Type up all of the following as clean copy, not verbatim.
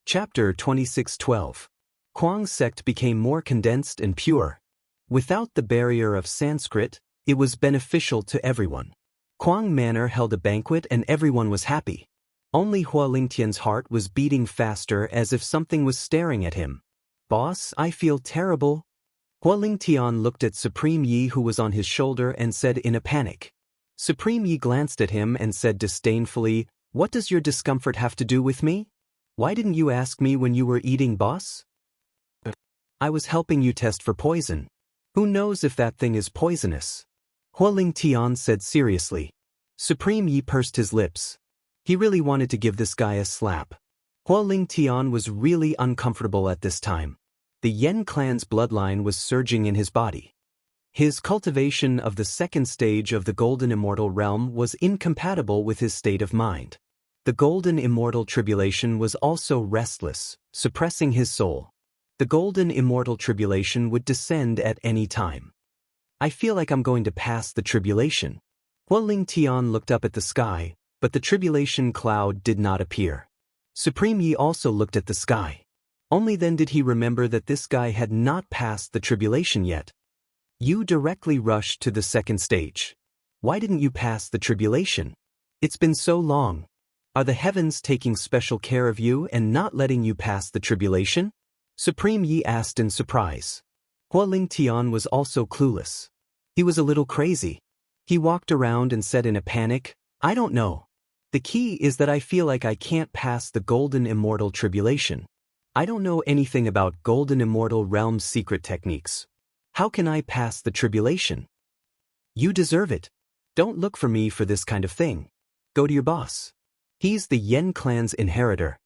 Chapter 26:12. Kwang sect became more condensed and pure. Without the barrier of Sanskrit, it was beneficial to everyone. Kwang Manor held a banquet and everyone was happy. Only Hua Lingtian's heart was beating faster as if something was staring at him. "Boss, I feel terrible." Hua Lingtian looked at Supreme Yi who was on his shoulder and said in a panic. Supreme Yi glanced at him and said disdainfully, "What does your discomfort have to do with me? Why didn't you ask me when you were eating, boss?" "I was helping you test for poison. Who knows if that thing is poisonous?" Hua Lingtian said seriously. Supreme Yi pursed his lips. He really wanted to give this guy a slap. Hua Lingtian was really uncomfortable at this time. The Yen clan's bloodline was surging in his body. His cultivation of the second stage of the Golden Immortal Realm was incompatible with his state of mind. The Golden Immortal Tribulation was also restless, suppressing his soul. The Golden Immortal Tribulation would descend at any time. "I feel like I'm going to pass the tribulation." Hua Lingtian looked up at the sky, but the tribulation cloud did not appear. Supreme Yi also looked at the sky. Only then did he remember that this guy had not passed the tribulation yet. "You directly rushed to the second stage. Why didn't you pass the tribulation? It's been so long. Are the heavens taking special care of you and not letting you pass the tribulation?" Supreme Yi asked in surprise. Hua Lingtian was also clueless. He was a little crazy. He walked around and said in a panic, "I don't know. The key is that I feel like I can't pass the Golden Immortal Tribulation. I don't know anything about Golden Immortal Realm's secret techniques. How can I pass the tribulation?" "You deserve it. Don't look for me for this kind of thing. Go to your boss. He's the Yen clan's inheritor.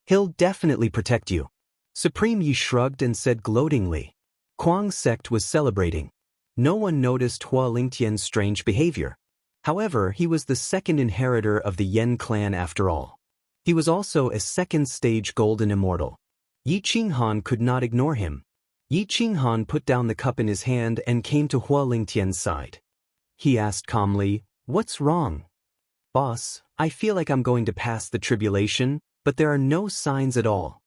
He'll definitely protect you." Supreme Yi shrugged and said gloatingly. Kwang sect was celebrating. No one noticed Hua Lingtian's strange behavior. However, he was the second inheritor of the Yen clan after all. He was also a second-stage Golden Immortal. Yi Qinghan could not ignore him. Yi Qinghan put down the cup in his hand and came to Hua Lingtian's side. He asked calmly, "What's wrong?" "Boss, I feel like I'm going to pass the tribulation, but there are no signs at all."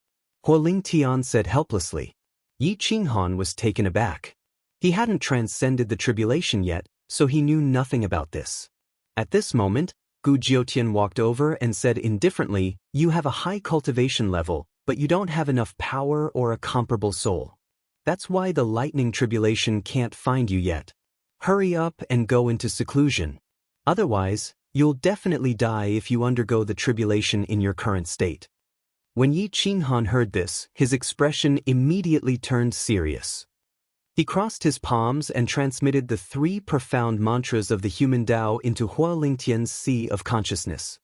Hua Lingtian said helplessly. Yi Qinghan was taken aback. He hadn't transcended the tribulation yet, so he knew nothing about this. At this moment, Gu Jiutian walked over and said indifferently, "You have a high cultivation level, but you don't have enough power or a comparable soul. That's why the lightning tribulation can't find you yet. Hurry up and go into seclusion. Otherwise, you'll definitely die if you undergo the tribulation in your current state." When Yi Qinghan heard this, his expression immediately turned serious. He crossed his palms and transmitted the 3 profound mantras of the human Tao into Hua Lingtian's sea of consciousness.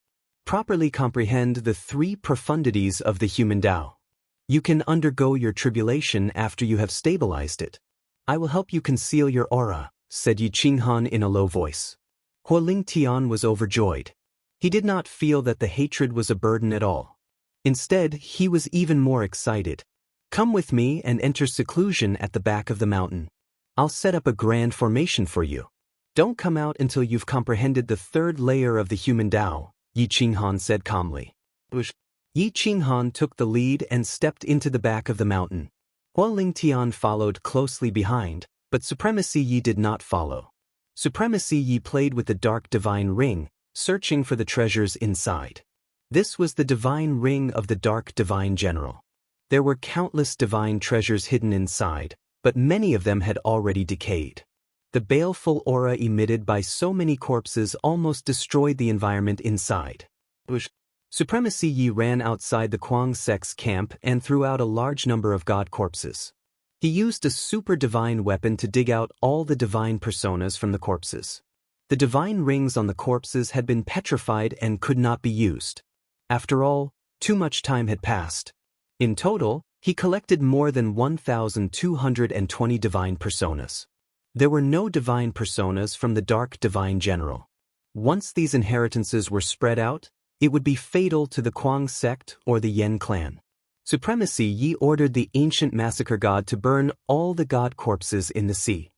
Properly comprehend the 3 profundities of the human Tao. You can undergo your tribulation after you have stabilized it. "I will help you conceal your aura," said Yi Qinghan in a low voice. Hua Lingtian was overjoyed. He did not feel that the hatred was a burden at all. Instead, he was even more excited. "Come with me and enter seclusion at the back of the mountain. I'll set up a grand formation for you. Don't come out until you've comprehended the 3rd layer of the human Tao," Yi Qinghan said calmly. Yi Qinghan took the lead and stepped into the back of the mountain. Hua Lingtian followed closely behind, but Supremacy Yi did not follow. Supremacy Yi played with the dark divine ring, searching for the treasures inside. This was the divine ring of the dark divine general. There were countless divine treasures hidden inside, but many of them had already decayed. The baleful aura emitted by so many corpses almost destroyed the environment inside. Supremacy Yi ran outside the Kwang sect's camp and threw out a large number of god corpses. He used a super divine weapon to dig out all the divine personas from the corpses. The divine rings on the corpses had been petrified and could not be used. After all, too much time had passed. In total, he collected more than 1,220 divine personas. There were no divine personas from the Dark Divine General. Once these inheritances were spread out, it would be fatal to the Kwang sect or the Yen clan. Supremacy Yi ordered the ancient massacre god to burn all the god corpses in the sea.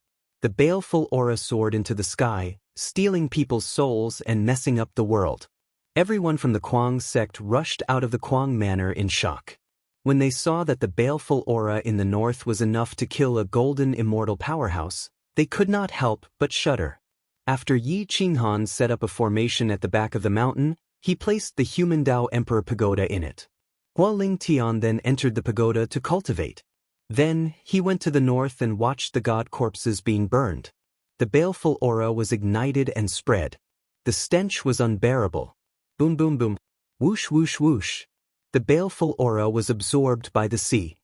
The baleful aura soared into the sky, stealing people's souls and messing up the world. Everyone from the Kwang sect rushed out of the Kwang Manor in shock. When they saw that the baleful aura in the north was enough to kill a golden immortal powerhouse, they could not help but shudder. After Yi Qinghan set up a formation at the back of the mountain, he placed the human Tao Emperor Pagoda in it. Hua Ling Tian then entered the pagoda to cultivate. Then, he went to the north and watched the god corpses being burned. The baleful aura was ignited and spread. The stench was unbearable. Boom boom boom. Whoosh whoosh whoosh. The baleful aura was absorbed by the sea.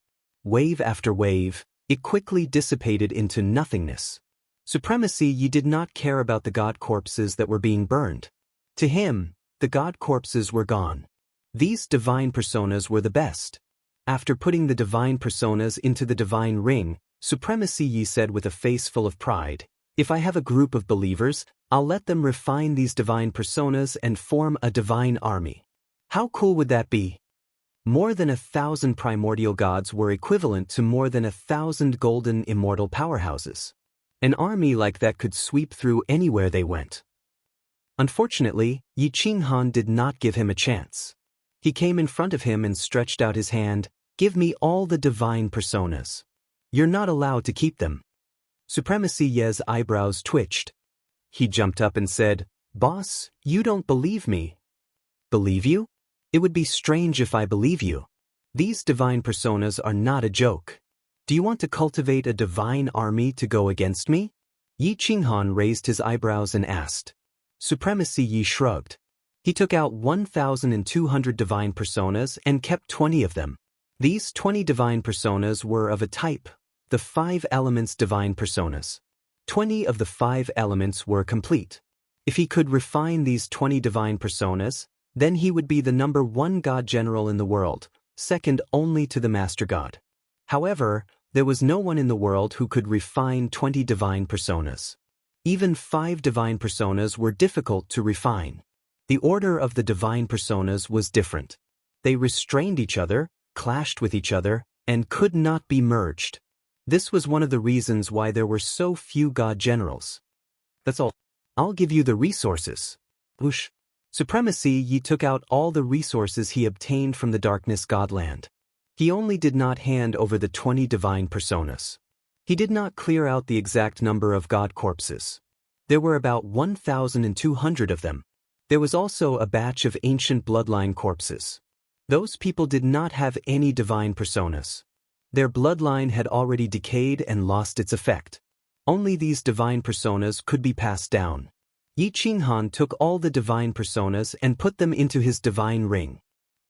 Wave after wave, it quickly dissipated into nothingness. Supremacy Yi did not care about the god corpses that were being burned. To him, the god corpses were gone. These divine personas were the best. After putting the divine personas into the divine ring, Supremacy Yi said with a face full of pride, "If I have a group of believers, I'll let them refine these divine personas and form a divine army." How cool would that be? More than 1,000 primordial gods were equivalent to more than 1,000 golden immortal powerhouses. An army like that could sweep through anywhere they went. Unfortunately, Yi Qinghan did not give him a chance. He came in front of him and stretched out his hand. "Give me all the divine personas. You're not allowed to keep them." Supremacy Ye's eyebrows twitched. He jumped up and said, "Boss, you don't believe me." "Believe you? It would be strange if I believe you. These divine personas are not a joke. Do you want to cultivate a divine army to go against me?" Yi Qinghan raised his eyebrows and asked. Supremacy Yi shrugged. He took out 1,200 divine personas and kept 20 of them. These 20 divine personas were of a type, the 5 elements divine personas. 20 of the 5 elements were complete. If he could refine these 20 divine personas, then he would be the #1 god general in the world, second only to the master god. However, there was no one in the world who could refine 20 divine personas. Even 5 divine personas were difficult to refine. The order of the divine personas was different. They restrained each other, clashed with each other, and could not be merged. This was one of the reasons why there were so few god generals. "That's all. I'll give you the resources." Whoosh. Supremacy Yi took out all the resources he obtained from the Darkness Godland. He only did not hand over the 20 divine personas. He did not clear out the exact number of god corpses. There were about 1,200 of them. There was also a batch of ancient bloodline corpses. Those people did not have any divine personas. Their bloodline had already decayed and lost its effect. Only these divine personas could be passed down. Yi Qinghan took all the divine personas and put them into his divine ring.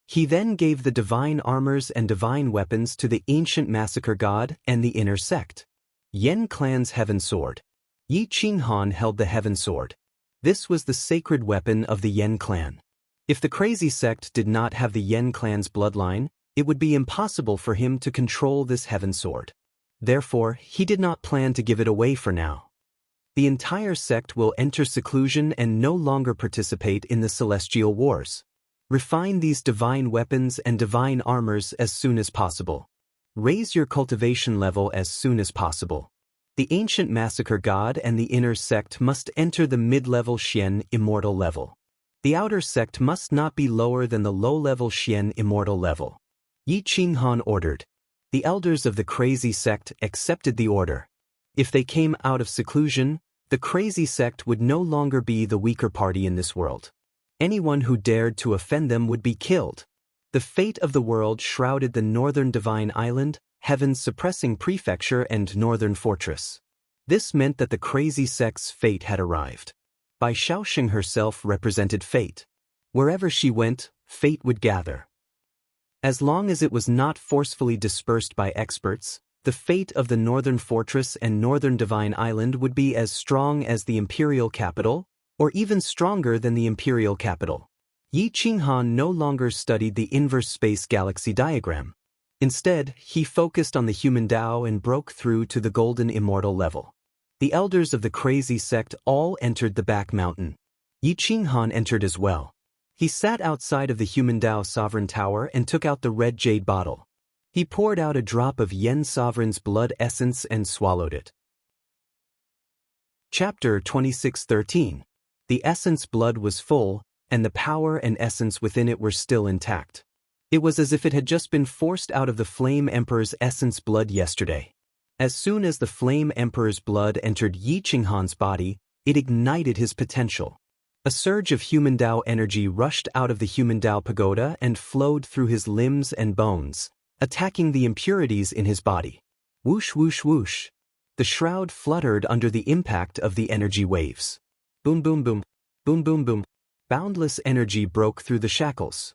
He then gave the divine armors and divine weapons to the ancient massacre god and the inner sect. Yen clan's heaven sword. Yi Qinghan held the heaven sword. This was the sacred weapon of the Yen clan. If the crazy sect did not have the Yen clan's bloodline, it would be impossible for him to control this heaven sword. Therefore, he did not plan to give it away for now. The entire sect will enter seclusion and no longer participate in the celestial wars. Refine these divine weapons and divine armors as soon as possible. Raise your cultivation level as soon as possible. The ancient massacre god and the inner sect must enter the mid-level Xian immortal level. The outer sect must not be lower than the low-level Xian immortal level. Yi Qinghan ordered. The elders of the crazy sect accepted the order. If they came out of seclusion, the crazy sect would no longer be the weaker party in this world. Anyone who dared to offend them would be killed. The fate of the world shrouded the northern divine island, Heaven's suppressing prefecture and northern fortress. This meant that the crazy sect's fate had arrived. Bai Shaoxing herself represented fate. Wherever she went, fate would gather. As long as it was not forcefully dispersed by experts, the fate of the northern fortress and northern divine island would be as strong as the imperial capital, or even stronger than the imperial capital. Yi Qinghan no longer studied the inverse space galaxy diagram. Instead, he focused on the human Tao and broke through to the golden immortal level. The elders of the crazy sect all entered the back mountain. Yi Qinghan entered as well. He sat outside of the human Tao sovereign tower and took out the red jade bottle. He poured out a drop of Yen sovereign's blood essence and swallowed it. Chapter 26:13. The essence blood was full, and the power and essence within it were still intact. It was as if it had just been forced out of the Flame Emperor's essence blood yesterday. As soon as the Flame Emperor's blood entered Yi Qinghan's body, it ignited his potential. A surge of human Tao energy rushed out of the human Tao pagoda and flowed through his limbs and bones, attacking the impurities in his body. Whoosh whoosh whoosh. The shroud fluttered under the impact of the energy waves. Boom boom boom, boom boom boom. Boundless energy broke through the shackles.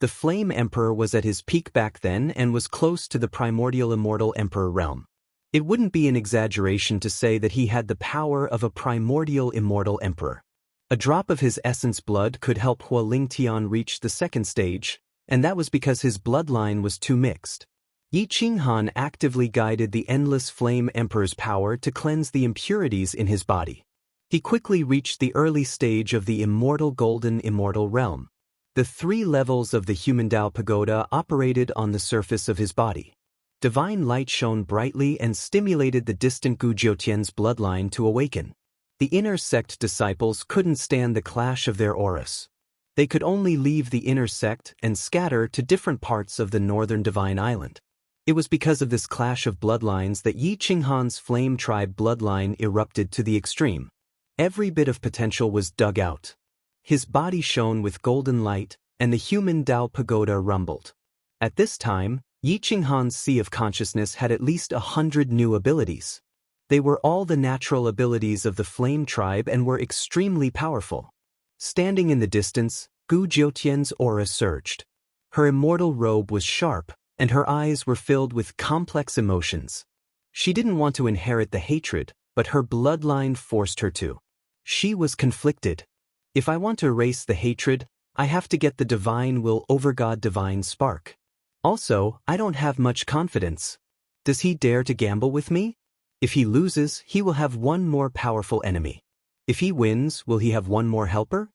The Flame Emperor was at his peak back then and was close to the primordial immortal emperor realm. It wouldn't be an exaggeration to say that he had the power of a primordial immortal emperor. A drop of his essence blood could help Hualing Tian reach the second stage, and that was because his bloodline was too mixed. Yi Qinghan actively guided the endless Flame Emperor's power to cleanse the impurities in his body. He quickly reached the early stage of the immortal golden immortal realm. The 3 levels of the human Tao pagoda operated on the surface of his body. Divine light shone brightly and stimulated the distant Gu Jiutian's bloodline to awaken. The inner sect disciples couldn't stand the clash of their auras. They could only leave the inner sect and scatter to different parts of the northern Divine Island. It was because of this clash of bloodlines that Yi Qinghan's flame tribe bloodline erupted to the extreme. Every bit of potential was dug out. His body shone with golden light, and the human Tao pagoda rumbled. At this time, Yi Qinghan's sea of consciousness had at least 100 new abilities. They were all the natural abilities of the flame tribe and were extremely powerful. Standing in the distance, Gu Jiutian's aura surged. Her immortal robe was sharp, and her eyes were filled with complex emotions. She didn't want to inherit the hatred, but her bloodline forced her to. She was conflicted. If I want to erase the hatred, I have to get the divine will over God divine spark. Also, I don't have much confidence. Does he dare to gamble with me? If he loses, he will have one more powerful enemy. If he wins, will he have one more helper?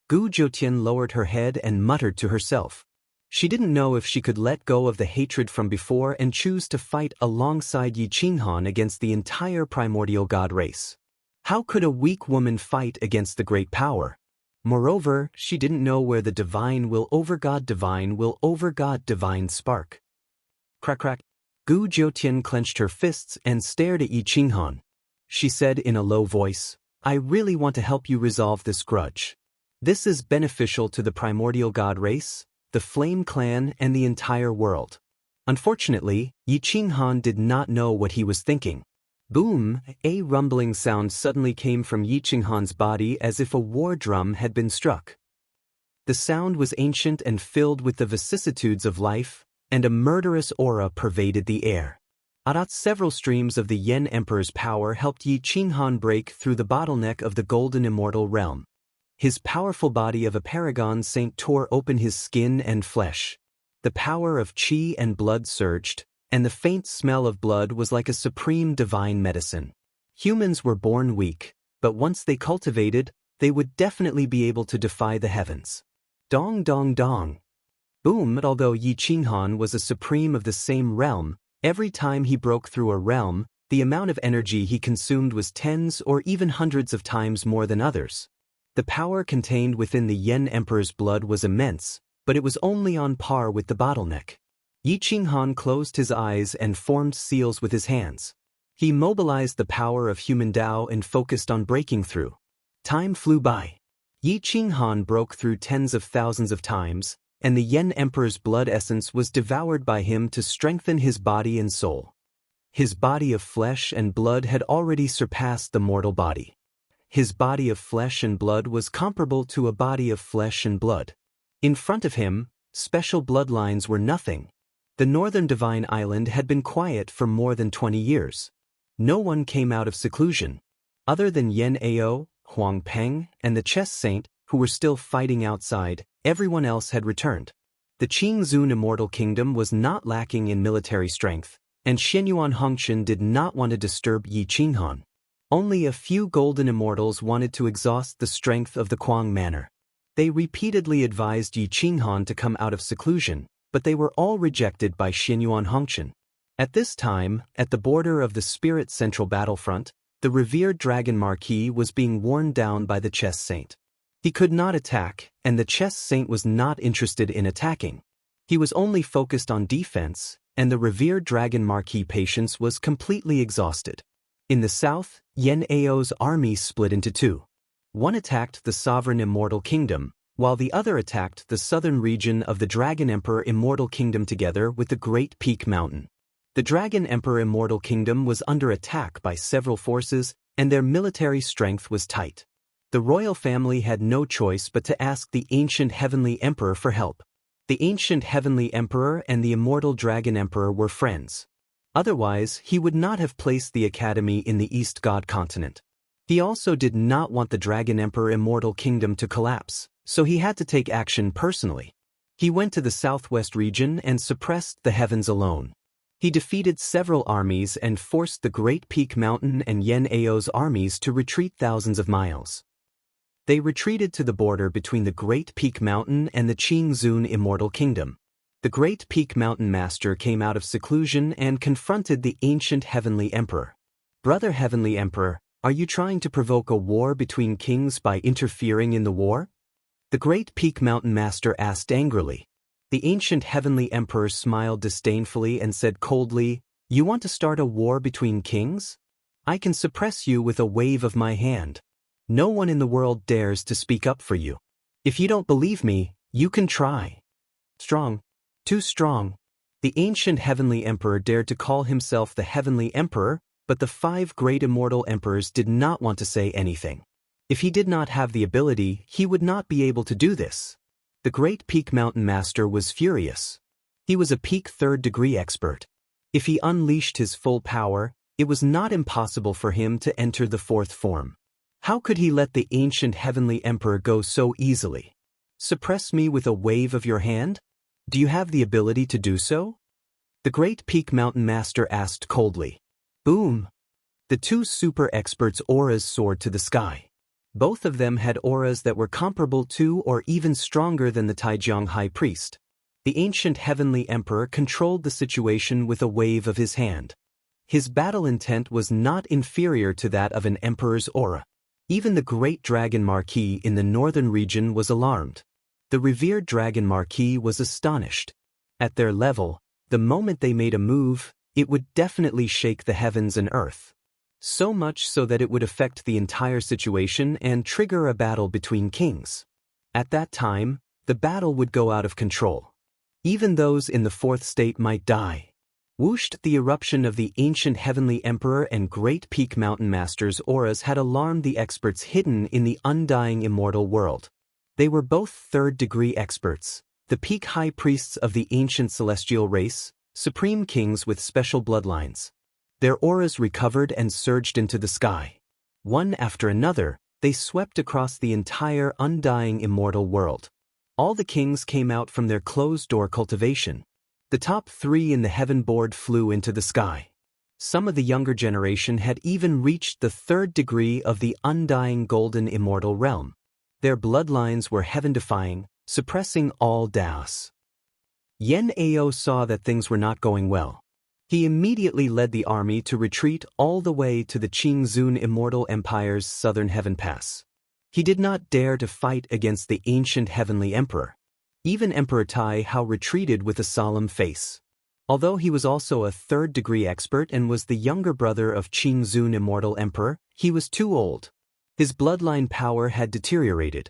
Gu Jiutian lowered her head and muttered to herself. She didn't know if she could let go of the hatred from before and choose to fight alongside Yi Qinghan against the entire primordial god race. How could a weak woman fight against the great power? Moreover, she didn't know where the divine will over God divine spark. Crack crack. Gu Jiutian clenched her fists and stared at Yi Qinghan. She said in a low voice, I really want to help you resolve this grudge. This is beneficial to the primordial god race, the Flame Clan, and the entire world. Unfortunately, Yi Qinghan did not know what he was thinking. Boom! A rumbling sound suddenly came from Yi Qinghan's body as if a war drum had been struck. The sound was ancient and filled with the vicissitudes of life, and a murderous aura pervaded the air. Several streams of the Yen Emperor's power helped Yi Qinghan break through the bottleneck of the golden immortal realm. His powerful body of a paragon saint tore open his skin and flesh. The power of qi and blood surged, and the faint smell of blood was like a supreme divine medicine. Humans were born weak, but once they cultivated, they would definitely be able to defy the heavens. Dong dong dong. Boom! Although Yi Qinghan was a supreme of the same realm, every time he broke through a realm, the amount of energy he consumed was tens or even hundreds of times more than others. The power contained within the Yen Emperor's blood was immense, but it was only on par with the bottleneck. Yi Qinghan closed his eyes and formed seals with his hands. He mobilized the power of human Tao and focused on breaking through. Time flew by. Yi Qinghan broke through tens of thousands of times, and the Yen Emperor's blood essence was devoured by him to strengthen his body and soul. His body of flesh and blood had already surpassed the mortal body. His body of flesh and blood was comparable to a body of flesh and blood. In front of him, special bloodlines were nothing. The northern Divine Island had been quiet for more than 20 years. No one came out of seclusion. Other than Yen Ao, Huang Peng, and the chess saint, who were still fighting outside, everyone else had returned. The Qingzun Immortal Kingdom was not lacking in military strength, and Xianyuan Hongqian did not want to disturb Yi Qinghan. Only a few golden immortals wanted to exhaust the strength of the Kuang Manor. They repeatedly advised Yi Qinghan to come out of seclusion, but they were all rejected by Xianyuan Hongqian. At this time, at the border of the Spirit Central Battlefront, the revered Dragon Marquis was being worn down by the chess saint. He could not attack, and the chess saint was not interested in attacking. He was only focused on defense, and the revered Dragon Marquis patience was completely exhausted. In the south, Yen Ao's army split into two. One attacked the sovereign Immortal Kingdom, while the other attacked the southern region of the Dragon Emperor Immortal Kingdom together with the Great Peak Mountain. The Dragon Emperor Immortal Kingdom was under attack by several forces, and their military strength was tight. The royal family had no choice but to ask the ancient Heavenly Emperor for help. The ancient Heavenly Emperor and the Immortal Dragon Emperor were friends. Otherwise, he would not have placed the academy in the East God continent. He also did not want the Dragon Emperor Immortal Kingdom to collapse, so he had to take action personally. He went to the southwest region and suppressed the heavens alone. He defeated several armies and forced the Great Peak Mountain and Yen Ao's armies to retreat thousands of miles. They retreated to the border between the Great Peak Mountain and the Qingzun Immortal Kingdom. The Great Peak Mountain Master came out of seclusion and confronted the ancient Heavenly Emperor. "Brother Heavenly Emperor, are you trying to provoke a war between kings by interfering in the war?" The Great Peak Mountain Master asked angrily. The ancient Heavenly Emperor smiled disdainfully and said coldly, "You want to start a war between kings? I can suppress you with a wave of my hand. No one in the world dares to speak up for you. If you don't believe me, you can try." Strong. Too strong. The ancient Heavenly Emperor dared to call himself the Heavenly Emperor, but the 5 great immortal emperors did not want to say anything. If he did not have the ability, he would not be able to do this. The Great Peak Mountain Master was furious. He was a peak 3rd degree expert. If he unleashed his full power, it was not impossible for him to enter the 4th form. How could he let the ancient Heavenly Emperor go so easily? Suppress me with a wave of your hand? Do you have the ability to do so? The Great Peak Mountain Master asked coldly. Boom! The 2 super experts' auras soared to the sky. Both of them had auras that were comparable to or even stronger than the Taijiang High Priest. The ancient Heavenly Emperor controlled the situation with a wave of his hand. His battle intent was not inferior to that of an emperor's aura. Even the Great Dragon Marquis in the northern region was alarmed. The revered Dragon Marquis was astonished. At their level, the moment they made a move, it would definitely shake the heavens and earth. So much so that it would affect the entire situation and trigger a battle between kings. At that time, the battle would go out of control. Even those in the 4th state might die. Whooshed, the eruption of the ancient Heavenly Emperor and Great Peak Mountain Master's auras had alarmed the experts hidden in the undying immortal world. They were both 3rd degree experts, the peak high priests of the ancient celestial race, supreme kings with special bloodlines. Their auras recovered and surged into the sky. One after another, they swept across the entire undying immortal world. All the kings came out from their closed-door cultivation. The top 3 in the heaven board flew into the sky. Some of the younger generation had even reached the 3rd degree of the undying golden immortal realm. Their bloodlines were heaven-defying, suppressing all Daos. Yen Ao saw that things were not going well. He immediately led the army to retreat all the way to the Qingzun Immortal Empire's southern heaven pass. He did not dare to fight against the ancient Heavenly Emperor. Even Emperor Tai Hao retreated with a solemn face. Although he was also a 3rd degree expert and was the younger brother of Qingzun Immortal Emperor, he was too old. His bloodline power had deteriorated.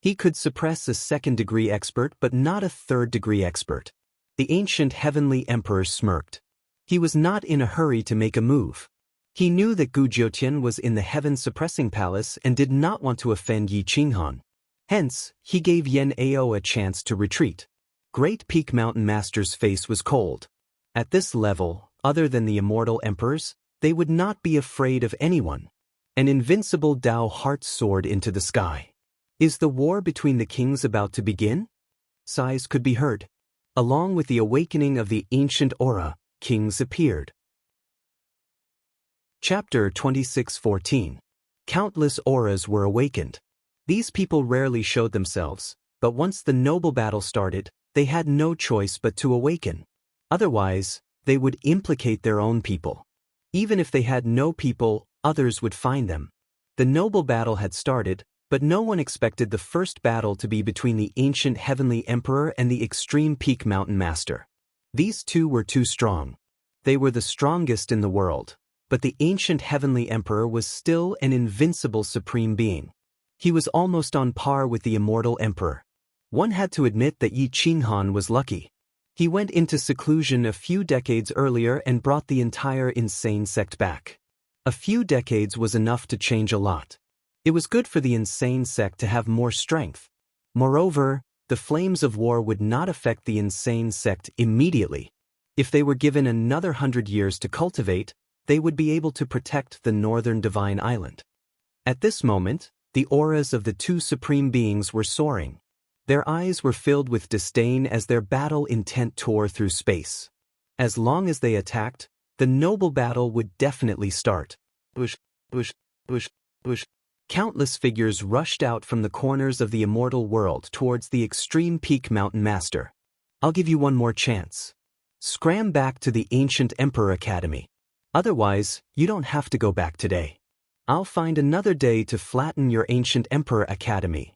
He could suppress a 2nd degree expert but not a 3rd degree expert. The ancient Heavenly Emperor smirked. He was not in a hurry to make a move. He knew that Gu Jiutian was in the heaven-suppressing palace and did not want to offend Yi Qinghan. Hence, he gave Yen Ao a chance to retreat. Great Peak Mountain Master's face was cold. At this level, other than the immortal emperors, they would not be afraid of anyone. An invincible Dao heart soared into the sky. Is the war between the kings about to begin? Sighs could be heard. Along with the awakening of the ancient aura, kings appeared. Chapter 26:14. Countless auras were awakened. These people rarely showed themselves, but once the noble battle started, they had no choice but to awaken. Otherwise, they would implicate their own people. Even if they had no people, others would find them. The noble battle had started, But no one expected the first battle to be between the ancient heavenly emperor and the extreme peak mountain master. These two were too strong. They were the strongest in the world, but the ancient heavenly emperor was still an invincible supreme being. He was almost on par with the immortal emperor. One had to admit that Yi Qinghan was lucky. He went into seclusion a few decades earlier and brought the entire insane sect back. A few decades was enough to change a lot. It was good for the insane sect to have more strength. Moreover, the flames of war would not affect the insane sect immediately. If they were given another 100 years to cultivate, they would be able to protect the northern divine island. At this moment, the auras of the two supreme beings were soaring. Their eyes were filled with disdain as their battle intent tore through space. As long as they attacked, the noble battle would definitely start. Bush, bush, bush, bush. Countless figures rushed out from the corners of the immortal world towards the extreme peak mountain master. I'll give you one more chance. Scram back to the ancient Emperor Academy. Otherwise, you don't have to go back today. I'll find another day to flatten your ancient Emperor Academy.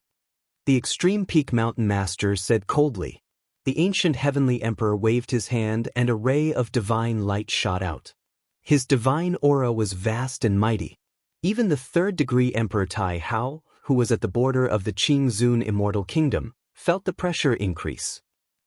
The extreme peak mountain master said coldly. The ancient heavenly emperor waved his hand and a ray of divine light shot out. His divine aura was vast and mighty. Even the third-degree Emperor Tai Hao, who was at the border of the Qingzun Immortal Kingdom, felt the pressure increase.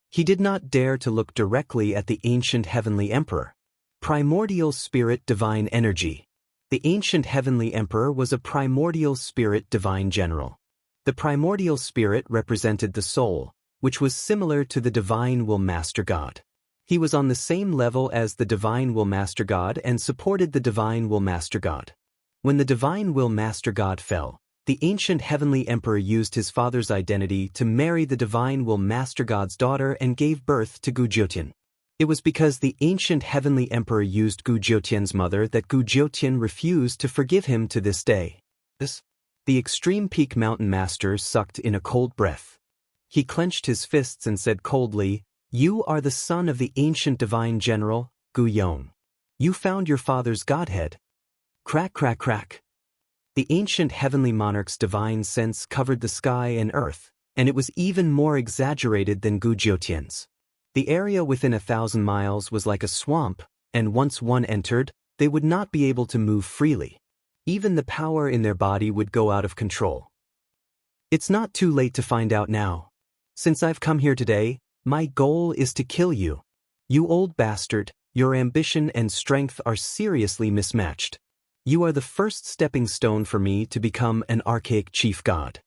He did not dare to look directly at the ancient heavenly emperor. Primordial spirit divine energy. The ancient heavenly emperor was a primordial spirit divine general. The primordial spirit represented the soul, which was similar to the divine will master God. He was on the same level as the divine will master God and supported the divine will master God. When the divine will master God fell, the ancient heavenly emperor used his father's identity to marry the divine will master God's daughter and gave birth to Gu Jiutian. It was because the ancient heavenly emperor used Gu Jiutian's mother that Gu Jiutian refused to forgive him to this day. The extreme peak mountain master sucked in a cold breath. He clenched his fists and said coldly, "You are the son of the ancient divine general, Gu Yong. You found your father's godhead." Crack, crack, crack. The ancient heavenly monarch's divine sense covered the sky and earth, and it was even more exaggerated than Gu Jiutian's. The area within 1,000 miles was like a swamp, and once one entered, they would not be able to move freely. Even the power in their body would go out of control. It's not too late to find out now. Since I've come here today, my goal is to kill you. You old bastard, your ambition and strength are seriously mismatched. You are the first stepping stone for me to become an archaic chief god.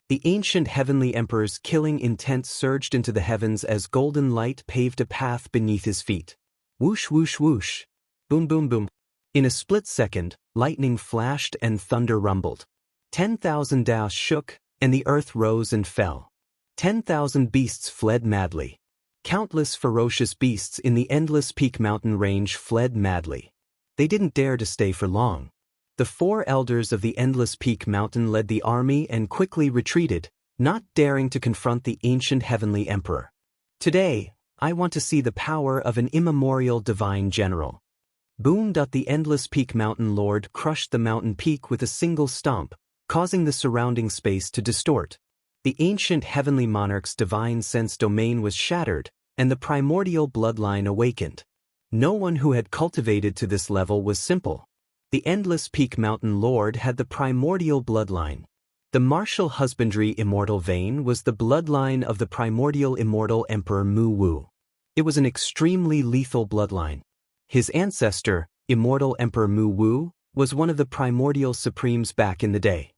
The ancient heavenly emperor's killing intent surged into the heavens as golden light paved a path beneath his feet. Whoosh, whoosh, whoosh. Boom, boom, boom. In a split second, lightning flashed and thunder rumbled. 10,000 daos shook, and the earth rose and fell. 10,000 beasts fled madly. Countless ferocious beasts in the endless peak mountain range fled madly. They didn't dare to stay for long. The 4 elders of the endless peak mountain led the army and quickly retreated, not daring to confront the ancient heavenly emperor. Today, I want to see the power of an immemorial divine general. Boom! The endless peak mountain lord crushed the mountain peak with a single stomp, causing the surrounding space to distort. The ancient heavenly monarch's divine sense domain was shattered, and the primordial bloodline awakened. No one who had cultivated to this level was simple. The endless peak mountain lord had the primordial bloodline. The martial husbandry immortal vein was the bloodline of the primordial immortal emperor Mu Wu. It was an extremely lethal bloodline. His ancestor, immortal emperor Mu Wu, was one of the primordial supremes back in the day.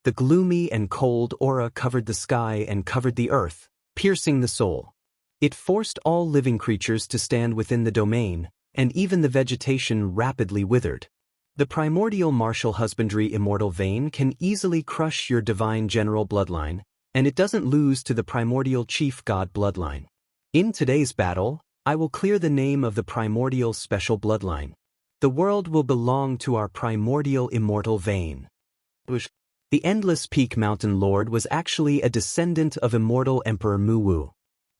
The gloomy and cold aura covered the sky and covered the earth, piercing the soul. It forced all living creatures to stand within the domain, and even the vegetation rapidly withered. The primordial martial husbandry immortal vein can easily crush your divine general bloodline, and it doesn't lose to the primordial chief god bloodline. In today's battle, I will clear the name of the primordial special bloodline. The world will belong to our primordial immortal vein. The endless peak mountain lord was actually a descendant of immortal emperor Mu Wu.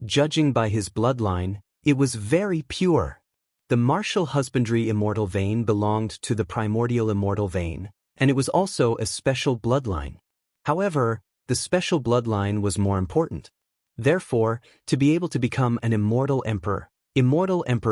Judging by his bloodline, it was very pure. The martial husbandry immortal vein belonged to the primordial immortal vein, and it was also a special bloodline. However, the special bloodline was more important. Therefore, to be able to become an immortal Emperor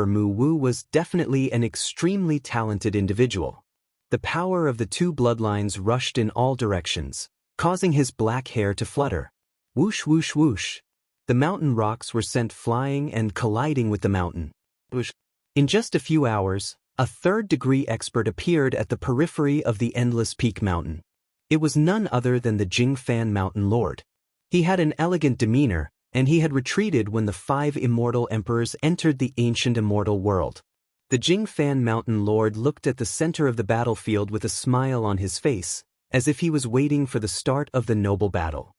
Mu Wu was definitely an extremely talented individual. The power of the two bloodlines rushed in all directions, causing his black hair to flutter. Whoosh whoosh whoosh. The mountain rocks were sent flying and colliding with the mountain. Whoosh. In just a few hours, a third-degree expert appeared at the periphery of the Endless Peak Mountain. It was none other than the Jingfan Mountain Lord. He had an elegant demeanor, and he had retreated when the 5 immortal emperors entered the ancient immortal world. The Jingfan Mountain Lord looked at the center of the battlefield with a smile on his face, as if he was waiting for the start of the noble battle.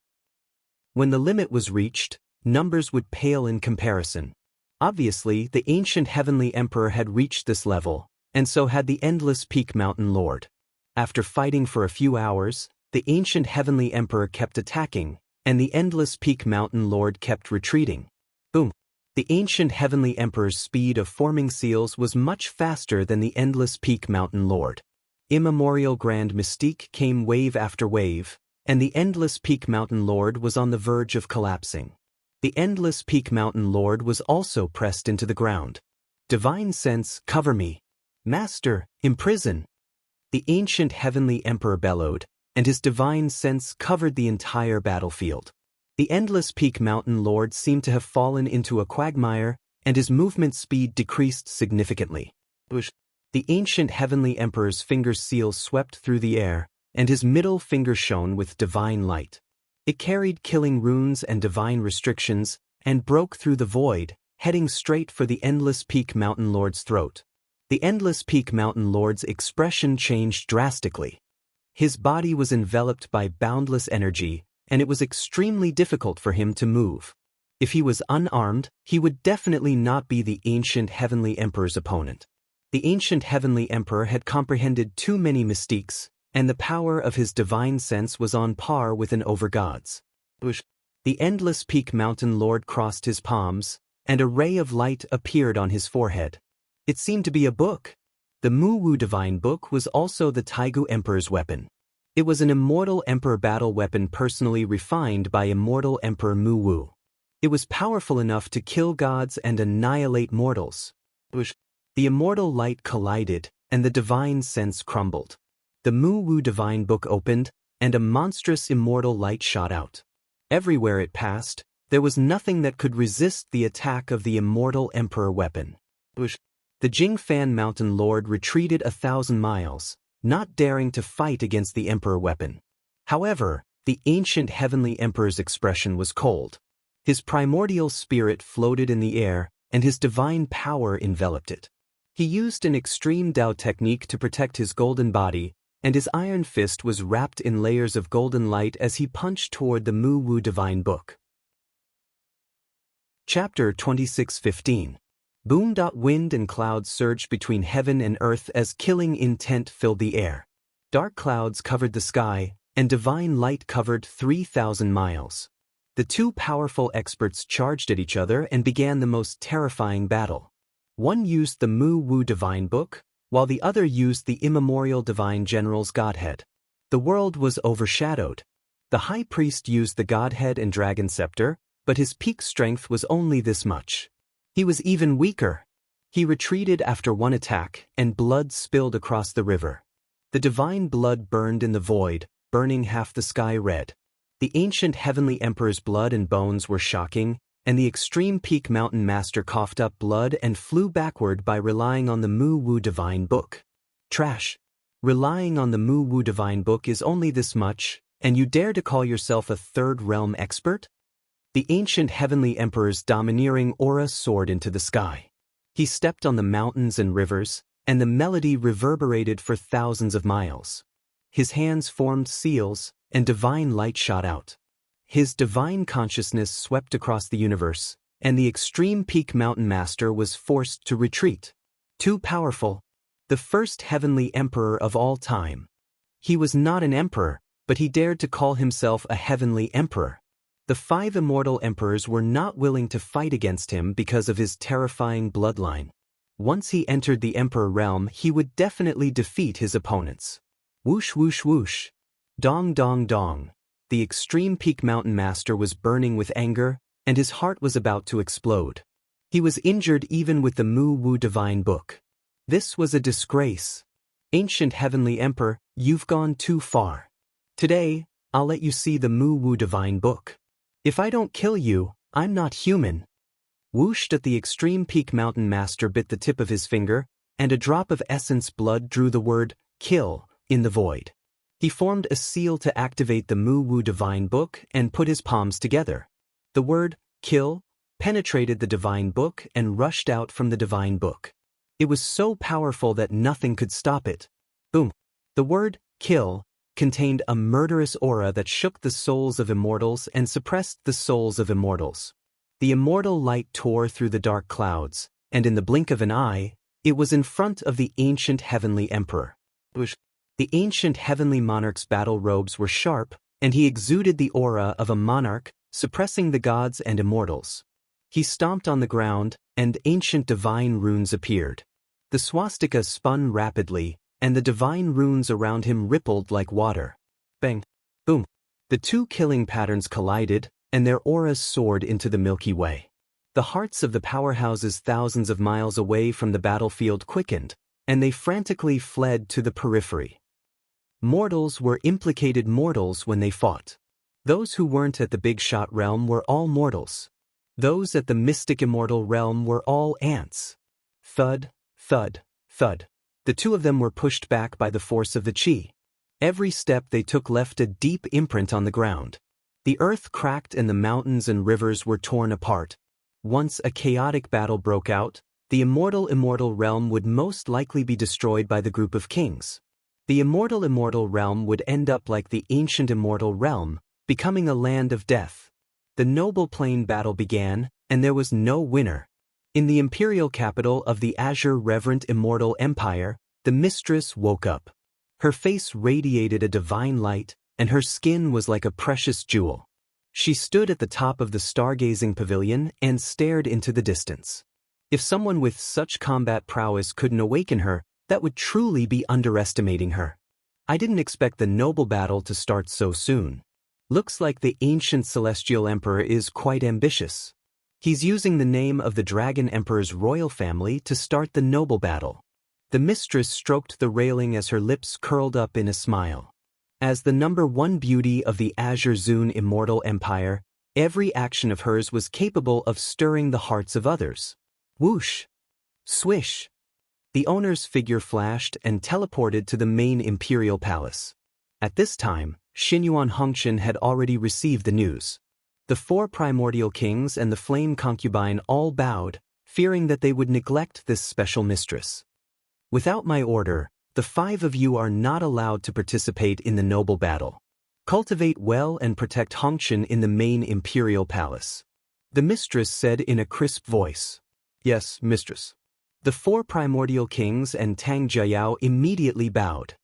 When the limit was reached, numbers would pale in comparison. Obviously, the ancient heavenly emperor had reached this level, and so had the Endless Peak Mountain Lord. After fighting for a few hours, the ancient heavenly emperor kept attacking, and the Endless Peak Mountain Lord kept retreating. Boom! The ancient heavenly emperor's speed of forming seals was much faster than the Endless Peak Mountain Lord. Immemorial grand mystique came wave after wave, and the Endless Peak Mountain Lord was on the verge of collapsing. The Endless Peak Mountain Lord was also pressed into the ground. Divine sense, cover me. Master, imprison. The ancient heavenly emperor bellowed, and his divine sense covered the entire battlefield. The Endless Peak Mountain Lord seemed to have fallen into a quagmire, and his movement speed decreased significantly. The ancient heavenly emperor's finger seals swept through the air, and his middle finger shone with divine light. It carried killing runes and divine restrictions, and broke through the void, heading straight for the Endless Peak Mountain Lord's throat. The Endless Peak Mountain Lord's expression changed drastically. His body was enveloped by boundless energy, and it was extremely difficult for him to move. If he was unarmed, he would definitely not be the ancient heavenly emperor's opponent. The ancient heavenly emperor had comprehended too many mystiques, and the power of his divine sense was on par with an overgod's. The Endless Peak Mountain Lord crossed his palms, and a ray of light appeared on his forehead. It seemed to be a book. The Mu Wu Divine Book was also the Taigu Emperor's weapon. It was an immortal emperor battle weapon personally refined by immortal Emperor Mu Wu. It was powerful enough to kill gods and annihilate mortals. The immortal light collided, and the divine sense crumbled. The Mu Wu Divine Book opened, and a monstrous immortal light shot out. Everywhere it passed, there was nothing that could resist the attack of the immortal emperor weapon. The Jingfan Mountain Lord retreated 1,000 miles, not daring to fight against the emperor weapon. However, the ancient heavenly emperor's expression was cold. His primordial spirit floated in the air, and his divine power enveloped it. He used an extreme Dao technique to protect his golden body, and his iron fist was wrapped in layers of golden light as he punched toward the Mu Wu Divine Book. Chapter 26:15. Boom. Wind and clouds surged between heaven and earth as killing intent filled the air. Dark clouds covered the sky, and divine light covered 3,000 miles. The two powerful experts charged at each other and began the most terrifying battle. One used the Mu Wu Divine Book, while the other used the immemorial Divine General's Godhead. The world was overshadowed. The High Priest used the Godhead and Dragon Scepter, but his peak strength was only this much. He was even weaker. He retreated after one attack, and blood spilled across the river. The divine blood burned in the void, burning half the sky red. The ancient heavenly emperor's blood and bones were shocking, and the extreme peak mountain master coughed up blood and flew backward by relying on the Mu Wu Divine Book. Trash. Relying on the Mu Wu Divine Book is only this much, and you dare to call yourself a third realm expert? The ancient heavenly emperor's domineering aura soared into the sky. He stepped on the mountains and rivers, and the melody reverberated for thousands of miles. His hands formed seals, and divine light shot out. His divine consciousness swept across the universe, and the extreme peak mountain master was forced to retreat. Too powerful. The first heavenly emperor of all time. He was not an emperor, but he dared to call himself a heavenly emperor. The 5 immortal emperors were not willing to fight against him because of his terrifying bloodline. Once he entered the emperor realm, he would definitely defeat his opponents. Whoosh whoosh whoosh. Dong dong dong. the extreme peak mountain master was burning with anger, and his heart was about to explode. He was injured even with the Mu Wu divine book. This was a disgrace. Ancient heavenly emperor, you've gone too far. Today, I'll let you see the Mu Wu divine book. If I don't kill you, I'm not human. Whooshed at the extreme peak mountain master bit the tip of his finger, and a drop of essence blood drew the word, kill, in the void. He formed a seal to activate the Mu Wu divine book and put his palms together. The word, kill, penetrated the divine book and rushed out from the divine book. It was so powerful that nothing could stop it. Boom. The word, kill, contained a murderous aura that shook the souls of immortals and suppressed the souls of immortals. The immortal light tore through the dark clouds, and in the blink of an eye, it was in front of the ancient heavenly emperor. The ancient heavenly monarch's battle robes were sharp, and he exuded the aura of a monarch, suppressing the gods and immortals. He stomped on the ground, and ancient divine runes appeared. The swastika spun rapidly, and the divine runes around him rippled like water. Bang! Boom! The two killing patterns collided, and their auras soared into the Milky Way. The hearts of the powerhouses thousands of miles away from the battlefield quickened, and they frantically fled to the periphery. Mortals were implicated mortals when they fought. Those who weren't at the big shot realm were all mortals. Those at the mystic immortal realm were all ants. Thud, thud, thud. The two of them were pushed back by the force of the chi. Every step they took left a deep imprint on the ground. The earth cracked and the mountains and rivers were torn apart. Once a chaotic battle broke out, the immortal realm would most likely be destroyed by the group of kings. The immortal realm would end up like the ancient immortal realm, becoming a land of death. The noble plane battle began, and there was no winner. In the imperial capital of the Azure Reverent Immortal Empire, the mistress woke up. Her face radiated a divine light, and her skin was like a precious jewel. She stood at the top of the stargazing pavilion and stared into the distance. If someone with such combat prowess couldn't awaken her, that would truly be underestimating her. I didn't expect the noble battle to start so soon. Looks like the ancient celestial emperor is quite ambitious. He's using the name of the Dragon Emperor's royal family to start the noble battle. The mistress stroked the railing as her lips curled up in a smile. As the #1 beauty of the Azure Zune Immortal Empire, every action of hers was capable of stirring the hearts of others. Whoosh! Swish! The owner's figure flashed and teleported to the main imperial palace. At this time, Xinyuan Hongqian had already received the news. The 4 primordial kings and the flame concubine all bowed, fearing that they would neglect this special mistress. Without my order, the 5 of you are not allowed to participate in the noble battle. Cultivate well and protect Hongqian in the main imperial palace. The mistress said in a crisp voice. Yes, mistress. The 4 primordial kings and Tang Jiayao immediately bowed.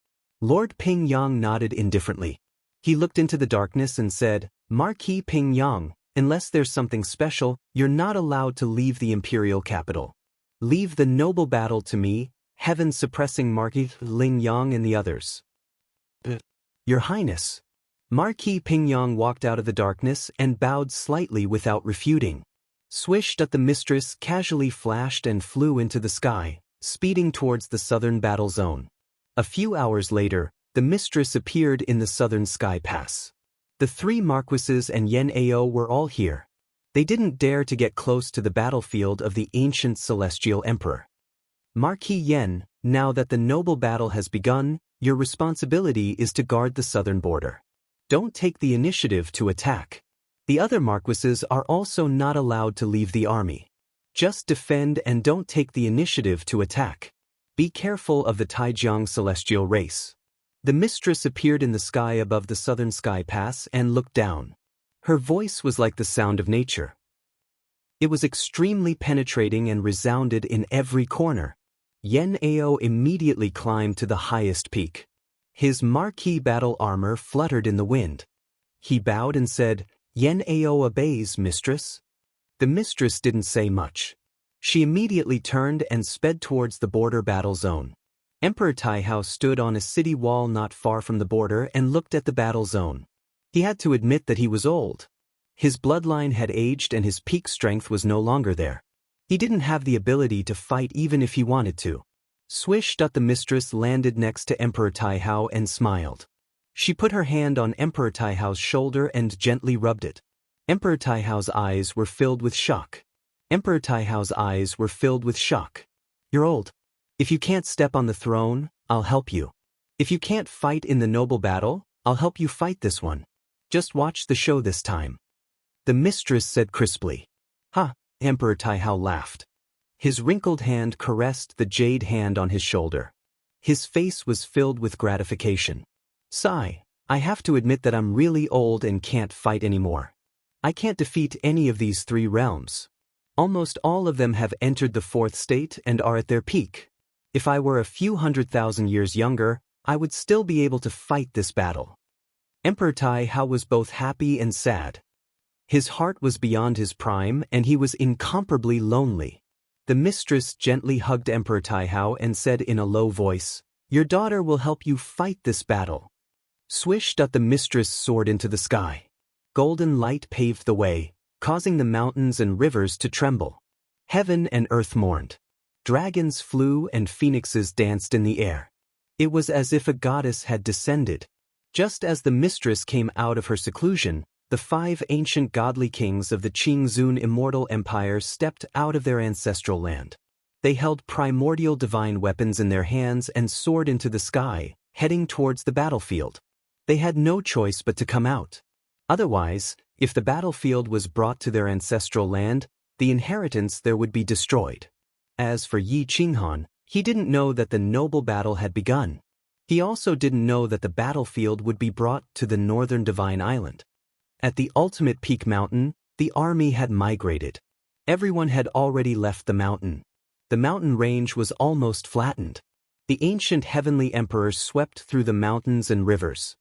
Lord Ping Yang nodded indifferently. He looked into the darkness and said, Marquis Ping Yang, unless there's something special, you're not allowed to leave the imperial capital. Leave the noble battle to me, heaven-suppressing Marquis Ling Yang and the others. Your Highness. Marquis Ping Yang walked out of the darkness and bowed slightly without refuting. Swished at the mistress casually flashed and flew into the sky, speeding towards the southern battle zone. A few hours later, the mistress appeared in the southern sky pass. The 3 marquises and Yen Ao were all here. They didn't dare to get close to the battlefield of the ancient celestial emperor. Marquis Yen, now that the noble battle has begun, your responsibility is to guard the southern border. Don't take the initiative to attack. The other marquises are also not allowed to leave the army. Just defend and don't take the initiative to attack. Be careful of the Taijiang celestial race. The mistress appeared in the sky above the southern sky pass and looked down. Her voice was like the sound of nature. It was extremely penetrating and resounded in every corner. Yen Ao immediately climbed to the highest peak. His marquee battle armor fluttered in the wind. He bowed and said, Yen Ao obeys, mistress. The mistress didn't say much. She immediately turned and sped towards the border battle zone. Emperor Taihao stood on a city wall not far from the border and looked at the battle zone. He had to admit that he was old. His bloodline had aged and his peak strength was no longer there. He didn't have the ability to fight even if he wanted to. Swish. The mistress landed next to Emperor Taihao and smiled. She put her hand on Emperor Taihao's shoulder and gently rubbed it. Emperor Taihao's eyes were filled with shock. Emperor Taihao's eyes were filled with shock. You're old. If you can't step on the throne, I'll help you. If you can't fight in the noble battle, I'll help you fight this one. Just watch the show this time. The mistress said crisply. Ha, Emperor Taihao laughed. His wrinkled hand caressed the jade hand on his shoulder. His face was filled with gratification. Sigh, I have to admit that I'm really old and can't fight anymore. I can't defeat any of these 3 realms. Almost all of them have entered the 4th state and are at their peak. If I were a few 100,000 years younger, I would still be able to fight this battle. Emperor Taihao was both happy and sad. His heart was beyond his prime and he was incomparably lonely. The mistress gently hugged Emperor Taihao and said in a low voice, "Your daughter will help you fight this battle." Swish. The mistress soared into the sky. Golden light paved the way, causing the mountains and rivers to tremble. Heaven and earth mourned. Dragons flew and phoenixes danced in the air. It was as if a goddess had descended. Just as the mistress came out of her seclusion, the 5 ancient godly kings of the Qingzun immortal empire stepped out of their ancestral land. They held primordial divine weapons in their hands and soared into the sky, heading towards the battlefield. They had no choice but to come out. Otherwise, if the battlefield was brought to their ancestral land, the inheritance there would be destroyed. As for Yi Qinghan, he didn't know that the noble battle had begun. He also didn't know that the battlefield would be brought to the northern divine island. At the ultimate peak mountain, the army had migrated. Everyone had already left the mountain. The mountain range was almost flattened. The ancient heavenly emperor swept through the mountains and rivers.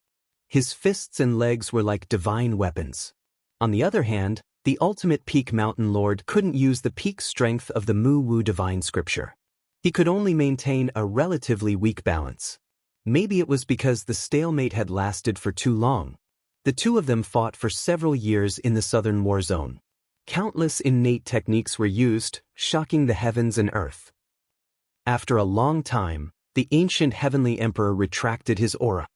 His fists and legs were like divine weapons. On the other hand, the ultimate peak mountain lord couldn't use the peak strength of the Mu Wu divine scripture. He could only maintain a relatively weak balance. Maybe it was because the stalemate had lasted for too long. The 2 of them fought for several years in the southern war zone. Countless innate techniques were used, shocking the heavens and earth. After a long time, the ancient heavenly emperor retracted his aura.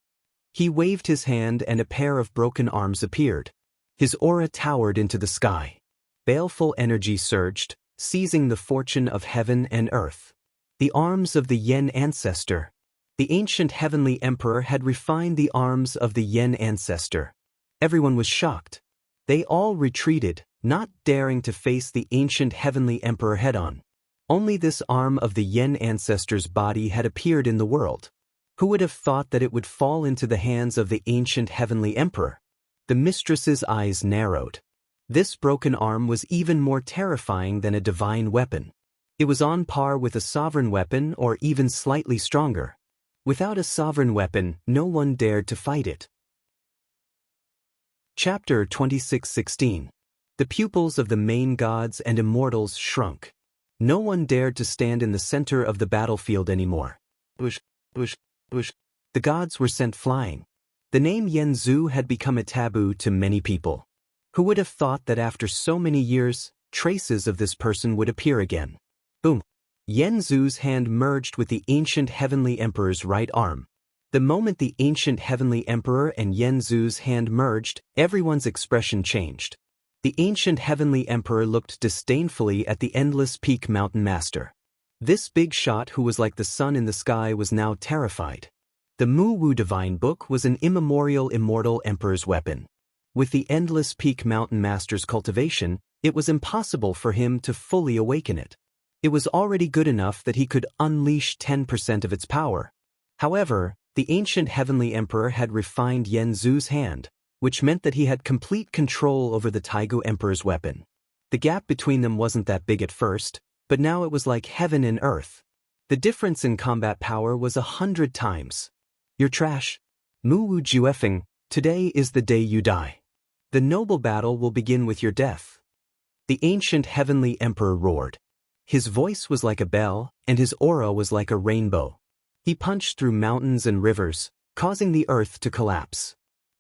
He waved his hand and a pair of broken arms appeared. His aura towered into the sky. Baleful energy surged, seizing the fortune of heaven and earth. The arms of the Yen ancestor. The ancient heavenly emperor had refined the arms of the Yen ancestor. Everyone was shocked. They all retreated, not daring to face the ancient heavenly emperor head-on. Only this arm of the Yen ancestor's body had appeared in the world. Who would have thought that it would fall into the hands of the ancient heavenly emperor? The mistress's eyes narrowed. This broken arm was even more terrifying than a divine weapon. It was on par with a sovereign weapon or even slightly stronger. Without a sovereign weapon, no one dared to fight it. Chapter 26:16. The pupils of the main gods and immortals shrunk. No one dared to stand in the center of the battlefield anymore. Bush. The gods were sent flying. The name Yanzu had become a taboo to many people. Who would have thought that after so many years, traces of this person would appear again? Boom. Yanzu's hand merged with the ancient heavenly emperor's right arm. The moment the ancient heavenly emperor and Yanzu's hand merged, everyone's expression changed. The ancient heavenly emperor looked disdainfully at the endless peak mountain master. This big shot who was like the sun in the sky was now terrified. The Mu Wu divine book was an immemorial immortal emperor's weapon. With the endless peak mountain master's cultivation, it was impossible for him to fully awaken it. It was already good enough that he could unleash 10% of its power. However, the ancient heavenly emperor had refined Yanzu's hand, which meant that he had complete control over the Taigu emperor's weapon. The gap between them wasn't that big at first, but now it was like heaven and earth. The difference in combat power was 100 times. You're trash. Mu Wu Juefeng, today is the day you die. The noble battle will begin with your death. The ancient heavenly emperor roared. His voice was like a bell, and his aura was like a rainbow. He punched through mountains and rivers, causing the earth to collapse.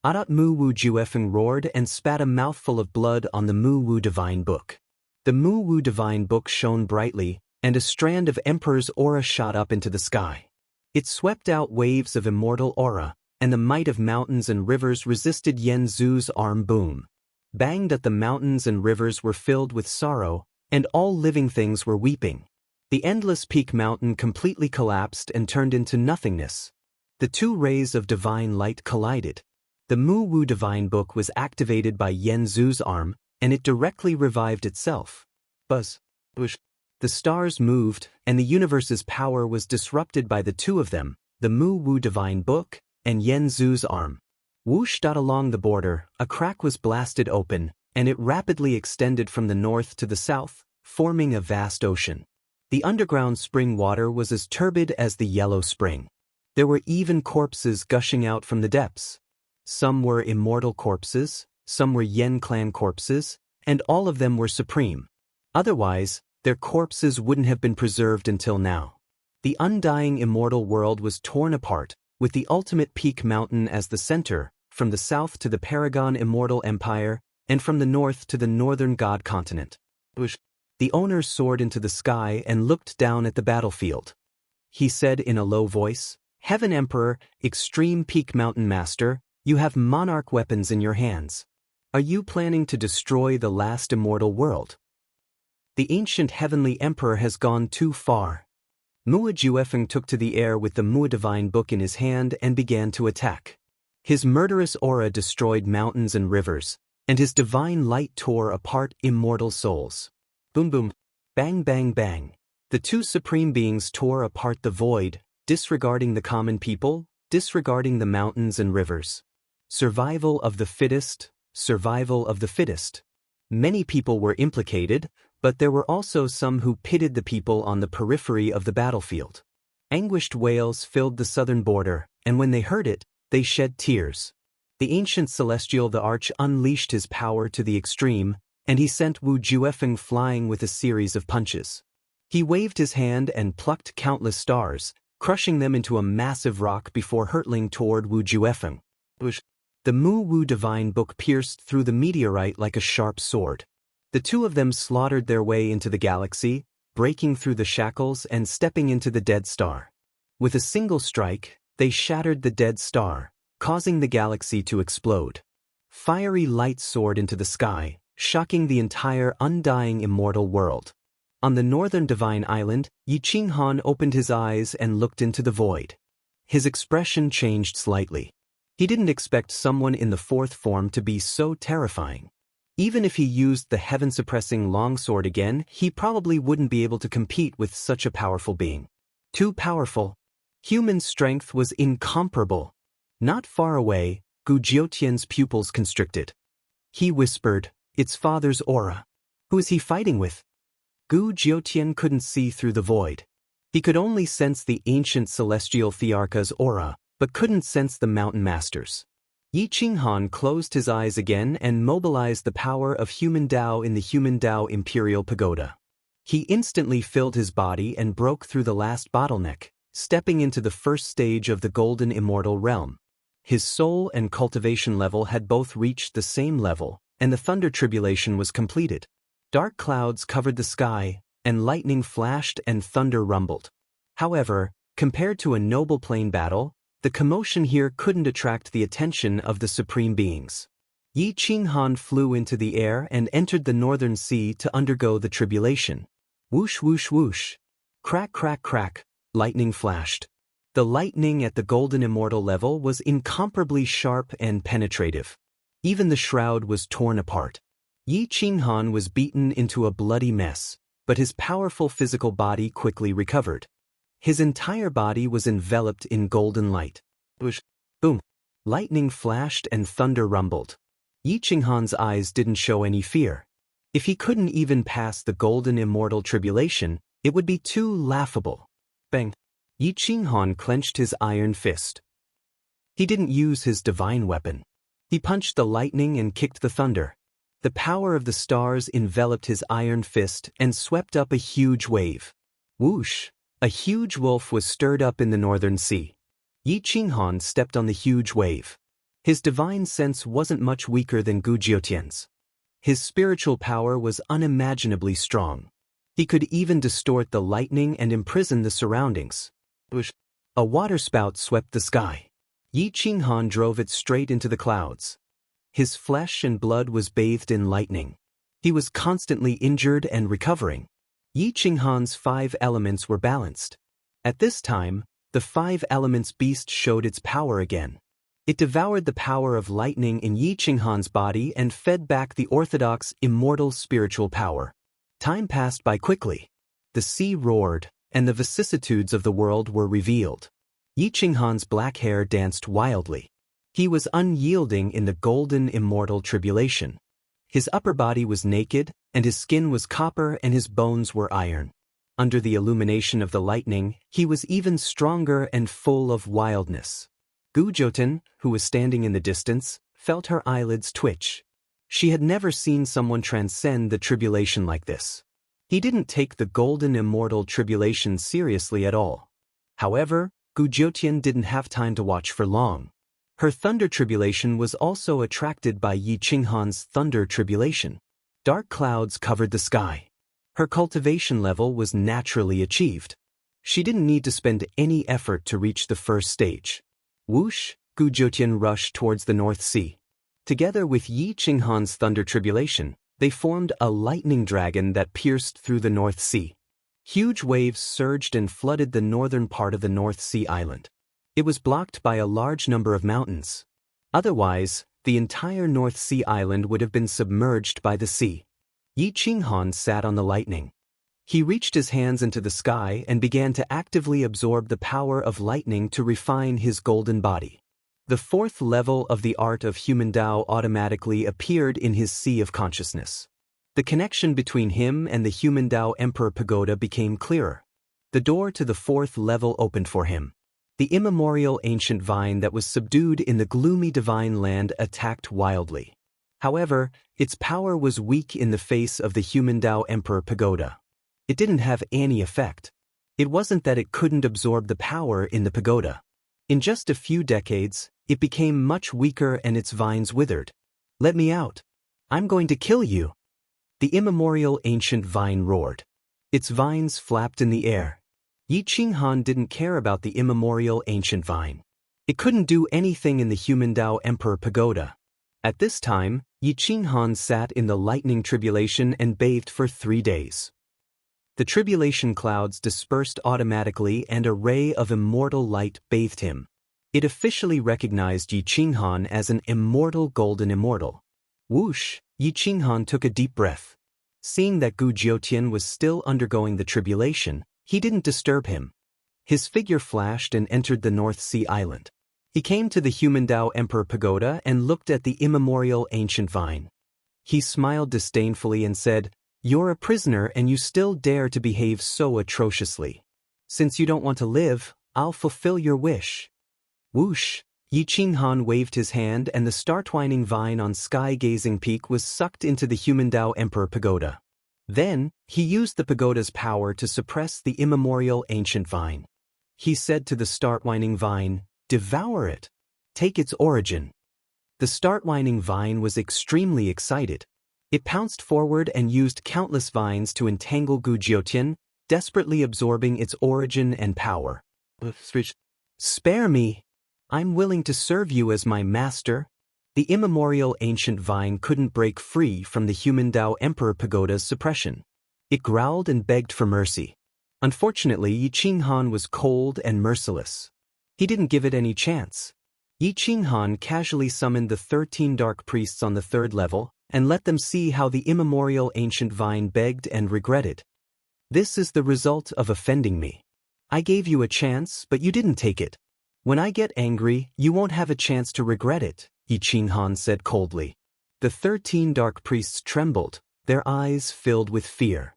Adat Mu Wu Juefeng roared and spat a mouthful of blood on the Mu Wu Divine Book. The Mu Wu Divine Book shone brightly, and a strand of Emperor's aura shot up into the sky. It swept out waves of immortal aura, and the might of mountains and rivers resisted Yen Zhu's arm boom. Bang! That the mountains and rivers were filled with sorrow, and all living things were weeping. The endless peak mountain completely collapsed and turned into nothingness. The two rays of divine light collided. The Mu Wu Divine Book was activated by Yen Zhu's arm, and it directly revived itself. Buzz. Whoosh. The stars moved, and the universe's power was disrupted by the two of them, the Mu Wu Divine Book and Yen Zhu's arm. Whoosh! Along the border, a crack was blasted open, and it rapidly extended from the north to the south, forming a vast ocean. The underground spring water was as turbid as the yellow spring. There were even corpses gushing out from the depths. Some were immortal corpses, some were Yen clan corpses, and all of them were supreme. Otherwise, their corpses wouldn't have been preserved until now. The undying immortal world was torn apart, with the ultimate peak mountain as the center, from the south to the Paragon Immortal Empire, and from the north to the northern God continent. The owner soared into the sky and looked down at the battlefield. He said in a low voice, "Heaven Emperor, Extreme Peak Mountain Master, you have monarch weapons in your hands. Are you planning to destroy the last immortal world? The ancient heavenly emperor has gone too far." Mua Juefeng took to the air with the Mua Divine Book in his hand and began to attack. His murderous aura destroyed mountains and rivers, and his divine light tore apart immortal souls. Boom boom, bang bang bang. The two supreme beings tore apart the void, disregarding the common people, disregarding the mountains and rivers. Survival of the fittest, survival of the fittest. Many people were implicated, but there were also some who pitied the people on the periphery of the battlefield. Anguished wails filled the southern border, and when they heard it, they shed tears. The ancient celestial the Arch unleashed his power to the extreme, and he sent Wu Juefeng flying with a series of punches. He waved his hand and plucked countless stars, crushing them into a massive rock before hurtling toward Wu Juefeng. The Mu Wu Divine Book pierced through the meteorite like a sharp sword. The two of them slaughtered their way into the galaxy, breaking through the shackles and stepping into the dead star. With a single strike, they shattered the dead star, causing the galaxy to explode. Fiery light soared into the sky, shocking the entire undying immortal world. On the northern divine island, Yi Qinghan opened his eyes and looked into the void. His expression changed slightly. He didn't expect someone in the fourth form to be so terrifying. Even if he used the heaven-suppressing longsword again, he probably wouldn't be able to compete with such a powerful being. Too powerful. Human strength was incomparable. Not far away, Gu Jiutian's pupils constricted. He whispered, "It's father's aura. Who is he fighting with?" Gu Jiutian couldn't see through the void. He could only sense the ancient celestial Thearka's aura, but couldn't sense the mountain masters. Yi Qinghan closed his eyes again and mobilized the power of human Tao in the human Tao Imperial Pagoda. He instantly filled his body and broke through the last bottleneck, stepping into the first stage of the golden immortal realm. His soul and cultivation level had both reached the same level, and the thunder tribulation was completed. Dark clouds covered the sky, and lightning flashed and thunder rumbled. However, compared to a noble plain battle, the commotion here couldn't attract the attention of the supreme beings. Yi Qinghan flew into the air and entered the northern sea to undergo the tribulation. Whoosh whoosh whoosh. Crack crack crack, lightning flashed. The lightning at the golden immortal level was incomparably sharp and penetrative. Even the shroud was torn apart. Yi Qinghan was beaten into a bloody mess, but his powerful physical body quickly recovered. His entire body was enveloped in golden light. Whoosh, boom. Lightning flashed and thunder rumbled. Yi Qinghan's eyes didn't show any fear. If he couldn't even pass the golden immortal tribulation, it would be too laughable. Bang. Yi Qinghan clenched his iron fist. He didn't use his divine weapon. He punched the lightning and kicked the thunder. The power of the stars enveloped his iron fist and swept up a huge wave. Whoosh. A huge wolf was stirred up in the northern sea. Yi Qinghan stepped on the huge wave. His divine sense wasn't much weaker than Gu Jiutian's. His spiritual power was unimaginably strong. He could even distort the lightning and imprison the surroundings. A waterspout swept the sky. Yi Qinghan drove it straight into the clouds. His flesh and blood was bathed in lightning. He was constantly injured and recovering. Yi Qinghan's 5 elements were balanced. At this time, the 5 elements beast showed its power again. It devoured the power of lightning in Yi Qinghan's body and fed back the orthodox, immortal spiritual power. Time passed by quickly. The sea roared, and the vicissitudes of the world were revealed. Yi Qinghan's black hair danced wildly. He was unyielding in the golden immortal tribulation. His upper body was naked, and his skin was copper and his bones were iron. Under the illumination of the lightning, he was even stronger and full of wildness. Gu Jiutian, who was standing in the distance, felt her eyelids twitch. She had never seen someone transcend the tribulation like this. He didn't take the golden immortal tribulation seriously at all. However, Gu Jiutian didn't have time to watch for long. Her thunder tribulation was also attracted by Yi Qinghan's thunder tribulation. Dark clouds covered the sky. Her cultivation level was naturally achieved. She didn't need to spend any effort to reach the first stage. Whoosh, Gu Jiutian rushed towards the North Sea. Together with Yi Qinghan's thunder tribulation, they formed a lightning dragon that pierced through the North Sea. Huge waves surged and flooded the northern part of the North Sea island. It was blocked by a large number of mountains. Otherwise, the entire North Sea island would have been submerged by the sea. Yi Qinghan sat on the lightning. He reached his hands into the sky and began to actively absorb the power of lightning to refine his golden body. The 4th level of the art of human Tao automatically appeared in his sea of consciousness. The connection between him and the human Tao Emperor Pagoda became clearer. The door to the 4th level opened for him. The immemorial ancient vine that was subdued in the gloomy divine land attacked wildly. However, its power was weak in the face of the human Tao Emperor Pagoda. It didn't have any effect. It wasn't that it couldn't absorb the power in the pagoda. In just a few decades, it became much weaker and its vines withered. "Let me out. I'm going to kill you." The immemorial ancient vine roared. Its vines flapped in the air. Yi Qinghan didn't care about the immemorial ancient vine. It couldn't do anything in the human Tao Emperor Pagoda. At this time, Yi Qinghan sat in the lightning tribulation and bathed for 3 days. The tribulation clouds dispersed automatically and a ray of immortal light bathed him. It officially recognized Yi Qinghan as an immortal golden immortal. Whoosh, Yi Qinghan took a deep breath. Seeing that Gu Jiutian was still undergoing the tribulation, he didn't disturb him. His figure flashed and entered the North Sea island. He came to the human Tao Emperor Pagoda and looked at the immemorial ancient vine. He smiled disdainfully and said, "You're a prisoner and you still dare to behave so atrociously. Since you don't want to live, I'll fulfill your wish." Whoosh, Yi Qinghan waved his hand and the star-twining vine on sky-gazing peak was sucked into the human Tao Emperor Pagoda. Then, he used the pagoda's power to suppress the immemorial ancient vine. He said to the star-twining vine, "Devour it. Take its origin." The star-twining vine was extremely excited. It pounced forward and used countless vines to entangle Gu Jiutian, desperately absorbing its origin and power. "Spare me. I'm willing to serve you as my master." The immemorial ancient vine couldn't break free from the human Tao Emperor Pagoda's suppression. It growled and begged for mercy. Unfortunately, Yi Qinghan was cold and merciless. He didn't give it any chance. Yi Qinghan casually summoned the 13 dark priests on the 3rd level, and let them see how the immemorial ancient vine begged and regretted. "This is the result of offending me. I gave you a chance, but you didn't take it. When I get angry, you won't have a chance to regret it," Yi Qinghan said coldly. The 13 dark priests trembled, their eyes filled with fear.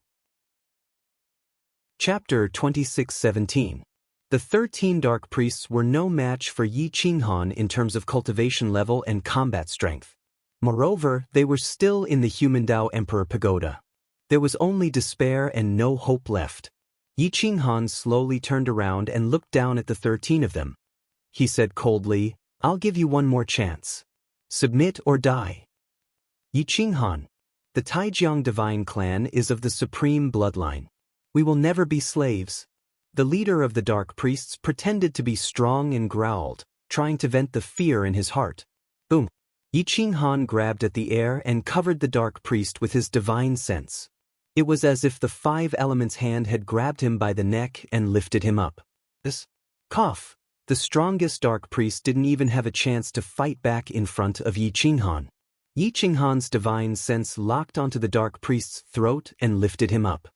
Chapter 26:17. The 13 dark priests were no match for Yi Qinghan in terms of cultivation level and combat strength. Moreover, they were still in the human Tao Emperor Pagoda. There was only despair and no hope left. Yi Qinghan slowly turned around and looked down at the 13 of them. He said coldly, I'll give you one more chance. Submit or die. Yi Qinghan. The Taijiang divine clan is of the supreme bloodline. We will never be slaves. The leader of the dark priests pretended to be strong and growled, trying to vent the fear in his heart. Boom! Yi Qinghan grabbed at the air and covered the dark priest with his divine sense. It was as if the 5 elements' hand had grabbed him by the neck and lifted him up. This cough. The strongest dark priest didn't even have a chance to fight back in front of Yi Qinghan. Yi Qinghan's divine sense locked onto the dark priest's throat and lifted him up.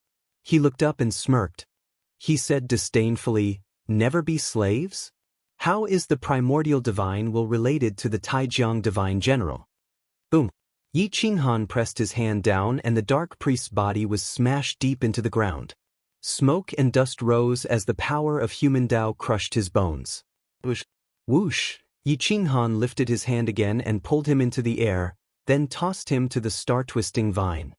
He looked up and smirked. He said disdainfully, "Never be slaves? How is the primordial divine will related to the Taijiang divine general?" Boom! Yi Qinghan pressed his hand down and the dark priest's body was smashed deep into the ground. Smoke and dust rose as the power of human Tao crushed his bones. Whoosh! Whoosh! Yi Qinghan lifted his hand again and pulled him into the air, then tossed him to the star-twisting vine.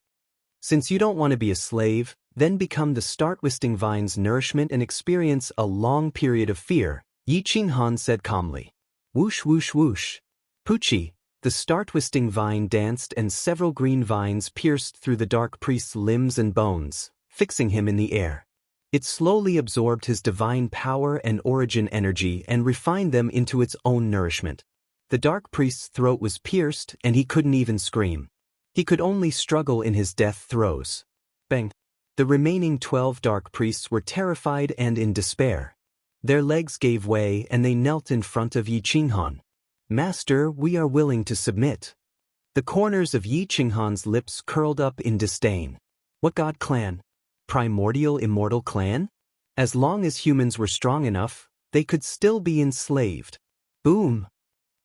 Since you don't want to be a slave, then become the star-twisting vine's nourishment and experience a long period of fear, Yi Qinghan said calmly. Whoosh whoosh whoosh. Poochie! The star-twisting vine danced and several green vines pierced through the dark priest's limbs and bones, fixing him in the air. It slowly absorbed his divine power and origin energy and refined them into its own nourishment. The dark priest's throat was pierced and he couldn't even scream. He could only struggle in his death throes. Bang! The remaining 12 dark priests were terrified and in despair. Their legs gave way and they knelt in front of Yi Qinghan. Master, we are willing to submit. The corners of Yi Qinghan's lips curled up in disdain. What god clan? Primordial immortal clan? As long as humans were strong enough, they could still be enslaved. Boom!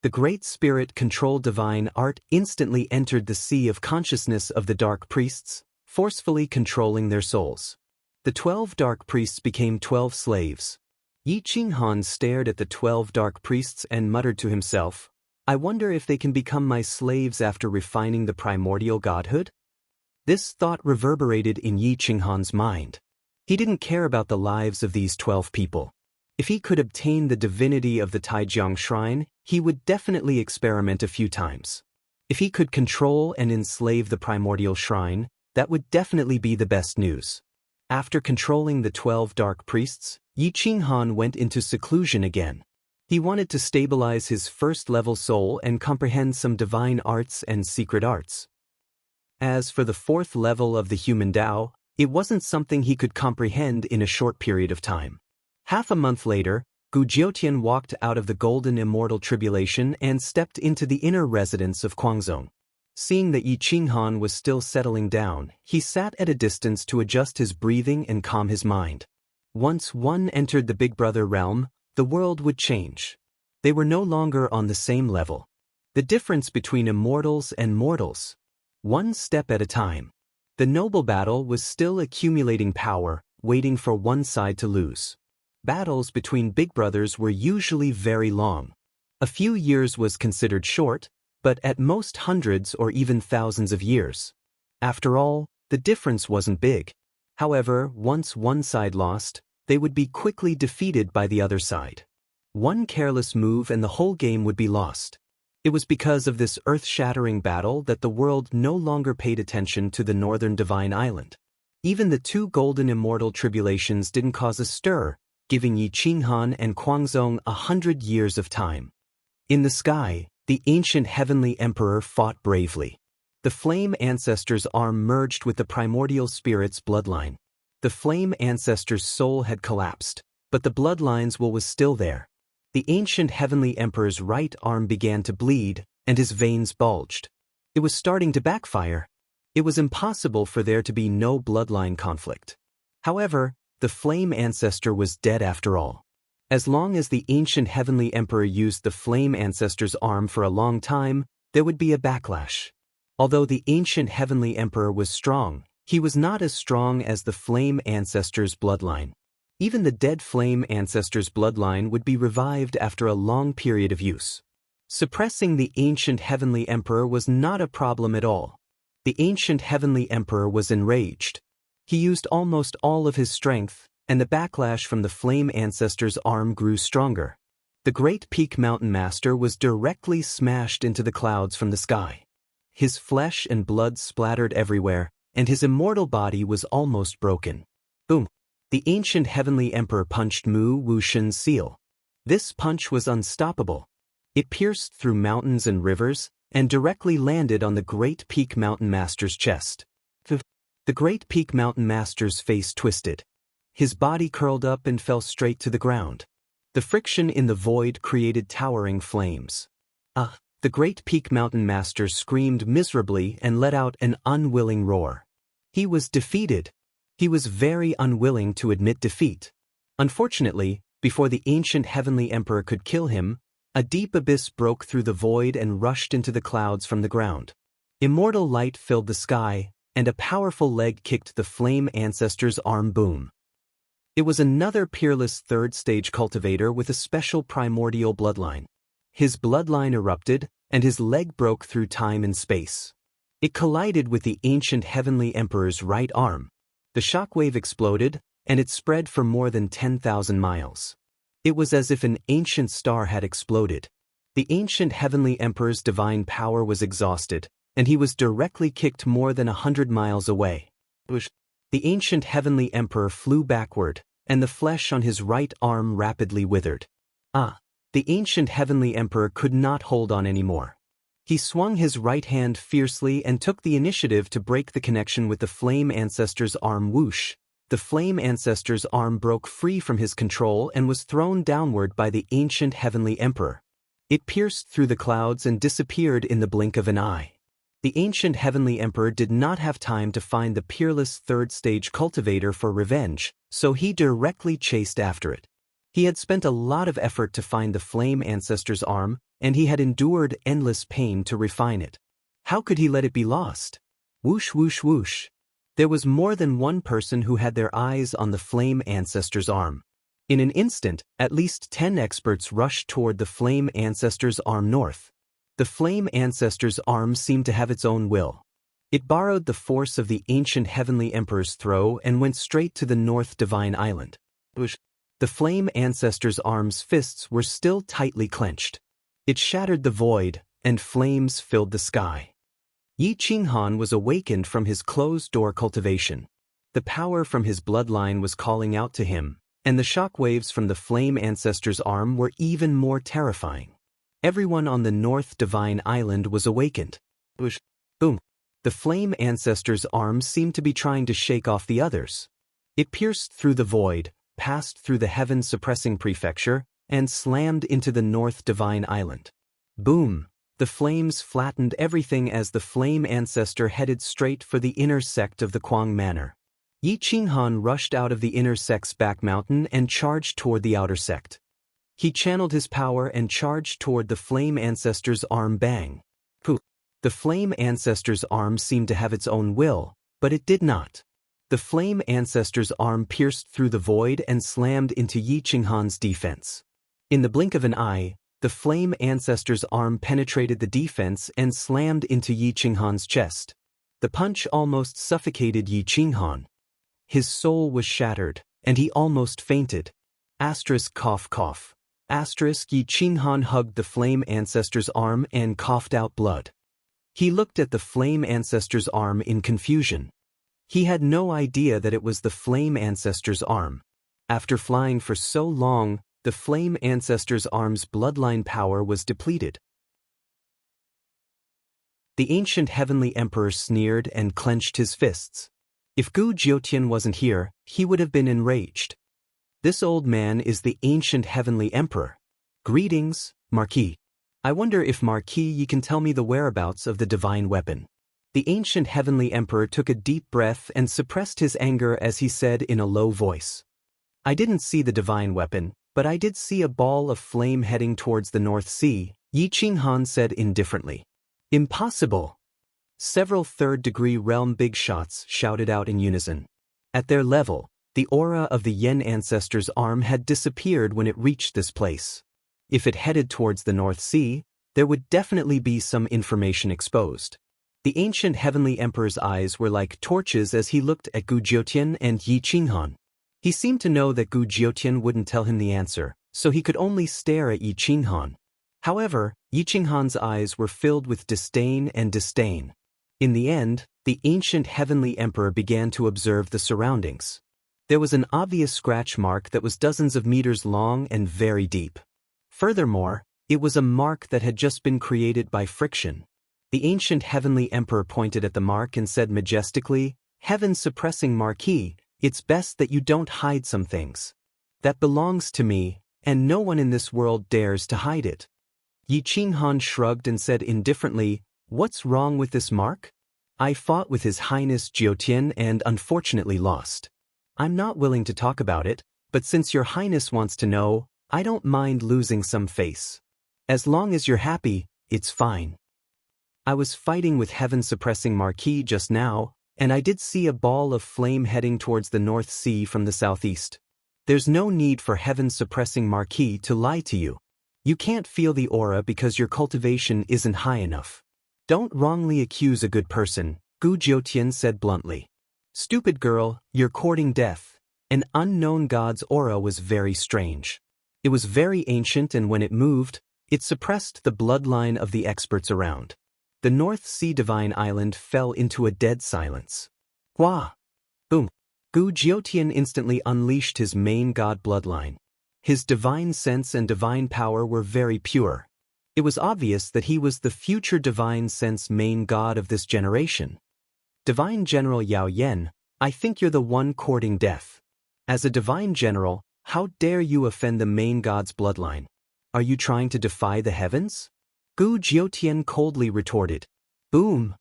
The Great Spirit-controlled divine art instantly entered the sea of consciousness of the dark priests, forcefully controlling their souls. The 12 dark priests became 12 slaves. Yi Qinghan stared at the 12 dark priests and muttered to himself, I wonder if they can become my slaves after refining the primordial godhood? This thought reverberated in Yi Qinghan's mind. He didn't care about the lives of these 12 people. If he could obtain the divinity of the Taijiang shrine, he would definitely experiment a few times. If he could control and enslave the primordial shrine, that would definitely be the best news. After controlling the 12 dark priests, Yi Qinghan went into seclusion again. He wanted to stabilize his first-level soul and comprehend some divine arts and secret arts. As for the 4th level of the human Tao, it wasn't something he could comprehend in a short period of time. Half a month later, Gu Jiutian walked out of the golden immortal tribulation and stepped into the inner residence of Guangzhong. Seeing that Yi Qinghan was still settling down, he sat at a distance to adjust his breathing and calm his mind. Once one entered the Big Brother realm, the world would change. They were no longer on the same level. The difference between immortals and mortals. One step at a time. The noble battle was still accumulating power, waiting for one side to lose. Battles between big brothers were usually very long. A few years was considered short, but at most hundreds or even thousands of years. After all, the difference wasn't big. However, once one side lost, they would be quickly defeated by the other side. One careless move and the whole game would be lost. It was because of this earth-shattering battle that the world no longer paid attention to the northern divine island. Even the 2 golden immortal tribulations didn't cause a stir, giving Yi Qinghan and Guangzhong 100 years of time. In the sky, the ancient heavenly emperor fought bravely. The flame ancestor's arm merged with the primordial spirit's bloodline. The flame ancestor's soul had collapsed, but the bloodline's will was still there. The ancient heavenly emperor's right arm began to bleed, and his veins bulged. It was starting to backfire. It was impossible for there to be no bloodline conflict. However, the flame ancestor was dead after all. As long as the ancient heavenly emperor used the flame ancestor's arm for a long time, there would be a backlash. Although the ancient heavenly emperor was strong, he was not as strong as the flame ancestor's bloodline. Even the dead flame ancestor's bloodline would be revived after a long period of use. Suppressing the ancient heavenly emperor was not a problem at all. The ancient heavenly emperor was enraged. He used almost all of his strength, and the backlash from the flame ancestor's arm grew stronger. The great peak mountain master was directly smashed into the clouds from the sky. His flesh and blood splattered everywhere, and his immortal body was almost broken. Boom! The ancient heavenly emperor punched Mu Wuxian's seal. This punch was unstoppable. It pierced through mountains and rivers, and directly landed on the great peak mountain master's chest. The great peak mountain master's face twisted. His body curled up and fell straight to the ground. The friction in the void created towering flames. The great peak mountain master screamed miserably and let out an unwilling roar. He was defeated. He was very unwilling to admit defeat. Unfortunately, before the ancient heavenly emperor could kill him, a deep abyss broke through the void and rushed into the clouds from the ground. Immortal light filled the sky, and a powerful leg kicked the flame ancestor's arm. Boom! It was another peerless third-stage cultivator with a special primordial bloodline. His bloodline erupted, and his leg broke through time and space. It collided with the ancient heavenly emperor's right arm. The shockwave exploded, and it spread for more than 10,000 miles. It was as if an ancient star had exploded. The ancient heavenly emperor's divine power was exhausted, and he was directly kicked more than 100 miles away. The ancient heavenly emperor flew backward, and the flesh on his right arm rapidly withered. The ancient heavenly emperor could not hold on anymore. He swung his right hand fiercely and took the initiative to break the connection with the flame ancestor's arm. Whoosh! The flame ancestor's arm broke free from his control and was thrown downward by the ancient heavenly emperor. It pierced through the clouds and disappeared in the blink of an eye. The ancient heavenly emperor did not have time to find the peerless third-stage cultivator for revenge, so he directly chased after it. He had spent a lot of effort to find the flame ancestor's arm, and he had endured endless pain to refine it. How could he let it be lost? Whoosh, whoosh, whoosh. There was more than one person who had their eyes on the flame ancestor's arm. In an instant, at least 10 experts rushed toward the flame ancestor's arm north. The flame ancestor's arm seemed to have its own will. It borrowed the force of the ancient heavenly emperor's throw and went straight to the North Divine Island. The flame ancestor's arm's fists were still tightly clenched. It shattered the void, and flames filled the sky. Yi Qinghan was awakened from his closed-door cultivation. The power from his bloodline was calling out to him, and the shockwaves from the flame ancestor's arm were even more terrifying. Everyone on the North Divine Island was awakened. Boom! The flame ancestor's arm seemed to be trying to shake off the others. It pierced through the void, passed through the heaven-suppressing prefecture, and slammed into the North Divine Island. Boom! The flames flattened everything as the flame ancestor headed straight for the inner sect of the Kuang Manor. Yi Qinghan rushed out of the inner sect's back mountain and charged toward the outer sect. He channeled his power and charged toward the flame ancestor's arm. Bang! Pooh! The flame ancestor's arm seemed to have its own will, but it did not. The flame ancestor's arm pierced through the void and slammed into Yi Qinghan's defense. In the blink of an eye, the flame ancestor's arm penetrated the defense and slammed into Yi Qinghan's chest. The punch almost suffocated Yi Qinghan. His soul was shattered, and he almost fainted. Cough cough. Yi Qinghan hugged the flame ancestor's arm and coughed out blood. He looked at the flame ancestor's arm in confusion. He had no idea that it was the flame ancestor's arm. After flying for so long, the flame ancestor's arm's bloodline power was depleted. The ancient heavenly emperor sneered and clenched his fists. If Gu Jiutian wasn't here, he would have been enraged. This old man is the ancient heavenly emperor. Greetings, Marquis. I wonder if Marquis you can tell me the whereabouts of the divine weapon. The ancient heavenly emperor took a deep breath and suppressed his anger as he said in a low voice. I didn't see the divine weapon, but I did see a ball of flame heading towards the North Sea, Yi Qinghan said indifferently. Impossible! Several third-degree realm big shots shouted out in unison. At their level, the aura of the Yen ancestor's arm had disappeared when it reached this place. If it headed towards the North Sea, there would definitely be some information exposed. The ancient heavenly emperor's eyes were like torches as he looked at Gu Jiutian and Yi Qinghan. He seemed to know that Gu Jiutian wouldn't tell him the answer, so he could only stare at Yi Qinghan. However, Yi Qinghan's eyes were filled with disdain and disdain. In the end, the ancient heavenly emperor began to observe the surroundings. There was an obvious scratch mark that was dozens of meters long and very deep. Furthermore, it was a mark that had just been created by friction. The ancient heavenly emperor pointed at the mark and said majestically, "Heaven-suppressing Marquis, it's best that you don't hide some things. That belongs to me, and no one in this world dares to hide it." Yi Qinghan shrugged and said indifferently, "What's wrong with this mark? I fought with His Highness Jiutian and unfortunately lost. I'm not willing to talk about it, but since Your Highness wants to know, I don't mind losing some face. As long as you're happy, it's fine. I was fighting with heaven-suppressing Marquis just now, and I did see a ball of flame heading towards the North Sea from the southeast. There's no need for heaven-suppressing Marquis to lie to you. You can't feel the aura because your cultivation isn't high enough. Don't wrongly accuse a good person," Gu Jiutian said bluntly. "Stupid girl, you're courting death." An unknown god's aura was very strange. It was very ancient, and when it moved, it suppressed the bloodline of the experts around. The North Sea Divine Island fell into a dead silence. Hua! Boom! Gu Jiutian instantly unleashed his main god bloodline. His divine sense and divine power were very pure. It was obvious that he was the future divine sense main god of this generation. "Divine General Yao Yen, I think you're the one courting death. As a divine general, how dare you offend the main god's bloodline? Are you trying to defy the heavens?" Gu Jiutian coldly retorted. Boom!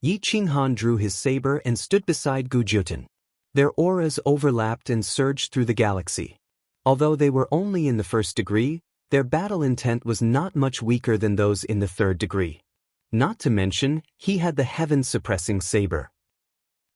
Yi Qinghan drew his saber and stood beside Gu Jiutian. Their auras overlapped and surged through the galaxy. Although they were only in the first degree, their battle intent was not much weaker than those in the third degree. Not to mention, he had the heaven-suppressing saber.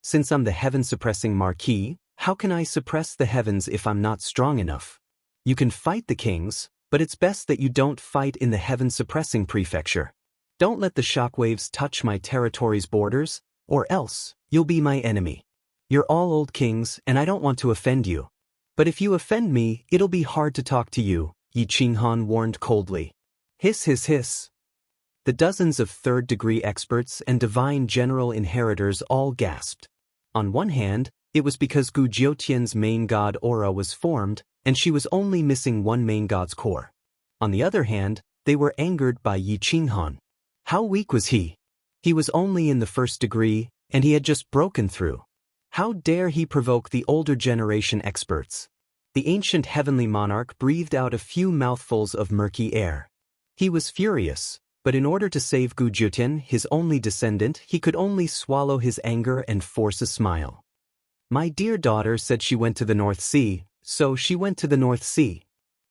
Since I'm the heaven-suppressing Marquis, how can I suppress the heavens if I'm not strong enough? You can fight the kings, but it's best that you don't fight in the heaven-suppressing prefecture. Don't let the shockwaves touch my territory's borders, or else, you'll be my enemy. You're all old kings, and I don't want to offend you. But if you offend me, it'll be hard to talk to you, Yi Qinghan warned coldly. Hiss hiss hiss. The dozens of third-degree experts and divine general inheritors all gasped. On one hand, it was because Gu Jiutian's main god aura was formed, and she was only missing one main god's core. On the other hand, they were angered by Yi Qinghan. How weak was he? He was only in the first degree, and he had just broken through. How dare he provoke the older generation experts? The ancient heavenly monarch breathed out a few mouthfuls of murky air. He was furious, but in order to save Gu Jiutian, his only descendant, he could only swallow his anger and force a smile. My dear daughter said she went to the North Sea, so she went to the North Sea.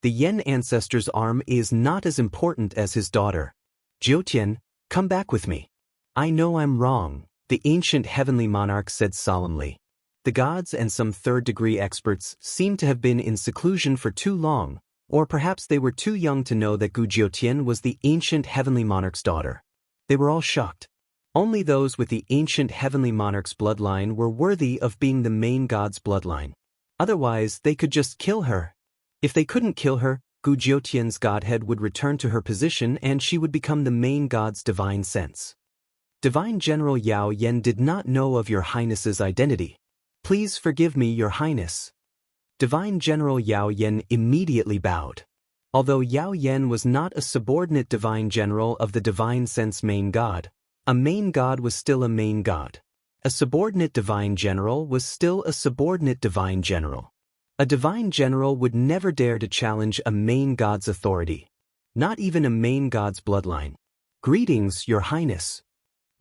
The Yen ancestor's arm is not as important as his daughter. Jiutian, come back with me. I know I'm wrong, the ancient heavenly monarch said solemnly. The gods and some third-degree experts seemed to have been in seclusion for too long, or perhaps they were too young to know that Gu Jiutian was the ancient heavenly monarch's daughter. They were all shocked. Only those with the ancient heavenly monarch's bloodline were worthy of being the main god's bloodline. Otherwise, they could just kill her. If they couldn't kill her, Gu Jiutian's godhead would return to her position and she would become the main god's divine sense. Divine General Yao Yen did not know of Your Highness's identity. Please forgive me, Your Highness. Divine General Yao Yen immediately bowed. Although Yao Yen was not a subordinate divine general of the divine sense main god, a main god was still a main god. A subordinate divine general was still a subordinate divine general. A divine general would never dare to challenge a main god's authority. Not even a main god's bloodline. Greetings, Your Highness.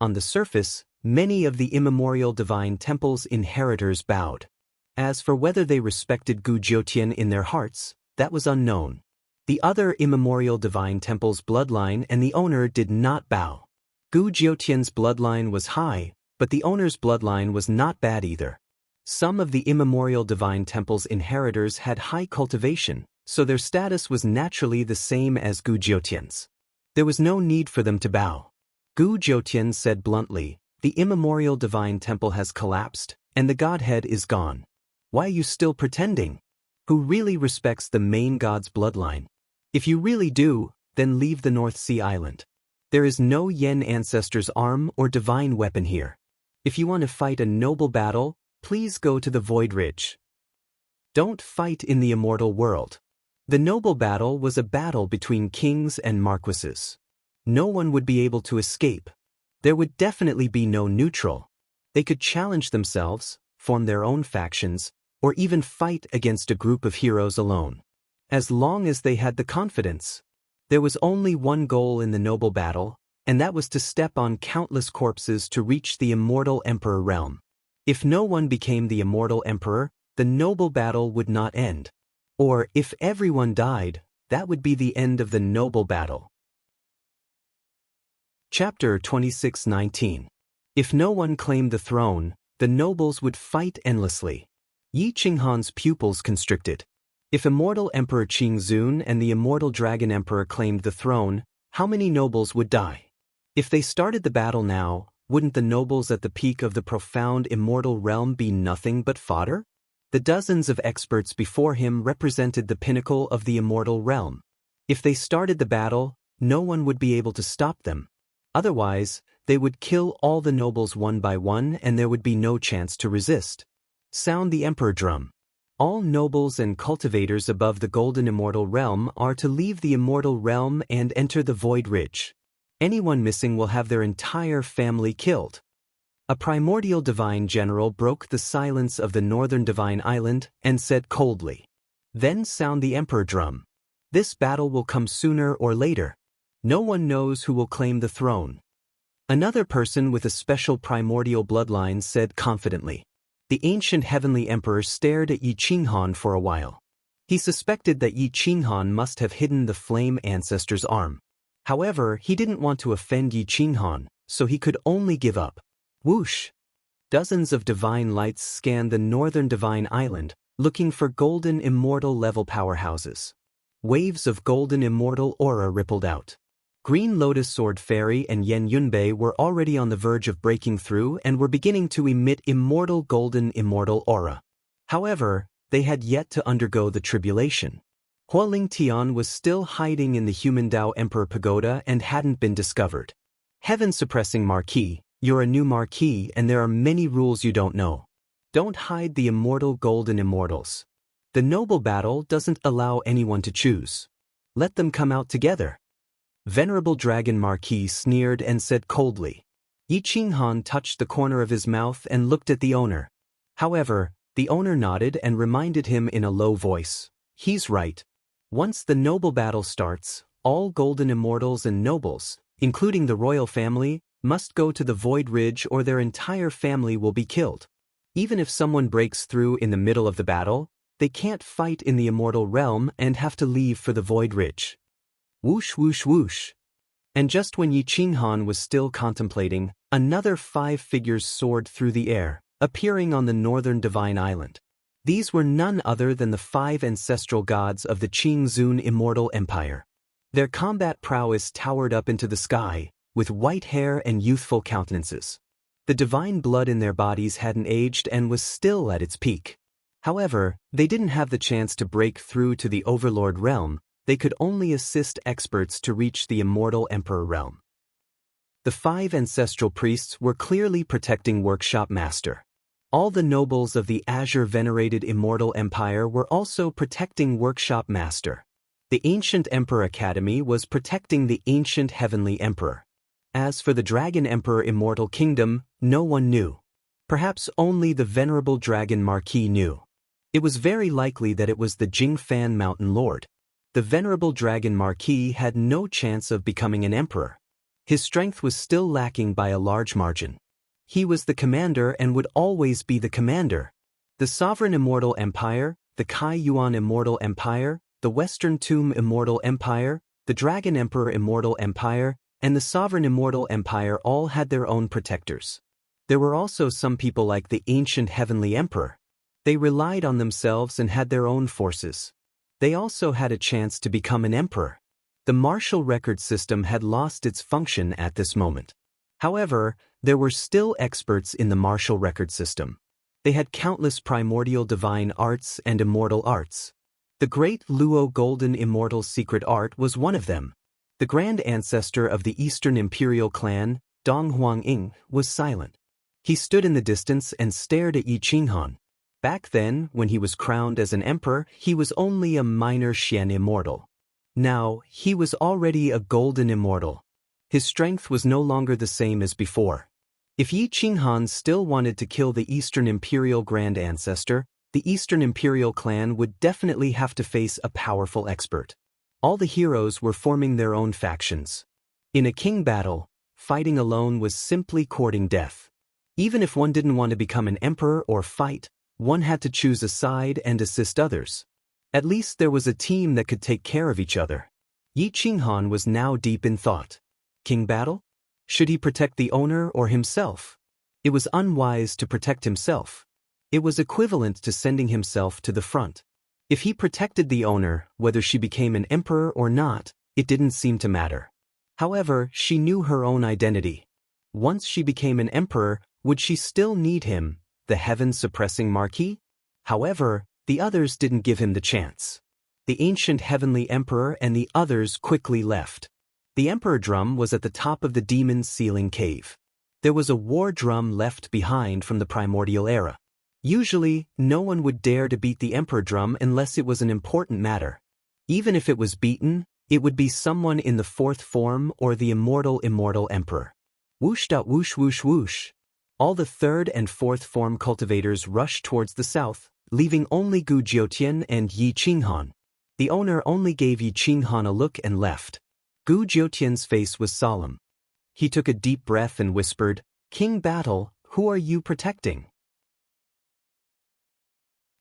On the surface, many of the immemorial divine temple's inheritors bowed. As for whether they respected Gu Jiutian in their hearts, that was unknown. The other immemorial divine temple's bloodline and the owner did not bow. Gu Jiutian's bloodline was high, but the owner's bloodline was not bad either. Some of the immemorial divine temple's inheritors had high cultivation, so their status was naturally the same as Gu Jiutian's. There was no need for them to bow. Gu Jiutian said bluntly, the immemorial divine temple has collapsed, and the godhead is gone. Why are you still pretending? Who really respects the main god's bloodline? If you really do, then leave the North Sea Island. There is no Yen ancestor's arm or divine weapon here. If you want to fight a noble battle, please go to the Void Ridge. Don't fight in the immortal world. The noble battle was a battle between kings and marquises. No one would be able to escape. There would definitely be no neutral. They could challenge themselves, form their own factions, or even fight against a group of heroes alone. As long as they had the confidence. There was only one goal in the noble battle, and that was to step on countless corpses to reach the immortal emperor realm. If no one became the immortal emperor, the noble battle would not end. Or, if everyone died, that would be the end of the noble battle. Chapter 26:19. If no one claimed the throne, the nobles would fight endlessly. Yi Qinghan's pupils constricted. If immortal Emperor Qingzun and the immortal Dragon Emperor claimed the throne, how many nobles would die? If they started the battle now, wouldn't the nobles at the peak of the profound immortal realm be nothing but fodder? The dozens of experts before him represented the pinnacle of the immortal realm. If they started the battle, no one would be able to stop them. Otherwise, they would kill all the nobles one by one and there would be no chance to resist. Sound the emperor drum. All nobles and cultivators above the golden immortal realm are to leave the immortal realm and enter the Void Ridge. Anyone missing will have their entire family killed. A primordial divine general broke the silence of the northern divine island and said coldly, "Then sound the emperor drum. This battle will come sooner or later. No one knows who will claim the throne." Another person with a special primordial bloodline said confidently. The ancient heavenly emperor stared at Yi Qinghan for a while. He suspected that Yi Qinghan must have hidden the flame ancestor's arm. However, he didn't want to offend Yi Qinghan, so he could only give up. Whoosh! Dozens of divine lights scanned the northern divine island, looking for golden immortal level powerhouses. Waves of golden immortal aura rippled out. Green Lotus Sword Fairy and Yen Yunbei were already on the verge of breaking through and were beginning to emit immortal golden immortal aura. However, they had yet to undergo the tribulation. Hualing Tian was still hiding in the Human Dao Emperor Pagoda and hadn't been discovered. Heaven-suppressing Marquis, you're a new Marquis and there are many rules you don't know. Don't hide the immortal golden immortals. The noble battle doesn't allow anyone to choose. Let them come out together. Venerable Dragon Marquis sneered and said coldly. Yi Qinghan touched the corner of his mouth and looked at the owner. However, the owner nodded and reminded him in a low voice. He's right. Once the noble battle starts, all golden immortals and nobles, including the royal family, must go to the Void Ridge or their entire family will be killed. Even if someone breaks through in the middle of the battle, they can't fight in the immortal realm and have to leave for the Void Ridge. Whoosh whoosh whoosh. And just when Yi Qinghan was still contemplating, another 5 figures soared through the air, appearing on the northern divine island. These were none other than the 5 ancestral gods of the Qingzun Immortal Empire. Their combat prowess towered up into the sky, with white hair and youthful countenances. The divine blood in their bodies hadn't aged and was still at its peak. However, they didn't have the chance to break through to the Overlord realm. They could only assist experts to reach the immortal Emperor realm. The 5 ancestral priests were clearly protecting Workshop Master. All the nobles of the Azure-venerated Immortal Empire were also protecting Workshop Master. The Ancient Emperor Academy was protecting the Ancient Heavenly Emperor. As for the Dragon Emperor Immortal Kingdom, no one knew. Perhaps only the Venerable Dragon Marquis knew. It was very likely that it was the Jingfan Mountain Lord. The Venerable Dragon Marquis had no chance of becoming an emperor. His strength was still lacking by a large margin. He was the commander and would always be the commander. The Sovereign Immortal Empire, the Kai Yuan Immortal Empire, the Western Tomb Immortal Empire, the Dragon Emperor Immortal Empire, and the Sovereign Immortal Empire all had their own protectors. There were also some people like the Ancient Heavenly Emperor. They relied on themselves and had their own forces. They also had a chance to become an emperor. The martial record system had lost its function at this moment. However, there were still experts in the martial record system. They had countless primordial divine arts and immortal arts. The great Luo Golden Immortal's secret art was one of them. The grand ancestor of the Eastern Imperial clan, Dong Huang-ing, was silent. He stood in the distance and stared at Yi Qinghan. Back then, when he was crowned as an emperor, he was only a minor Xian immortal. Now, he was already a golden immortal. His strength was no longer the same as before. If Yi Qinghan still wanted to kill the Eastern Imperial Grand Ancestor, the Eastern Imperial clan would definitely have to face a powerful expert. All the heroes were forming their own factions. In a king battle, fighting alone was simply courting death. Even if one didn't want to become an emperor or fight, one had to choose a side and assist others. At least there was a team that could take care of each other. Yi Qinghan was now deep in thought. King battle? Should he protect the owner or himself? It was unwise to protect himself. It was equivalent to sending himself to the front. If he protected the owner, whether she became an emperor or not, it didn't seem to matter. However, she knew her own identity. Once she became an emperor, would she still need him, the heaven-suppressing Marquis? However, the others didn't give him the chance. The ancient heavenly emperor and the others quickly left. The emperor drum was at the top of the demon's ceiling cave. There was a war drum left behind from the primordial era. Usually, no one would dare to beat the emperor drum unless it was an important matter. Even if it was beaten, it would be someone in the fourth form or the immortal emperor. Whoosh dot whoosh whoosh whoosh. All the third and fourth form cultivators rushed towards the south, leaving only Gu Jiutian and Yi Qinghan. The owner only gave Yi Qinghan a look and left. Gu Jiutian's face was solemn. He took a deep breath and whispered, "King Battle, who are you protecting?"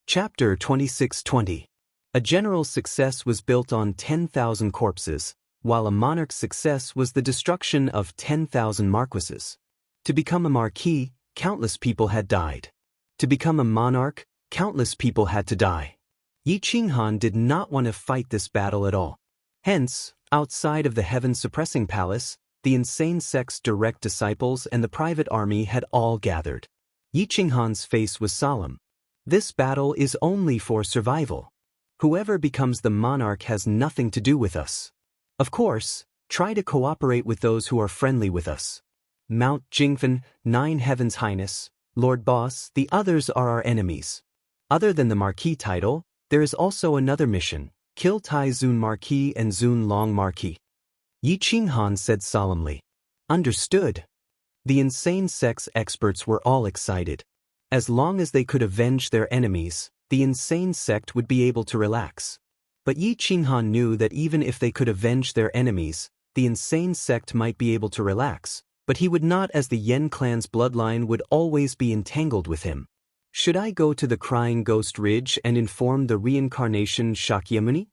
Chapter 2620. A general's success was built on 10,000 corpses, while a monarch's success was the destruction of 10,000 marquises. To become a marquis, countless people had died. To become a monarch, countless people had to die. Yi Qinghan did not want to fight this battle at all. Hence, outside of the heaven-suppressing palace, the insane sect's direct disciples and the private army had all gathered. Yi Qinghan's face was solemn. This battle is only for survival. Whoever becomes the monarch has nothing to do with us. Of course, try to cooperate with those who are friendly with us. Mount Jingfen, 9 Heaven's Highness, Lord Boss, the others are our enemies. Other than the Marquis title, there is also another mission, kill Tai Zun Marquis and Zun Long Marquis. Yi Qinghan said solemnly. Understood. The insane sect's experts were all excited. As long as they could avenge their enemies, the insane sect would be able to relax. But Yi Qinghan knew that even if they could avenge their enemies, the insane sect might be able to relax, but he would not, as the Yen clan's bloodline would always be entangled with him. Should I go to the Crying Ghost Ridge and inform the reincarnation Shakyamuni?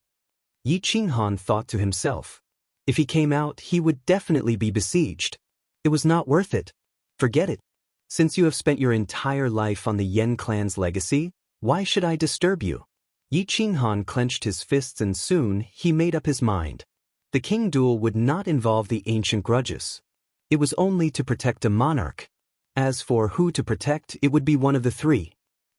Yi Qinghan thought to himself. If he came out, he would definitely be besieged. It was not worth it. Forget it. Since you have spent your entire life on the Yen clan's legacy, why should I disturb you? Yi Qinghan clenched his fists and soon he made up his mind. The king duel would not involve the ancient grudges. It was only to protect a monarch. As for who to protect, it would be one of the three.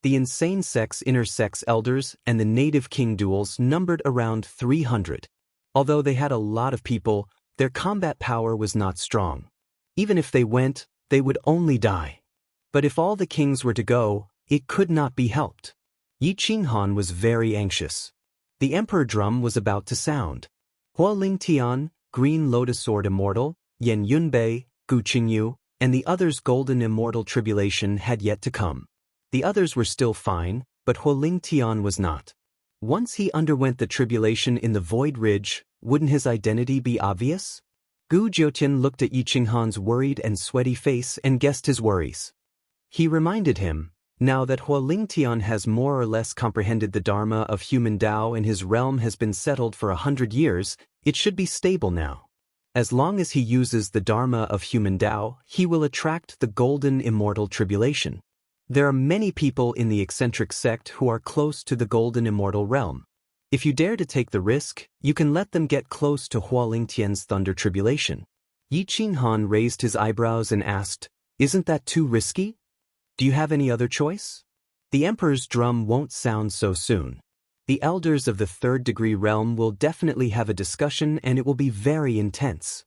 The insane sect's inner sect's elders and the native king duels numbered around 300. Although they had a lot of people, their combat power was not strong. Even if they went, they would only die. But if all the kings were to go, it could not be helped. Yi Qinghan was very anxious. The emperor drum was about to sound. Hua Lingtian, Green Lotus Sword Immortal, Yen Yunbei, Gu Qingyu, and the others' golden immortal tribulation had yet to come. The others were still fine, but Hua Lingtian was not. Once he underwent the tribulation in the Void Ridge, wouldn't his identity be obvious? Gu Jiutian looked at Yi Qinghan's worried and sweaty face and guessed his worries. He reminded him, now that Hua Lingtian has more or less comprehended the Dharma of human Tao and his realm has been settled for 100 years, it should be stable now. As long as he uses the Dharma of human Tao, he will attract the golden immortal tribulation. There are many people in the eccentric sect who are close to the golden immortal realm. If you dare to take the risk, you can let them get close to Hua Lingtian's thunder tribulation. Yi Qinghan raised his eyebrows and asked, "Isn't that too risky? Do you have any other choice?" The emperor's drum won't sound so soon. The elders of the third-degree realm will definitely have a discussion and it will be very intense.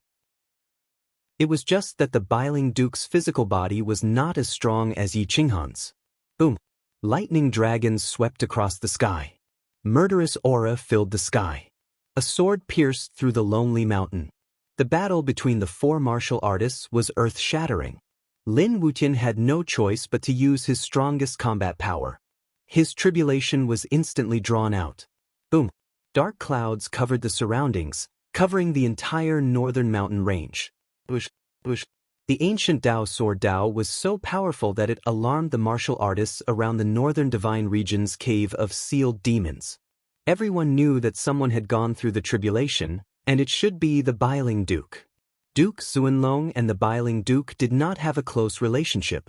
It was just that the Biling Duke's physical body was not as strong as Yi Qinghan's. Boom! Lightning dragons swept across the sky. Murderous aura filled the sky. A sword pierced through the lonely mountain. The battle between the four martial artists was earth-shattering. Lin Wuqian had no choice but to use his strongest combat power. His tribulation was instantly drawn out. Boom! Dark clouds covered the surroundings, covering the entire northern mountain range. The ancient Dao sword Dao was so powerful that it alarmed the martial artists around the northern divine region's cave of sealed demons. Everyone knew that someone had gone through the tribulation, and it should be the Biling Duke. Duke Xuanlong and the Biling Duke did not have a close relationship.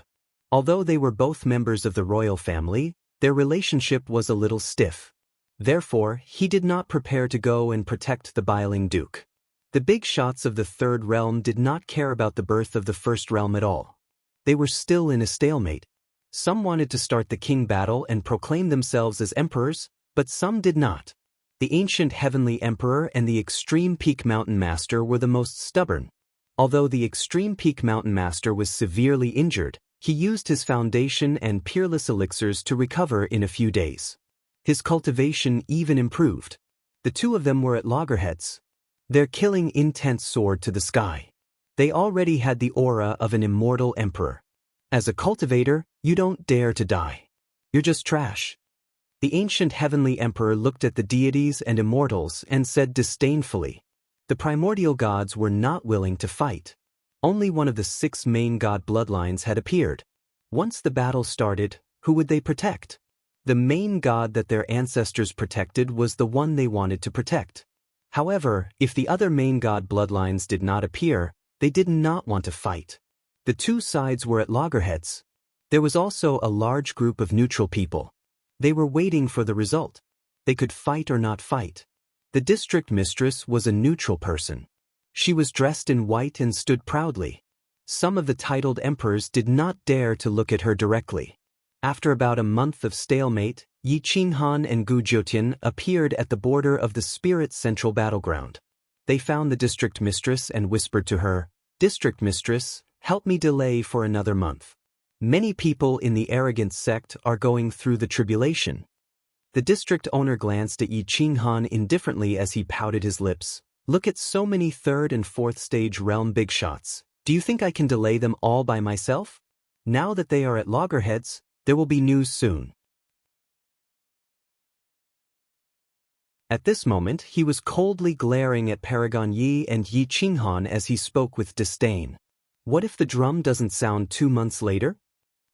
Although they were both members of the royal family, their relationship was a little stiff. Therefore, he did not prepare to go and protect the Biling Duke. The big shots of the third realm did not care about the birth of the first realm at all. They were still in a stalemate. Some wanted to start the king battle and proclaim themselves as emperors, but some did not. The ancient heavenly emperor and the extreme peak mountain master were the most stubborn. Although the extreme peak mountain master was severely injured, he used his foundation and peerless elixirs to recover in a few days. His cultivation even improved. The two of them were at loggerheads. Their killing intense soared to the sky. They already had the aura of an immortal emperor. As a cultivator, you don't dare to die. You're just trash. The ancient heavenly emperor looked at the deities and immortals and said disdainfully, the primordial gods were not willing to fight. Only one of the 6 main god bloodlines had appeared. Once the battle started, who would they protect? The main god that their ancestors protected was the one they wanted to protect. However, if the other main god bloodlines did not appear, they did not want to fight. The two sides were at loggerheads. There was also a large group of neutral people. They were waiting for the result. They could fight or not fight. The district mistress was a neutral person. She was dressed in white and stood proudly. Some of the titled emperors did not dare to look at her directly. After about a month of stalemate, Yi Qinghan and Gu Jiutian appeared at the border of the spirit central battleground. They found the district mistress and whispered to her, "District mistress, help me delay for another month. Many people in the arrogant sect are going through the tribulation." The district owner glanced at Yi Qinghan indifferently as he pouted his lips. "Look at so many third and fourth stage realm big shots. Do you think I can delay them all by myself? Now that they are at loggerheads, there will be news soon." At this moment, he was coldly glaring at Paragon Yi and Yi Qinghan as he spoke with disdain. What if the drum doesn't sound 2 months later?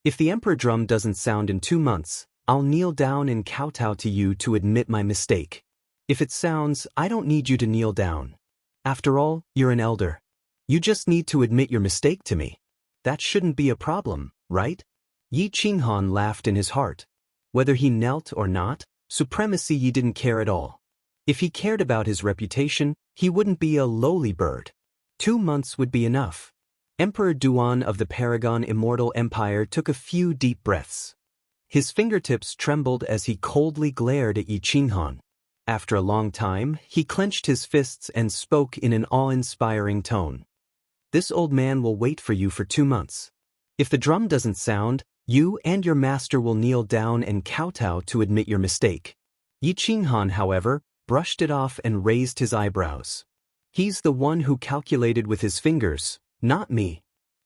If the emperor drum doesn't sound in 2 months, I'll kneel down and kowtow to you to admit my mistake. If it sounds, I don't need you to kneel down. After all, you're an elder. You just need to admit your mistake to me. That shouldn't be a problem, right? Yi Qinghan laughed in his heart. Whether he knelt or not, supremacy Yi didn't care at all. If he cared about his reputation, he wouldn't be a lowly bird. 2 months would be enough. Emperor Duan of the Paragon Immortal Empire took a few deep breaths. His fingertips trembled as he coldly glared at Yi Qinghan. After a long time, he clenched his fists and spoke in an awe-inspiring tone. "This old man will wait for you for 2 months. If the drum doesn't sound, you and your master will kneel down and kowtow to admit your mistake." Yi Qinghan, however, brushed it off and raised his eyebrows. "He's the one who calculated with his fingers, not me.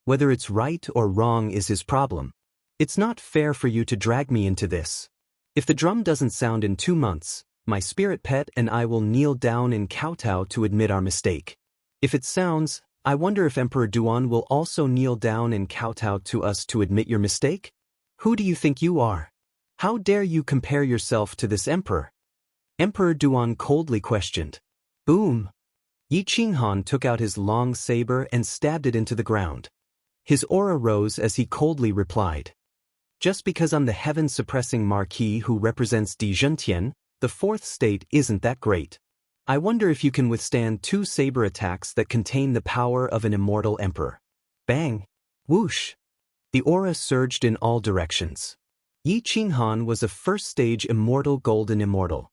Whether it's right or wrong is his problem. It's not fair for you to drag me into this. If the drum doesn't sound in 2 months, my spirit pet and I will kneel down and kowtow to admit our mistake. If it sounds, I wonder if Emperor Duan will also kneel down and kowtow to us to admit your mistake? Who do you think you are? How dare you compare yourself to this emperor?" Emperor Duan coldly questioned. Boom! Yi Qinghan took out his long saber and stabbed it into the ground. His aura rose as he coldly replied. "Just because I'm the heaven-suppressing marquis who represents Di Zhentian, the fourth state isn't that great. I wonder if you can withstand 2 saber attacks that contain the power of an immortal emperor." Bang! Whoosh! The aura surged in all directions. Yi Qinghan was a first-stage immortal golden immortal.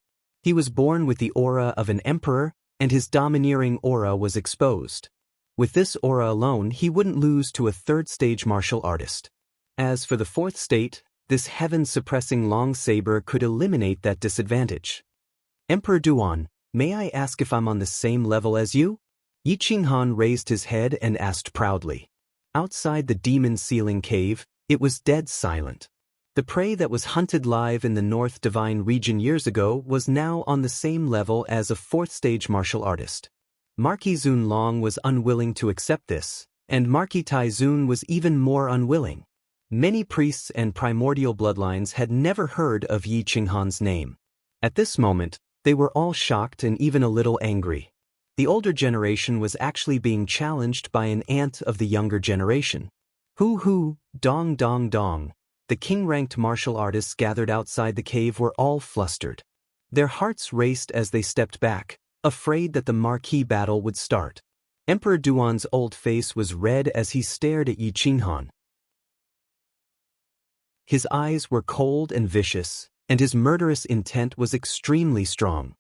He was born with the aura of an emperor, and his domineering aura was exposed. With this aura alone, he wouldn't lose to a third-stage martial artist. As for the fourth state, this heaven-suppressing long saber could eliminate that disadvantage. Emperor Duan, may I ask if I'm on the same level as you? Yi Qinghan raised his head and asked proudly. Outside the demon ceiling cave, it was dead silent. The prey that was hunted live in the North Divine region years ago was now on the same level as a fourth-stage martial artist. Marquis Zun Long was unwilling to accept this, and Marquis Tai Zun was even more unwilling. Many priests and primordial bloodlines had never heard of Yi Qinghan's name. At this moment, they were all shocked and even a little angry. The older generation was actually being challenged by an ant of the younger generation. Hoo, dong dong dong. The king-ranked martial artists gathered outside the cave were all flustered. Their hearts raced as they stepped back, afraid that the marquee battle would start. Emperor Duan's old face was red as he stared at Yi Qinghan. His eyes were cold and vicious, and his murderous intent was extremely strong.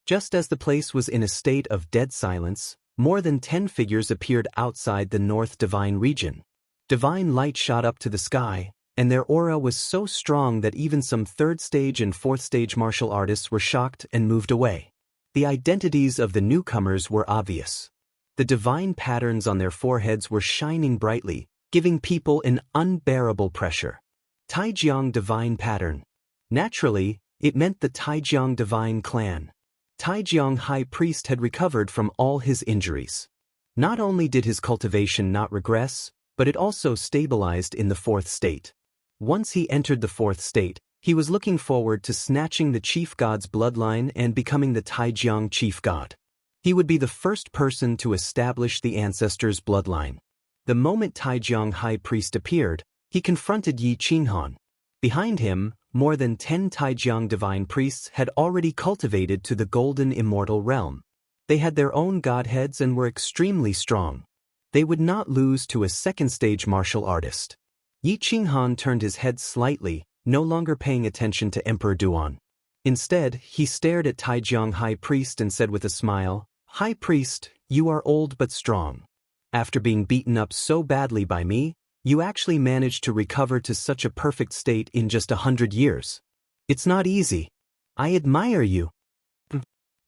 Just as the place was in a state of dead silence, more than 10 figures appeared outside the North Divine region. Divine light shot up to the sky, and their aura was so strong that even some third-stage and fourth-stage martial artists were shocked and moved away. The identities of the newcomers were obvious. The divine patterns on their foreheads were shining brightly, giving people an unbearable pressure. Taijiang Divine Pattern. Naturally, it meant the Taijiang Divine Clan. Taijiang High Priest had recovered from all his injuries. Not only did his cultivation not regress, but it also stabilized in the fourth state. Once he entered the fourth state, he was looking forward to snatching the chief god's bloodline and becoming the Taijiang chief god. He would be the first person to establish the ancestors' bloodline. The moment Taijiang High Priest appeared, he confronted Yi Qinghan. Behind him, more than 10 Taijiang divine priests had already cultivated to the golden immortal realm. They had their own godheads and were extremely strong. They would not lose to a second-stage martial artist. Yi Qinghan turned his head slightly, no longer paying attention to Emperor Duan. Instead, he stared at Taijiang High Priest and said with a smile, "High Priest, you are old but strong. After being beaten up so badly by me, you actually managed to recover to such a perfect state in just 100 years. It's not easy. I admire you."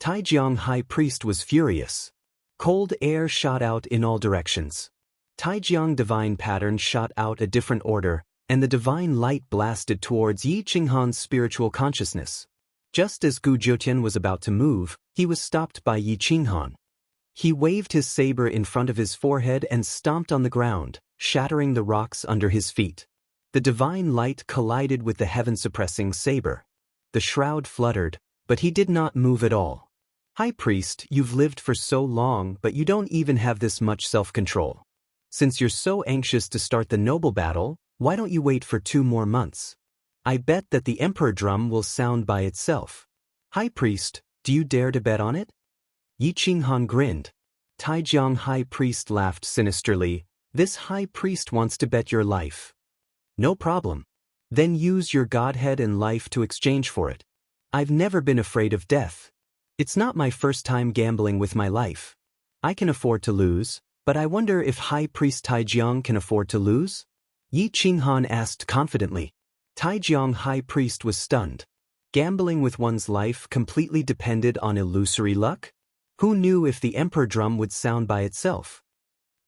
Taijiang High Priest was furious. Cold air shot out in all directions. Taijiang Divine Pattern shot out a different order, and the divine light blasted towards Yi Qinghan's spiritual consciousness. Just as Gu Jiutian was about to move, he was stopped by Yi Qinghan. He waved his saber in front of his forehead and stomped on the ground, shattering the rocks under his feet. The divine light collided with the heaven-suppressing saber. The shroud fluttered, but he did not move at all. "High Priest, you've lived for so long, but you don't even have this much self-control. Since you're so anxious to start the noble battle, why don't you wait for 2 more months? I bet that the Emperor Drum will sound by itself. High Priest, do you dare to bet on it?" Yi Qinghan grinned. Taijiang High Priest laughed sinisterly. "This High Priest wants to bet your life. No problem. Then use your godhead and life to exchange for it. I've never been afraid of death. It's not my first time gambling with my life. I can afford to lose, but I wonder if High Priest Taijiang can afford to lose?" Yi Qinghan asked confidently. Taijiang High Priest was stunned. Gambling with one's life completely depended on illusory luck? Who knew if the Emperor Drum would sound by itself?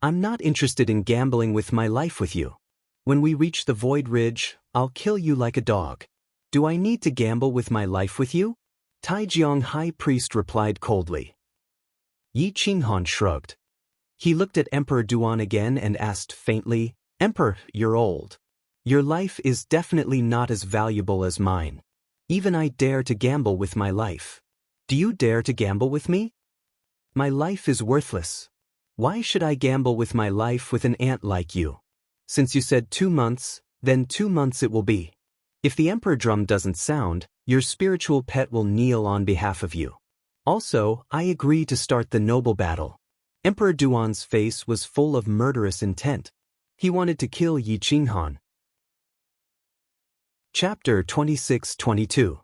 "I'm not interested in gambling with my life with you. When we reach the Void Ridge, I'll kill you like a dog. Do I need to gamble with my life with you?" Taijiang High Priest replied coldly. Yi Qinghan shrugged. He looked at Emperor Duan again and asked faintly, "Emperor, you're old. Your life is definitely not as valuable as mine. Even I dare to gamble with my life. Do you dare to gamble with me? My life is worthless. Why should I gamble with my life with an ant like you? Since you said 2 months, then 2 months it will be. If the Emperor Drum doesn't sound, your spiritual pet will kneel on behalf of you. Also, I agree to start the noble battle." Emperor Duan's face was full of murderous intent. He wanted to kill Yi Qinghan. Chapter 26-22.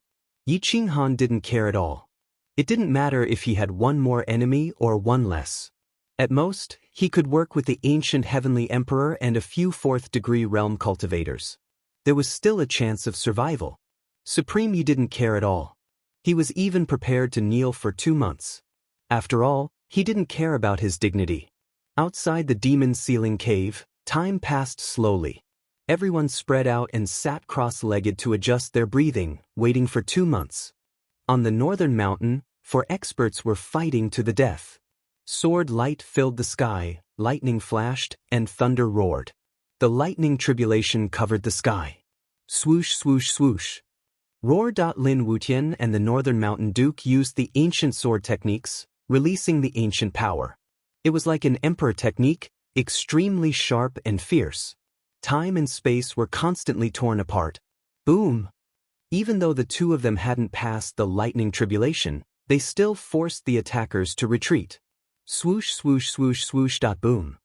Yi Qinghan didn't care at all. It didn't matter if he had one more enemy or one less. At most, he could work with the ancient heavenly emperor and a few fourth-degree realm cultivators. There was still a chance of survival. Supreme Yi didn't care at all. He was even prepared to kneel for 2 months. After all, he didn't care about his dignity. Outside the demon's ceiling cave, time passed slowly. Everyone spread out and sat cross-legged to adjust their breathing, waiting for 2 months. On the northern mountain, 4 experts were fighting to the death. Sword light filled the sky, lightning flashed, and thunder roared. The lightning tribulation covered the sky. Swoosh, swoosh, swoosh. Roar. Lin Wutian and the Northern Mountain Duke used the ancient sword techniques, releasing the ancient power. It was like an emperor technique, extremely sharp and fierce. Time and space were constantly torn apart. Boom! Even though the two of them hadn't passed the lightning tribulation, they still forced the attackers to retreat. Swoosh, swoosh, swoosh, swoosh. Boom.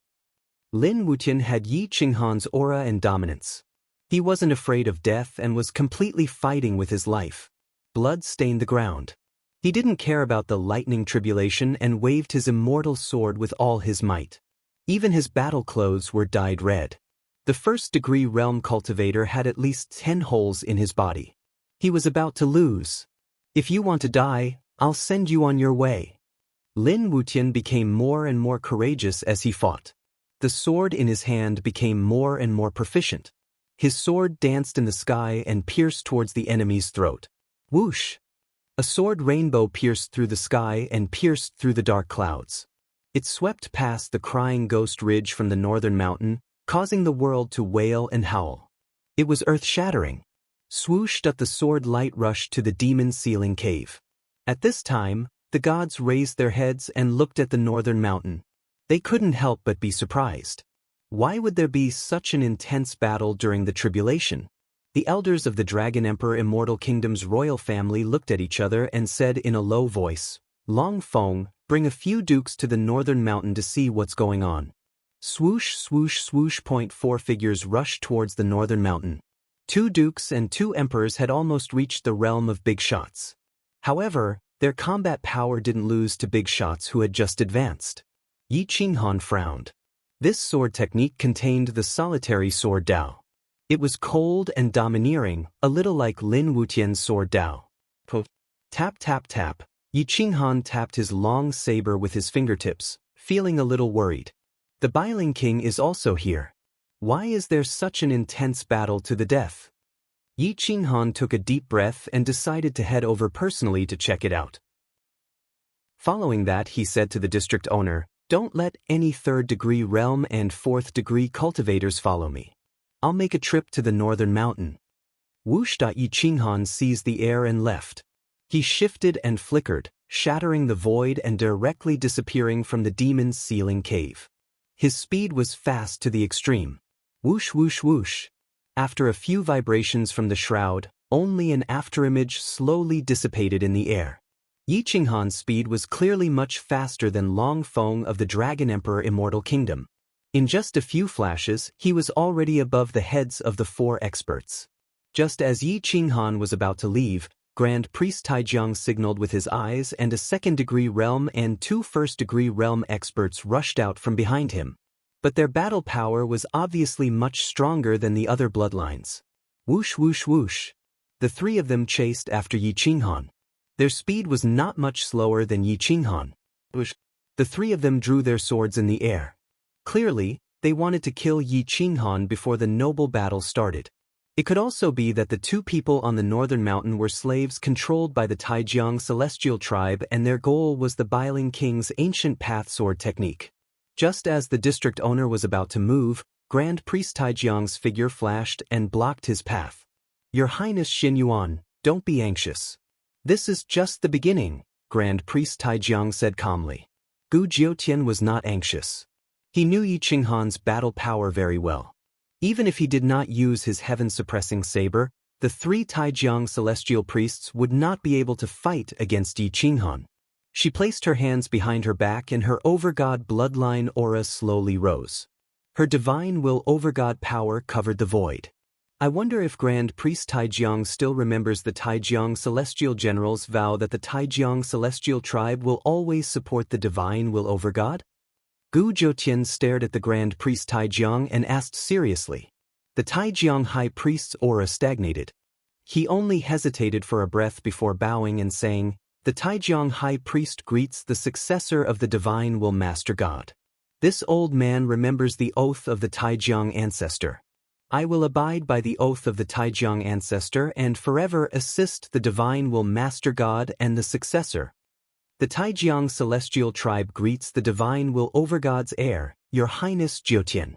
Lin Wutian had Yi Qinghan's aura and dominance. He wasn't afraid of death and was completely fighting with his life. Blood stained the ground. He didn't care about the lightning tribulation and waved his immortal sword with all his might. Even his battle clothes were dyed red. The first-degree realm cultivator had at least 10 holes in his body. He was about to lose. If you want to die, I'll send you on your way. Lin Wutian became more and more courageous as he fought. The sword in his hand became more and more proficient. His sword danced in the sky and pierced towards the enemy's throat. Whoosh! A sword rainbow pierced through the sky and pierced through the dark clouds. It swept past the crying ghost ridge from the northern mountain, causing the world to wail and howl. It was earth-shattering. Swooshed up the sword light rushed to the demon's ceiling cave. At this time, the gods raised their heads and looked at the northern mountain. They couldn't help but be surprised. Why would there be such an intense battle during the tribulation? The elders of the Dragon Emperor Immortal Kingdom's royal family looked at each other and said in a low voice, "Long Feng, bring a few dukes to the northern mountain to see what's going on." Swoosh, swoosh, swoosh. 4 figures rushed towards the northern mountain. 2 dukes and 2 emperors had almost reached the realm of big shots. However, their combat power didn't lose to big shots who had just advanced. Yi Qinghan frowned. This sword technique contained the solitary sword Dao. It was cold and domineering, a little like Lin Wutian's sword Dao. Tap, tap, tap. Yi Qinghan tapped his long saber with his fingertips, feeling a little worried. The Bailing King is also here. Why is there such an intense battle to the death? Yi Qinghan took a deep breath and decided to head over personally to check it out. Following that, he said to the district owner, "Don't let any third-degree realm and fourth-degree cultivators follow me. I'll make a trip to the northern mountain." Whoosh! Yi Qinghan seized the air and left. He shifted and flickered, shattering the void and directly disappearing from the demon's ceiling cave. His speed was fast to the extreme. Whoosh, whoosh, whoosh. After a few vibrations from the shroud, only an afterimage slowly dissipated in the air. Yi Qinghan's speed was clearly much faster than Long Feng of the Dragon Emperor Immortal Kingdom. In just a few flashes, he was already above the heads of the 4 experts. Just as Yi Qinghan was about to leave, Grand Priest Taijiang signaled with his eyes and a second-degree realm and 2 first-degree realm experts rushed out from behind him. But their battle power was obviously much stronger than the other bloodlines. Whoosh, whoosh, whoosh. The 3 of them chased after Yi Qinghan. Their speed was not much slower than Yi Qinghan. The 3 of them drew their swords in the air. Clearly, they wanted to kill Yi Qinghan before the noble battle started. It could also be that the 2 people on the northern mountain were slaves controlled by the Taijiang celestial tribe and their goal was the Bailing King's ancient path sword technique. Just as the district owner was about to move, Grand Priest Taijiang's figure flashed and blocked his path. "Your Highness Xin Yuan, don't be anxious. This is just the beginning," Grand Priest Taijiang said calmly. Gu Jiutian was not anxious. He knew Yi Qinghan's battle power very well. Even if he did not use his heaven-suppressing saber, the 3 Taijiang celestial priests would not be able to fight against Yi Qinghan. She placed her hands behind her back and her overgod bloodline aura slowly rose. Her divine will overgod power covered the void. I wonder if Grand Priest Taijiang still remembers the Taijiang celestial generals' vow that the Taijiang celestial tribe will always support the divine will over God? Gu Jiutian stared at the Grand Priest Taijiang and asked seriously. The Taijiang high priest's aura stagnated. He only hesitated for a breath before bowing and saying, "The Taijiang high priest greets the successor of the divine will master God. This old man remembers the oath of the Taijiang ancestor. I will abide by the oath of the Taijiang ancestor and forever assist the divine will master God and the successor. The Taijiang celestial tribe greets the divine will over God's heir, Your Highness Jiutian."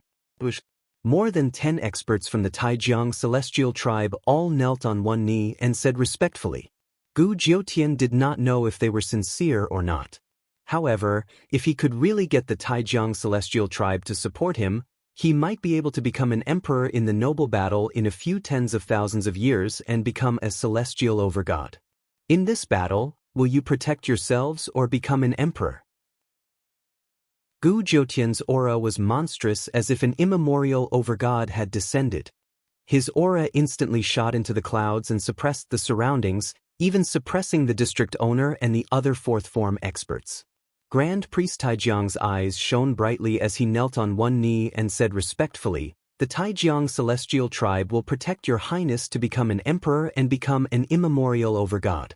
More than 10 experts from the Taijiang celestial tribe all knelt on one knee and said respectfully. Gu Jiutian did not know if they were sincere or not. However, if he could really get the Taijiang celestial tribe to support him, he might be able to become an emperor in the noble battle in a few tens of thousands of years and become a celestial over God. In this battle, will you protect yourselves or become an emperor? Gu Jiutian's aura was monstrous, as if an immemorial over God had descended. His aura instantly shot into the clouds and suppressed the surroundings, even suppressing the district owner and the other fourth form experts. Grand Priest Taijiang's eyes shone brightly as he knelt on one knee and said respectfully, "The Taijiang celestial tribe will protect Your Highness to become an emperor and become an immemorial over God."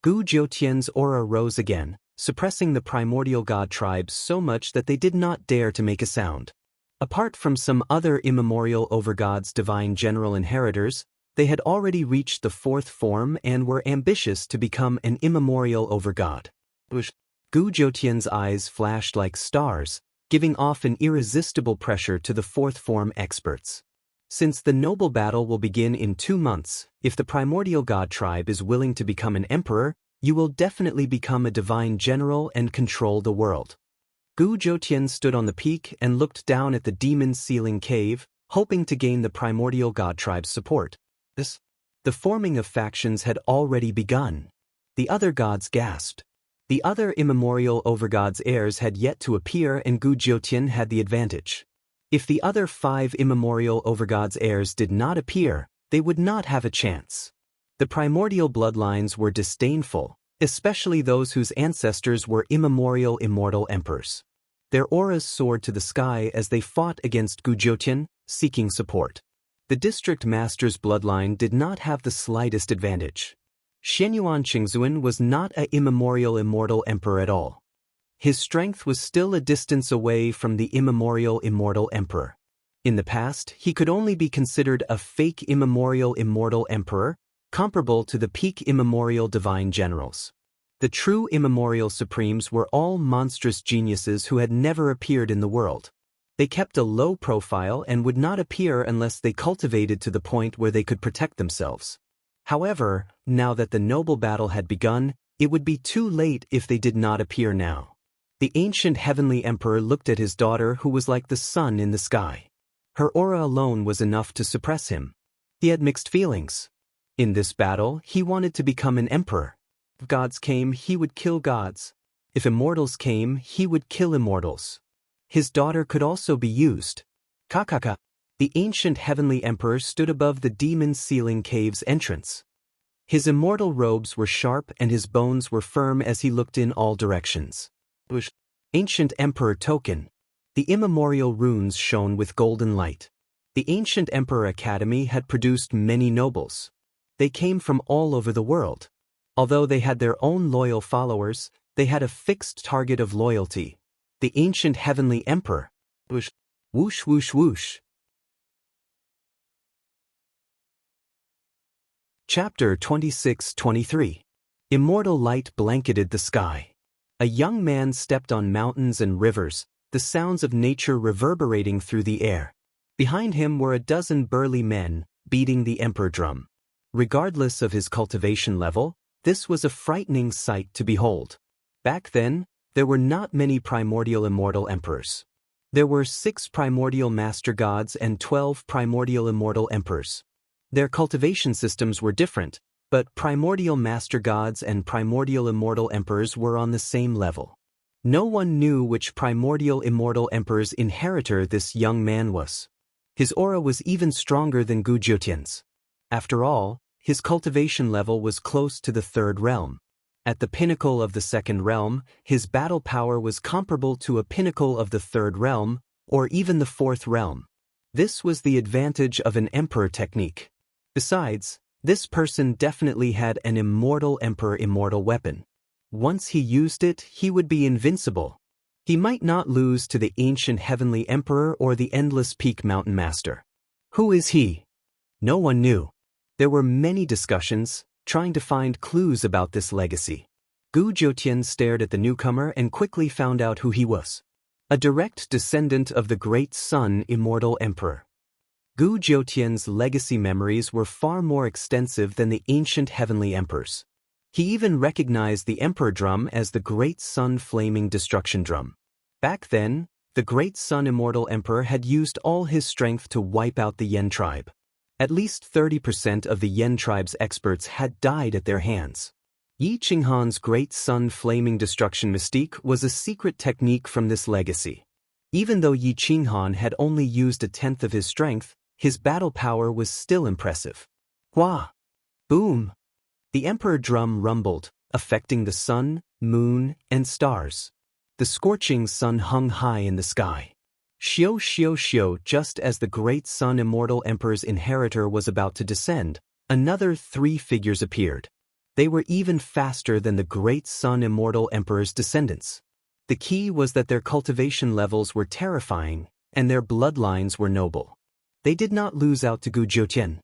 Gu Jiutian's aura rose again, suppressing the primordial god tribes so much that they did not dare to make a sound. Apart from some other immemorial over God's divine general inheritors, they had already reached the fourth form and were ambitious to become an immemorial over God. Gu Jiutian's eyes flashed like stars, giving off an irresistible pressure to the fourth form experts. Since the noble battle will begin in 2 months, if the primordial god tribe is willing to become an emperor, you will definitely become a divine general and control the world. Gu Jiutian stood on the peak and looked down at the demon's ceiling cave, hoping to gain the primordial god tribe's support. The forming of factions had already begun. The other gods gasped. The other immemorial over God's heirs had yet to appear, and Gu Jiutian had the advantage. If the other 5 immemorial over God's heirs did not appear, they would not have a chance. The primordial bloodlines were disdainful, especially those whose ancestors were immemorial immortal emperors. Their auras soared to the sky as they fought against Gu Jiutian, seeking support. The district master's bloodline did not have the slightest advantage. Shenyuan Qingzuan was not an immemorial immortal emperor at all. His strength was still a distance away from the immemorial immortal emperor. In the past, he could only be considered a fake immemorial immortal emperor, comparable to the peak immemorial divine generals. The true immemorial supremes were all monstrous geniuses who had never appeared in the world. They kept a low profile and would not appear unless they cultivated to the point where they could protect themselves. However, now that the noble battle had begun, it would be too late if they did not appear now. The ancient heavenly emperor looked at his daughter, who was like the sun in the sky. Her aura alone was enough to suppress him. He had mixed feelings. In this battle, he wanted to become an emperor. If gods came, he would kill gods. If immortals came, he would kill immortals. His daughter could also be used. Kakaka. The ancient heavenly emperor stood above the demon's ceiling cave's entrance. His immortal robes were sharp and his bones were firm as he looked in all directions. Ancient Emperor Token. The immemorial runes shone with golden light. The Ancient Emperor Academy had produced many nobles. They came from all over the world. Although they had their own loyal followers, they had a fixed target of loyalty. The ancient heavenly emperor. Whoosh, whoosh, whoosh, whoosh. Chapter 26-23. Immortal light blanketed the sky. A young man stepped on mountains and rivers, the sounds of nature reverberating through the air. Behind him were a dozen burly men, beating the emperor drum. Regardless of his cultivation level, this was a frightening sight to behold. Back then, there were not many primordial immortal emperors. There were 6 primordial master gods and 12 primordial immortal emperors. Their cultivation systems were different, but primordial master gods and primordial immortal emperors were on the same level. No one knew which primordial immortal emperor's inheritor this young man was. His aura was even stronger than Gu Jiutian's. After all, his cultivation level was close to the third realm. At the pinnacle of the second realm, his battle power was comparable to a pinnacle of the third realm, or even the fourth realm. This was the advantage of an emperor technique. Besides, this person definitely had an immortal emperor-immortal weapon. Once he used it, he would be invincible. He might not lose to the ancient heavenly emperor or the endless peak mountain master. Who is he? No one knew. There were many discussions, trying to find clues about this legacy. Gu Jiutian stared at the newcomer and quickly found out who he was. A direct descendant of the great Sun Immortal Emperor. Gu Jiutian's legacy memories were far more extensive than the ancient heavenly emperors. He even recognized the Emperor Drum as the Great Sun Flaming Destruction Drum. Back then, the Great Sun Immortal Emperor had used all his strength to wipe out the Yen tribe. At least 30% of the Yen tribe's experts had died at their hands. Yi Qinghan's Great Sun Flaming Destruction mystique was a secret technique from this legacy. Even though Yi Qinghan had only used a tenth of his strength, his battle power was still impressive. Hua! Boom! The Emperor Drum rumbled, affecting the sun, moon, and stars. The scorching sun hung high in the sky. Xiao xiao xiao, just as the Great Sun Immortal Emperor's inheritor was about to descend, another 3 figures appeared. They were even faster than the Great Sun Immortal Emperor's descendants. The key was that their cultivation levels were terrifying, and their bloodlines were noble. They did not lose out to Gu Jiutian.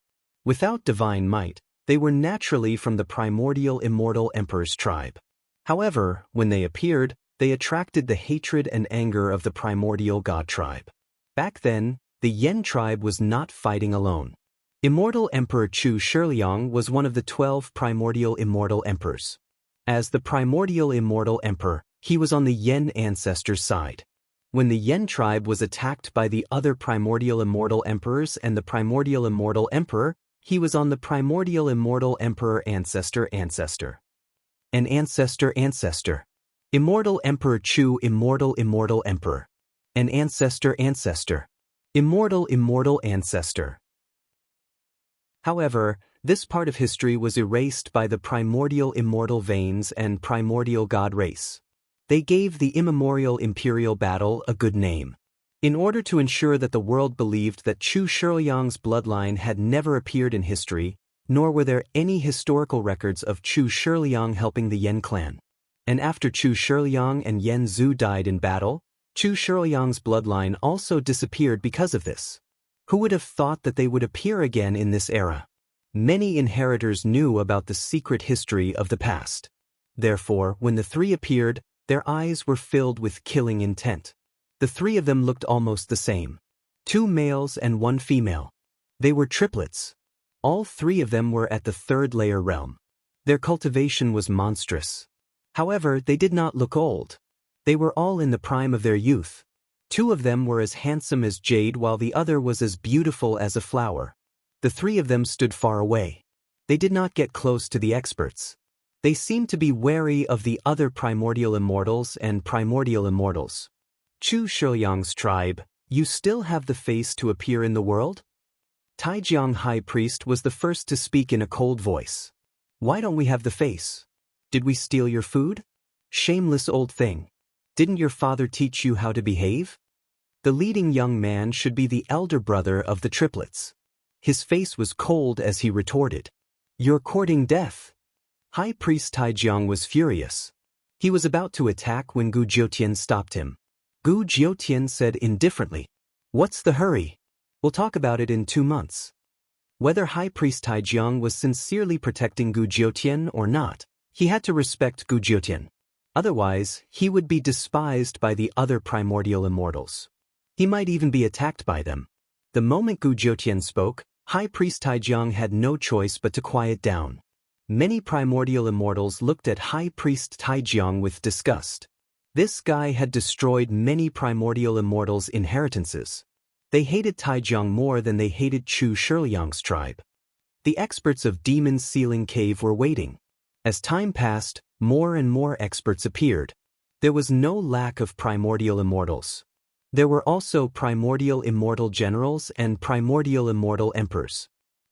Without divine might, they were naturally from the primordial Immortal Emperor's tribe. However, when they appeared, they attracted the hatred and anger of the primordial God tribe. Back then, the Yen tribe was not fighting alone. Immortal Emperor Chu Shiliang was one of the 12 primordial immortal emperors. As the primordial immortal emperor, he was on the Yen ancestors' side. When the Yen tribe was attacked by the other primordial immortal emperors and the primordial immortal emperor, he was on the primordial immortal emperor ancestor. An ancestor. Immortal Emperor Chu immortal emperor. An ancestor. Immortal ancestor. However, this part of history was erased by the primordial immortal veins and primordial god race. They gave the immemorial imperial battle a good name. In order to ensure that the world believed that Chu Shiliang's bloodline had never appeared in history, nor were there any historical records of Chu Shiliang helping the Yen clan. And after Chu Shiliang and Yen Zhu died in battle, Chu Shiliang's bloodline also disappeared because of this. Who would have thought that they would appear again in this era? Many inheritors knew about the secret history of the past. Therefore, when the 3 appeared, their eyes were filled with killing intent. The 3 of them looked almost the same. 2 males and 1 female. They were triplets. All 3 of them were at the 3rd layer realm. Their cultivation was monstrous. However, they did not look old. They were all in the prime of their youth. 2 of them were as handsome as jade while the other was as beautiful as a flower. The 3 of them stood far away. They did not get close to the experts. They seemed to be wary of the other primordial immortals and primordial immortals. Chu Shiliang's tribe, you still have the face to appear in the world? Taijiang High Priest was the first to speak in a cold voice. Why don't we have the face? Did we steal your food? Shameless old thing. Didn't your father teach you how to behave? The leading young man should be the elder brother of the triplets. His face was cold as he retorted. You're courting death. High Priest Taijiang was furious. He was about to attack when Gu Jiutian stopped him. Gu Jiutian said indifferently, "What's the hurry? We'll talk about it in 2 months." Whether High Priest Taijiang was sincerely protecting Gu Jiutian or not, he had to respect Gu Jiutian. Otherwise, he would be despised by the other primordial immortals. He might even be attacked by them. The moment Gu Jiutian spoke, High Priest Taijiang had no choice but to quiet down. Many primordial immortals looked at High Priest Taijiang with disgust. This guy had destroyed many primordial immortals' inheritances. They hated Taijiang more than they hated Chu Shiliang's tribe. The experts of Demon's Ceiling Cave were waiting. As time passed, more and more experts appeared. There was no lack of primordial immortals. There were also primordial immortal generals and primordial immortal emperors.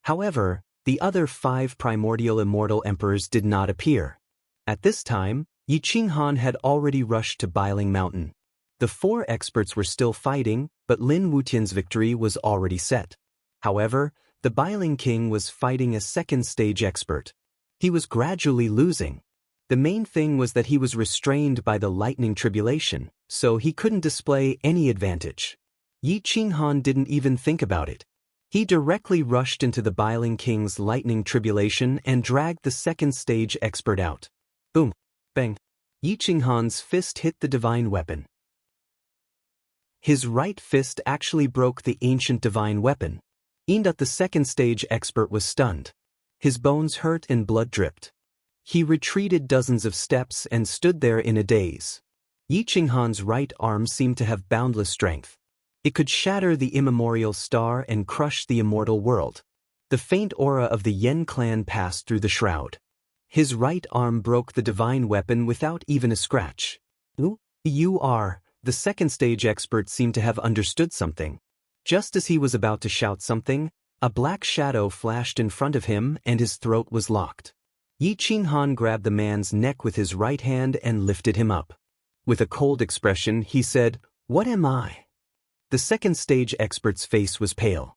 However, the other 5 primordial immortal emperors did not appear. At this time, Yi Qinghan had already rushed to Biling Mountain. The 4 experts were still fighting, but Lin Wutian's victory was already set. However, the Biling King was fighting a second-stage expert. He was gradually losing. The main thing was that he was restrained by the lightning tribulation, so he couldn't display any advantage. Yi Qinghan didn't even think about it. He directly rushed into the Biling King's lightning tribulation and dragged the second-stage expert out. Boom! Bang! Yi Qinghan's fist hit the divine weapon. His right fist actually broke the ancient divine weapon. Inda, the second-stage expert, was stunned. His bones hurt and blood dripped. He retreated dozens of steps and stood there in a daze. Yi Qinghan's right arm seemed to have boundless strength. It could shatter the immemorial star and crush the immortal world. The faint aura of the Yen clan passed through the shroud. His right arm broke the divine weapon without even a scratch. The second-stage expert seemed to have understood something. Just as he was about to shout something, a black shadow flashed in front of him and his throat was locked. Yi Qinghan grabbed the man's neck with his right hand and lifted him up. With a cold expression, he said, "What am I?" The second-stage expert's face was pale.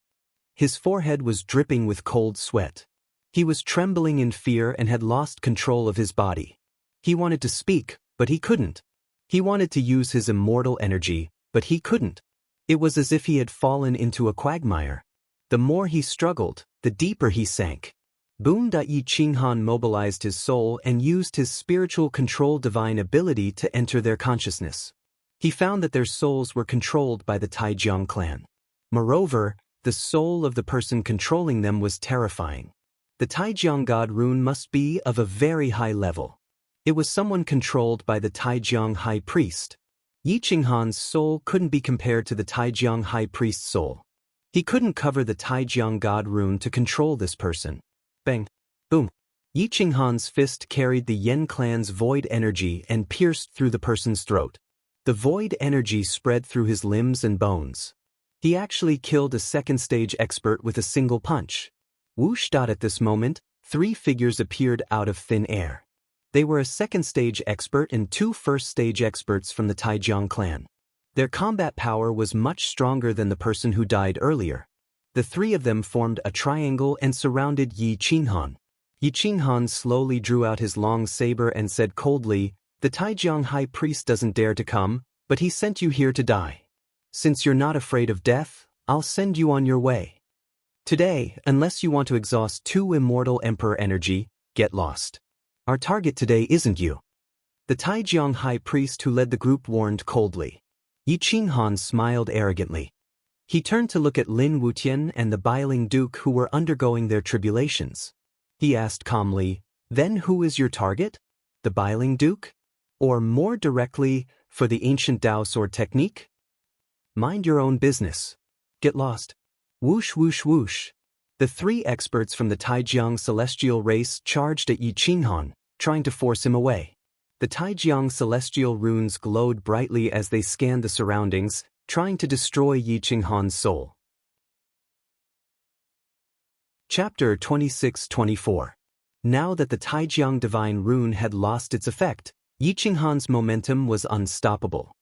His forehead was dripping with cold sweat. He was trembling in fear and had lost control of his body. He wanted to speak, but he couldn't. He wanted to use his immortal energy, but he couldn't. It was as if he had fallen into a quagmire. The more he struggled, the deeper he sank. Yi Qinghan mobilized his soul and used his spiritual control divine ability to enter their consciousness. He found that their souls were controlled by the Taijiang clan. Moreover, the soul of the person controlling them was terrifying. The Taijiang God rune must be of a very high level. It was someone controlled by the Taijiang High Priest. Yi Qinghan's soul couldn't be compared to the Taijiang High Priest's soul. He couldn't cover the Taijiang God rune to control this person. Bang! Boom! Yi Qinghan's fist carried the Yen clan's void energy and pierced through the person's throat. The void energy spread through his limbs and bones. He actually killed a second-stage expert with a single punch. Whoosh! At this moment, 3 figures appeared out of thin air. They were a second-stage expert and 2 first-stage experts from the Taijiang clan. Their combat power was much stronger than the person who died earlier. The 3 of them formed a triangle and surrounded Yi Qinghan. Yi Qinghan slowly drew out his long saber and said coldly, "The Taijiang High Priest doesn't dare to come, but he sent you here to die. Since you're not afraid of death, I'll send you on your way. Today, unless you want to exhaust 2 immortal emperor energy, get lost. Our target today isn't you." The Taijiang High Priest who led the group warned coldly. Yi Qinghan smiled arrogantly. He turned to look at Lin Wutian and the Biling Duke who were undergoing their tribulations. He asked calmly, "Then who is your target? The Biling Duke? Or more directly, for the ancient Dao sword technique? Mind your own business. Get lost." Whoosh whoosh whoosh. The 3 experts from the Taijiang celestial race charged at Yi Qinghan, trying to force him away. The Taijiang celestial runes glowed brightly as they scanned the surroundings, trying to destroy Yi Qinghan's soul. Chapter 26-24. Now that the Taijiang divine rune had lost its effect, Yi Qinghan's momentum was unstoppable.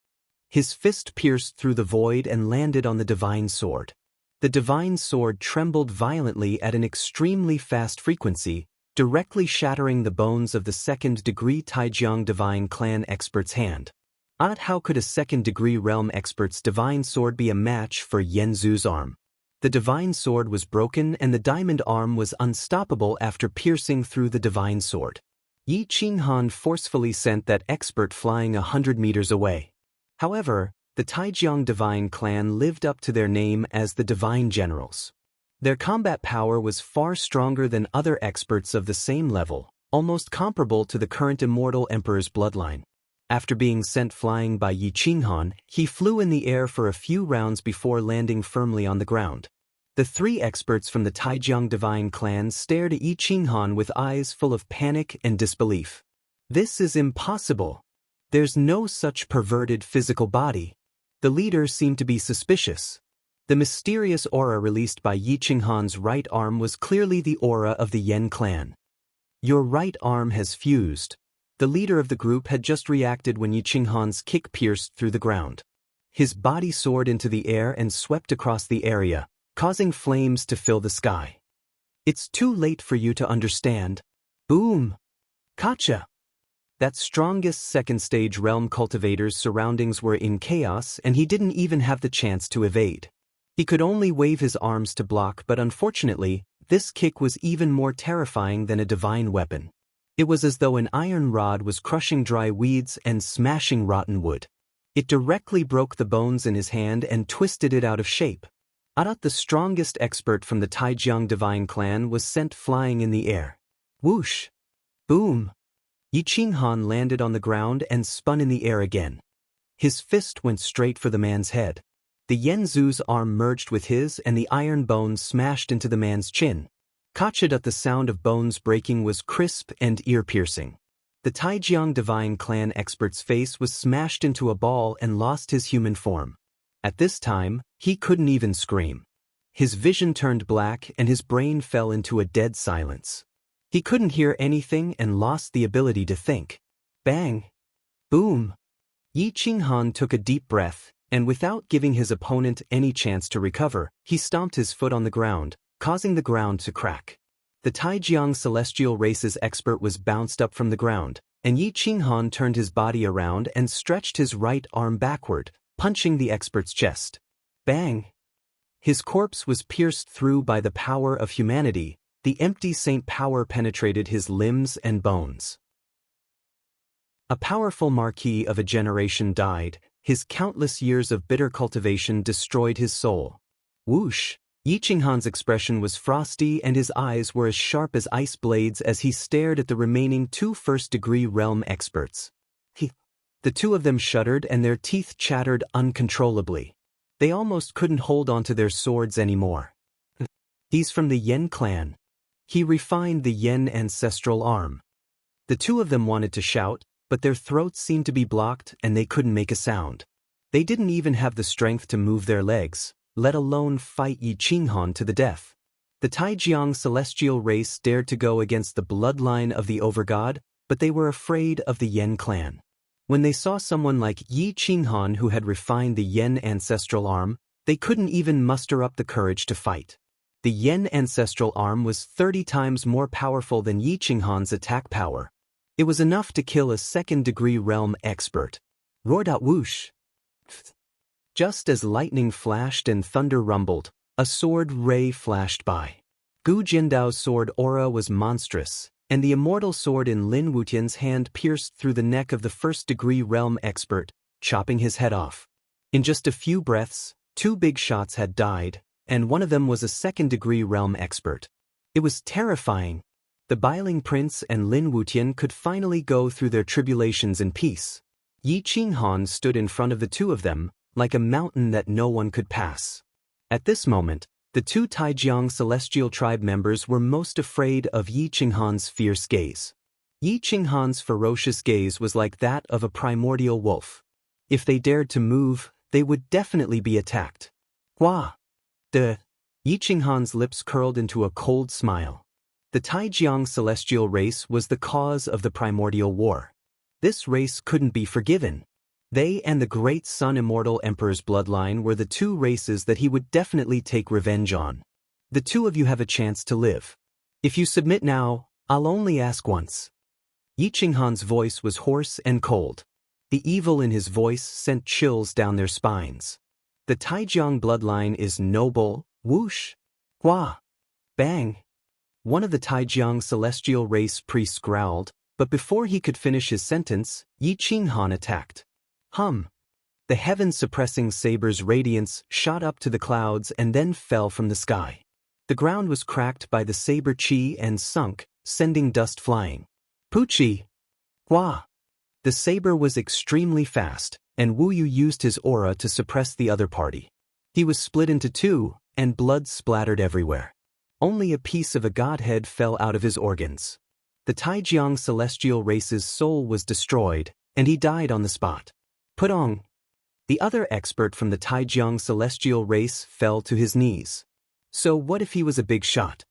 His fist pierced through the void and landed on the divine sword. The divine sword trembled violently at an extremely fast frequency, directly shattering the bones of the second-degree Taijiang divine clan expert's hand. How could a second-degree realm expert's divine sword be a match for Yanzu's arm? The divine sword was broken and the diamond arm was unstoppable after piercing through the divine sword. Yi Qinghan forcefully sent that expert flying 100 meters away. However, the Taijiang divine clan lived up to their name as the Divine Generals. Their combat power was far stronger than other experts of the same level, almost comparable to the current immortal emperor's bloodline. After being sent flying by Yi Qinghan, he flew in the air for a few rounds before landing firmly on the ground. The 3 experts from the Taijiang divine clan stared at Yi Qinghan with eyes full of panic and disbelief. "This is impossible. There's no such perverted physical body. The leader seemed to be suspicious. The mysterious aura released by Yi Qinghan's right arm was clearly the aura of the Yen clan. Your right arm has fused. The leader of the group had just reacted when Yi Qinghan's kick pierced through the ground. His body soared into the air and swept across the area, causing flames to fill the sky. It's too late for you to understand. Boom! Gotcha! That strongest second-stage realm cultivator's surroundings were in chaos, and he didn't even have the chance to evade. He could only wave his arms to block, but unfortunately, this kick was even more terrifying than a divine weapon. It was as though an iron rod was crushing dry weeds and smashing rotten wood. It directly broke the bones in his hand and twisted it out of shape. Arat, the strongest expert from the Taijiang divine clan, was sent flying in the air. Whoosh! Boom! Yi Qinghan landed on the ground and spun in the air again. His fist went straight for the man's head. The Yenzu's arm merged with his and the iron bones smashed into the man's chin. Kachid, the sound of bones breaking was crisp and ear-piercing. The Taijiang divine clan expert's face was smashed into a ball and lost his human form. At this time, he couldn't even scream. His vision turned black and his brain fell into a dead silence. He couldn't hear anything and lost the ability to think. Bang! Boom! Yi Qinghan took a deep breath, and without giving his opponent any chance to recover, he stomped his foot on the ground, causing the ground to crack. The Taijiang celestial race's expert was bounced up from the ground, and Yi Qinghan turned his body around and stretched his right arm backward, punching the expert's chest. Bang! His corpse was pierced through by the power of humanity. The empty saint power penetrated his limbs and bones. A powerful marquis of a generation died. His countless years of bitter cultivation destroyed his soul. Whoosh! Yi Qinghan's expression was frosty and his eyes were as sharp as ice blades as he stared at the remaining two first-degree realm experts. The two of them shuddered and their teeth chattered uncontrollably. They almost couldn't hold onto their swords anymore. He's from the Yen clan. He refined the Yen ancestral arm. The two of them wanted to shout, but their throats seemed to be blocked and they couldn't make a sound. They didn't even have the strength to move their legs, let alone fight Yi Qinghan to the death. The Taijiang celestial race dared to go against the bloodline of the overgod, but they were afraid of the Yen clan. When they saw someone like Yi Qinghan who had refined the Yen ancestral arm, they couldn't even muster up the courage to fight. The Yen ancestral arm was 30 times more powerful than Yi Qinghan's attack power. It was enough to kill a second-degree realm expert. Roared out whoosh! Just as lightning flashed and thunder rumbled, a sword ray flashed by. Gu Jindao's sword aura was monstrous, and the immortal sword in Lin Wutian's hand pierced through the neck of the first-degree realm expert, chopping his head off. In just a few breaths, two big shots had died, and one of them was a second-degree realm expert. It was terrifying. The Biling Prince and Lin Wutian could finally go through their tribulations in peace. Yi Qinghan stood in front of the two of them, like a mountain that no one could pass. At this moment, the two Taijiang celestial tribe members were most afraid of Yi Qinghan's fierce gaze. Yi Qinghan's ferocious gaze was like that of a primordial wolf. If they dared to move, they would definitely be attacked. Hua! Yi Qinghan's lips curled into a cold smile. The Taijiang celestial race was the cause of the primordial war. This race couldn't be forgiven. They and the great Sun Immortal Emperor's bloodline were the two races that he would definitely take revenge on. The two of you have a chance to live. If you submit now, I'll only ask once. Yi Qinghan's voice was hoarse and cold. The evil in his voice sent chills down their spines. The Taijiang bloodline is noble. Whoosh! Hua! Bang! One of the Taijiang celestial race priests growled, but before he could finish his sentence, Yi Qinghan attacked. Hum! The heaven-suppressing saber's radiance shot up to the clouds and then fell from the sky. The ground was cracked by the saber chi and sunk, sending dust flying. Puchi! Hua! The saber was extremely fast, and Wu Yu used his aura to suppress the other party. He was split into two, and blood splattered everywhere. Only a piece of a godhead fell out of his organs. The Taijiang celestial race's soul was destroyed, and he died on the spot. Putong! The other expert from the Taijiang celestial race fell to his knees. So what if he was a big shot?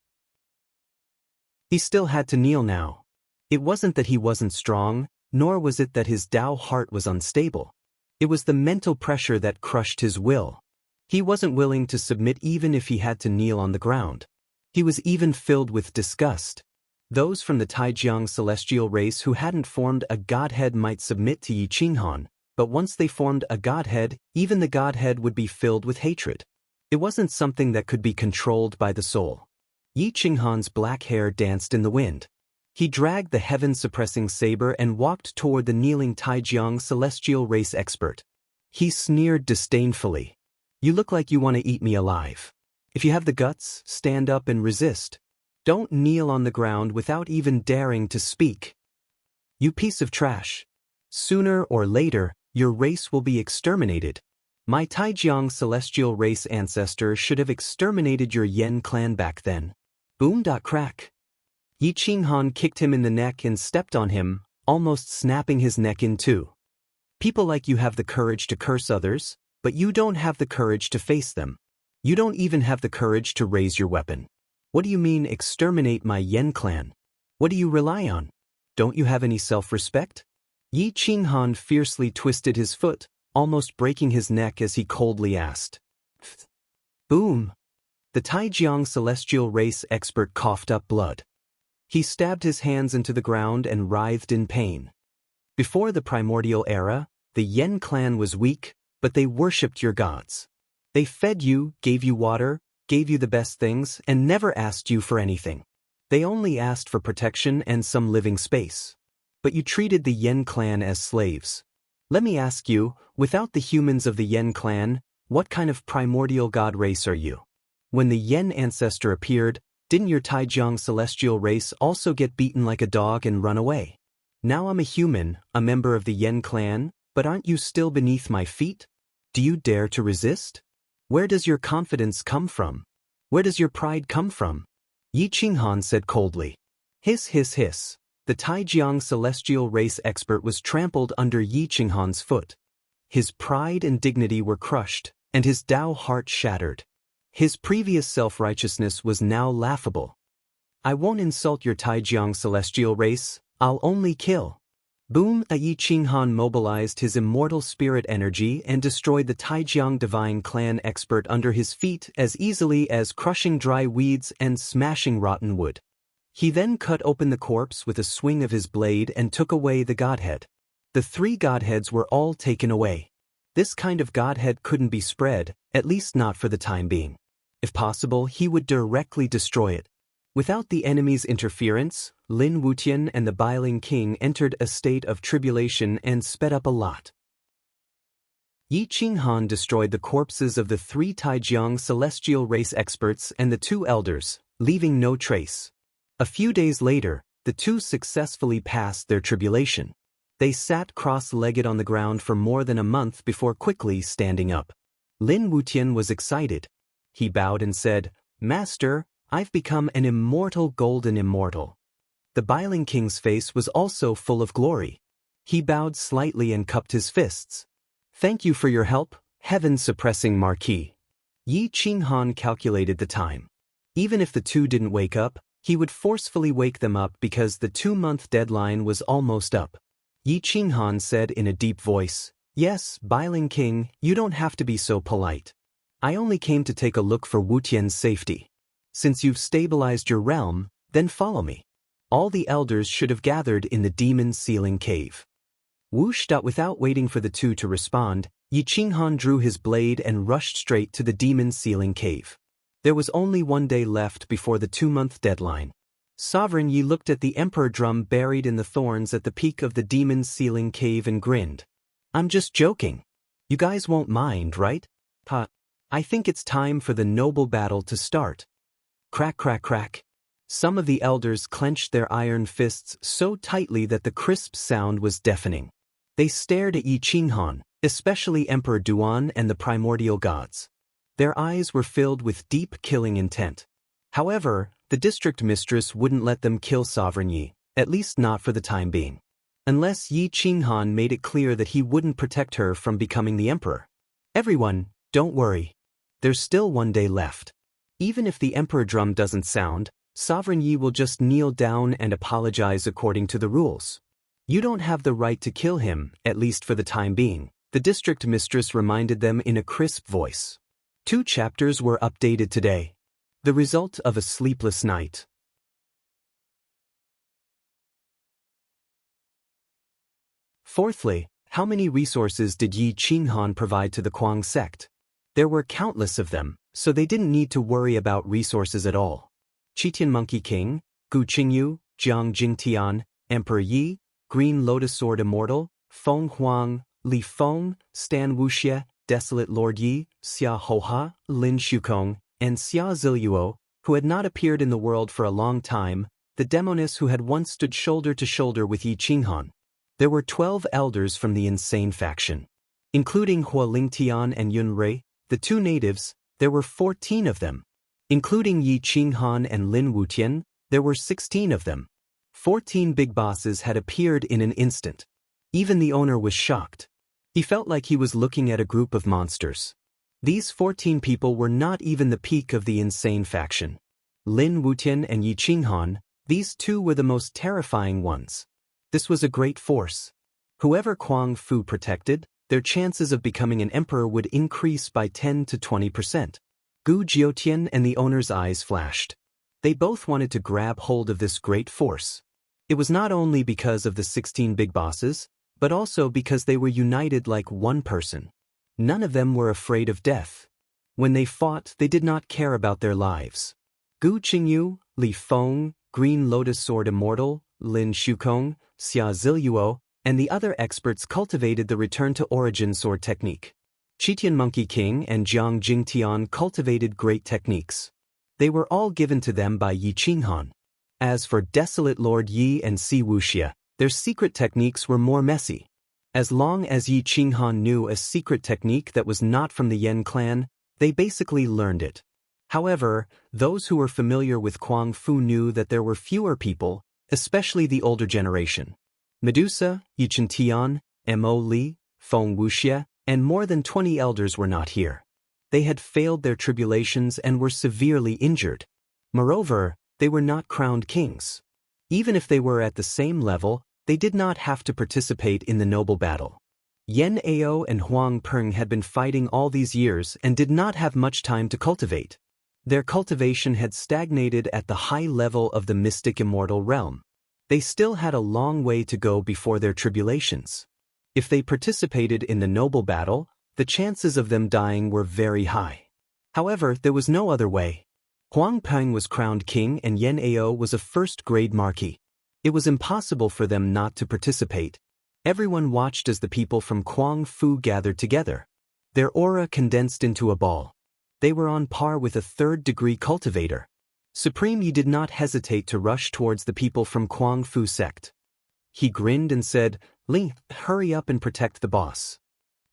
He still had to kneel now. It wasn't that he wasn't strong, nor was it that his Tao heart was unstable. It was the mental pressure that crushed his will. He wasn't willing to submit even if he had to kneel on the ground. He was even filled with disgust. Those from the Taijiang celestial race who hadn't formed a godhead might submit to Yi Qinghan, but once they formed a godhead, even the godhead would be filled with hatred. It wasn't something that could be controlled by the soul. Yi Qinghan's black hair danced in the wind. He dragged the heaven-suppressing saber and walked toward the kneeling Taijiang celestial race expert. He sneered disdainfully. "You look like you want to eat me alive. If you have the guts, stand up and resist. Don't kneel on the ground without even daring to speak. You piece of trash. Sooner or later, your race will be exterminated. My Taijiang celestial race ancestor should have exterminated your Yen clan back then." Boom. Crack. Yi Qinghan kicked him in the neck and stepped on him, almost snapping his neck in two. "People like you have the courage to curse others, but you don't have the courage to face them. You don't even have the courage to raise your weapon. What do you mean exterminate my Yen clan? What do you rely on? Don't you have any self-respect?" Yi Qinghan fiercely twisted his foot, almost breaking his neck as he coldly asked. Boom. The Taijiang celestial race expert coughed up blood. He stabbed his hands into the ground and writhed in pain. Before the primordial era, the Yen clan was weak, but they worshipped your gods. They fed you, gave you water, gave you the best things, and never asked you for anything. They only asked for protection and some living space. But you treated the Yen clan as slaves. Let me ask you, without the humans of the Yen clan, what kind of primordial god race are you? When the Yen ancestor appeared, didn't your Taijiang celestial race also get beaten like a dog and run away? Now I'm a human, a member of the Yen clan, but aren't you still beneath my feet? Do you dare to resist? Where does your confidence come from? Where does your pride come from? Yi Qinghan said coldly. Hiss, hiss, hiss. The Taijiang celestial race expert was trampled under Yi Qinghan's foot. His pride and dignity were crushed, and his Tao heart shattered. His previous self-righteousness was now laughable. "I won't insult your Taijiang celestial race, I'll only kill." Boom. Yi Qinghan mobilized his immortal spirit energy and destroyed the Taijiang divine clan expert under his feet as easily as crushing dry weeds and smashing rotten wood. He then cut open the corpse with a swing of his blade and took away the godhead. The three godheads were all taken away. This kind of godhead couldn't be spread, at least not for the time being. If possible, he would directly destroy it. Without the enemy's interference, Lin Wutian and the Biling King entered a state of tribulation and sped up a lot. Yi Qinghan destroyed the corpses of the three Taijiang celestial race experts and the two elders, leaving no trace. A few days later, the two successfully passed their tribulation. They sat cross-legged on the ground for more than a month before quickly standing up. Lin Wutian was excited. He bowed and said, "Master, I've become an immortal golden immortal." The Biling King's face was also full of glory. He bowed slightly and cupped his fists. "Thank you for your help, heaven-suppressing Marquis." Yi Qinghan calculated the time. Even if the two didn't wake up, he would forcefully wake them up because the 2-month deadline was almost up. Yi Qinghan said in a deep voice, "Yes, Biling King, you don't have to be so polite. I only came to take a look for Wutian's safety. Since you've stabilized your realm, then follow me." All the elders should have gathered in the demon sealing cave. Whoosh! Without waiting for the two to respond, Yi Qinghan drew his blade and rushed straight to the demon sealing cave. There was only 1 day left before the 2-month deadline. Sovereign Yi looked at the emperor drum buried in the thorns at the peak of the demon sealing cave and grinned. "I'm just joking. You guys won't mind, right? I think it's time for the noble battle to start." Crack, crack, crack. Some of the elders clenched their iron fists so tightly that the crisp sound was deafening. They stared at Yi Qinghan, especially Emperor Duan and the primordial gods. Their eyes were filled with deep killing intent. However, the district mistress wouldn't let them kill Sovereign Yi, at least not for the time being. unless Yi Qinghan made it clear that he wouldn't protect her from becoming the emperor. Everyone, don't worry. There's still one day left. Even if the emperor drum doesn't sound, Sovereign Yi will just kneel down and apologize according to the rules. You don't have the right to kill him, at least for the time being, the district mistress reminded them in a crisp voice. 2 chapters were updated today. The result of a sleepless night. Fourthly, how many resources did Yi Qinghan provide to the Kuang sect? There were countless of them, so they didn't need to worry about resources at all. Qitian Monkey King, Gu Qingyu, Jiang Jingtian, Emperor Yi, Green Lotus Sword Immortal, Feng Huang, Li Feng, Stan Wuxie, Desolate Lord Yi, Xia Hoha, Lin Shukong, and Xia Ziluo, who had not appeared in the world for a long time, the demoness who had once stood shoulder to shoulder with Yi Qinghan. There were 12 elders from the insane faction. Including Hua Lingtian and Yun Rui, the 2 natives, there were 14 of them. Including Yi Qinghan and Lin Wutian, there were 16 of them. 14 big bosses had appeared in an instant. Even the owner was shocked. He felt like he was looking at a group of monsters. These 14 people were not even the peak of the insane faction. Lin Wutian and Yi Qinghan, these 2 were the most terrifying ones. This was a great force. Whoever Kuang Fu protected, their chances of becoming an emperor would increase by 10 to 20%. Gu Jiutian and the owner's eyes flashed. They both wanted to grab hold of this great force. It was not only because of the 16 big bosses, but also because they were united like one person. None of them were afraid of death. When they fought, they did not care about their lives. Gu Qingyu, Li Feng, Green Lotus Sword Immortal, Lin Shukong, Xia Ziluo, and the other experts cultivated the Return to Origin sword technique. Qitian Monkey King and Jiang Jingtian cultivated great techniques. They were all given to them by Yi Qinghan. As for Desolate Lord Yi and Si Wuxie, their secret techniques were more messy. As long as Yi Qinghan knew a secret technique that was not from the Yan clan, they basically learned it. However, those who were familiar with Kuang Fu knew that there were fewer people, especially the older generation. Medusa, Yi Qintian, Mo Li, Feng Wuxie, and more than 20 elders were not here. They had failed their tribulations and were severely injured. Moreover, they were not crowned kings. Even if they were at the same level, they did not have to participate in the noble battle. Yen Ao and Huang Peng had been fighting all these years and did not have much time to cultivate. Their cultivation had stagnated at the high level of the mystic immortal realm. They still had a long way to go before their tribulations. If they participated in the noble battle, the chances of them dying were very high. However, there was no other way. Huang Peng was crowned king and Yen Ao was a first-grade marquis. It was impossible for them not to participate. Everyone watched as the people from Kuang Fu gathered together. Their aura condensed into a ball. They were on par with a third-degree cultivator. Supreme Yi did not hesitate to rush towards the people from Kuang Fu sect. He grinned and said, "Ling, hurry up and protect the boss."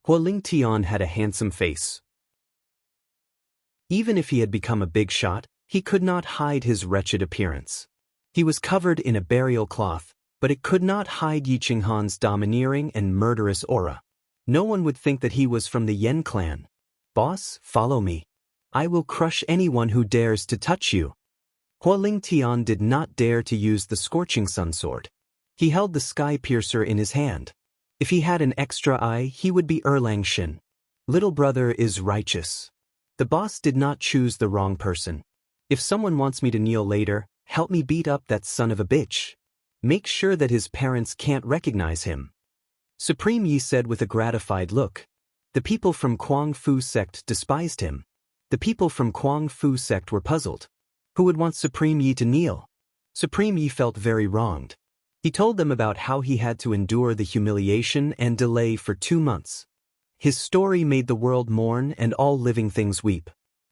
Hua Lingtian had a handsome face. Even if he had become a big shot, he could not hide his wretched appearance. He was covered in a burial cloth, but it could not hide Yi Qinghan's domineering and murderous aura. No one would think that he was from the Yen clan. "Boss, follow me. I will crush anyone who dares to touch you." Hua Lingtian did not dare to use the Scorching Sun sword. He held the Sky Piercer in his hand. If he had an extra eye, he would be Erlang Shin. Little brother is righteous. The boss did not choose the wrong person. If someone wants me to kneel later, help me beat up that son of a bitch. Make sure that his parents can't recognize him. Supreme Yi said with a gratified look. The people from Kuang Fu sect despised him. The people from Kuang Fu sect were puzzled. Who would want Supreme Yi to kneel? Supreme Yi felt very wronged. He told them about how he had to endure the humiliation and delay for 2 months. His story made the world mourn and all living things weep.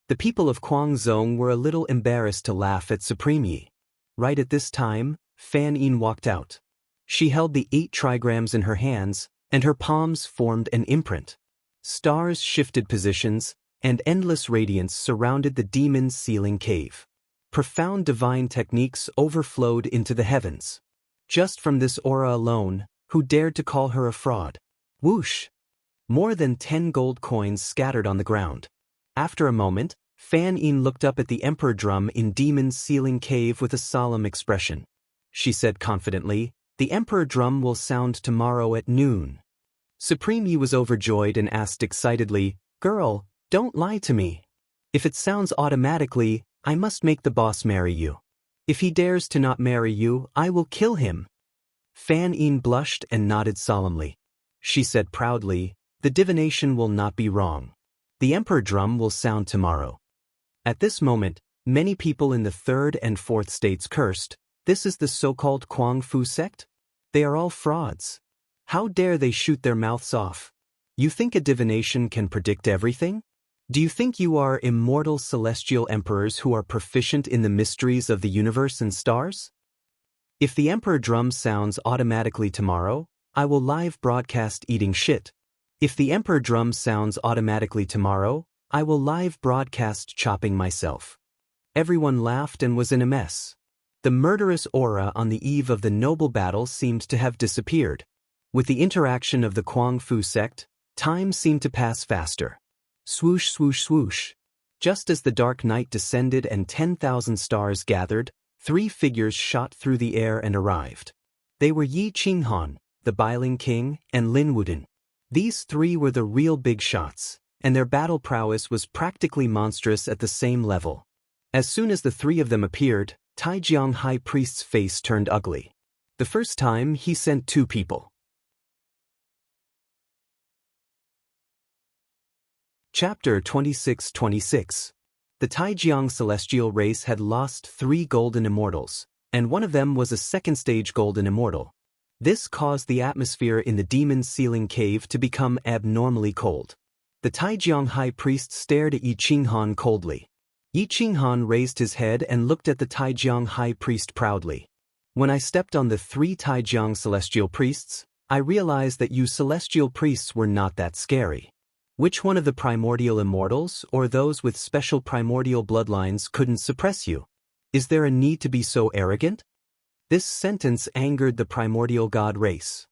The people of Guangzhou were a little embarrassed to laugh at Supreme Yi. Right at this time, Fan Yin walked out. She held the 8 trigrams in her hands, and her palms formed an imprint. Stars shifted positions, and endless radiance surrounded the demon's sealing cave. Profound divine techniques overflowed into the heavens. Just from this aura alone, Who dared to call her a fraud? Whoosh! More than 10 gold coins scattered on the ground. After a moment, Fan Yin looked up at the Emperor Drum in Demon's Ceiling Cave with a solemn expression. She said confidently, "The Emperor Drum will sound tomorrow at noon." Supreme Yi was overjoyed and asked excitedly, "Girl, don't lie to me. If it sounds automatically, I must make the boss marry you. If he dares to not marry you, I will kill him." Fan Yin blushed and nodded solemnly. She said proudly, "The divination will not be wrong. The Emperor Drum will sound tomorrow." At this moment, many people in the third and fourth states cursed. This is the so-called Kuang Fu sect? They are all frauds. How dare they shoot their mouths off? You think a divination can predict everything? Do you think you are immortal celestial emperors who are proficient in the mysteries of the universe and stars? If the Emperor Drum sounds automatically tomorrow, I will live broadcast eating shit. If the Emperor Drum sounds automatically tomorrow, I will live broadcast chopping myself. Everyone laughed and was in a mess. The murderous aura on the eve of the noble battle seemed to have disappeared. With the interaction of the Kuang Fu sect, time seemed to pass faster. Swoosh, swoosh, swoosh. Just as the dark night descended and 10,000 stars gathered, 3 figures shot through the air and arrived. They were Yi Qinghan, the Biling King, and Lin Wudin. These 3 were the real big shots, and their battle prowess was practically monstrous at the same level. As soon as the 3 of them appeared, Taijiang High Priest's face turned ugly. The first time he sent 2 people. Chapter 26-26. The Taijiang celestial race had lost 3 golden immortals, and one of them was a second-stage golden immortal. This caused the atmosphere in the Demon's Ceiling Cave to become abnormally cold. The Taijiang High Priest stared at Yi Qinghan coldly. Yi Qinghan raised his head and looked at the Taijiang High Priest proudly. "When I stepped on the 3 Taijiang celestial priests, I realized that you celestial priests were not that scary. Which one of the primordial immortals or those with special primordial bloodlines couldn't suppress you? Is there a need to be so arrogant?" This sentence angered the primordial god race.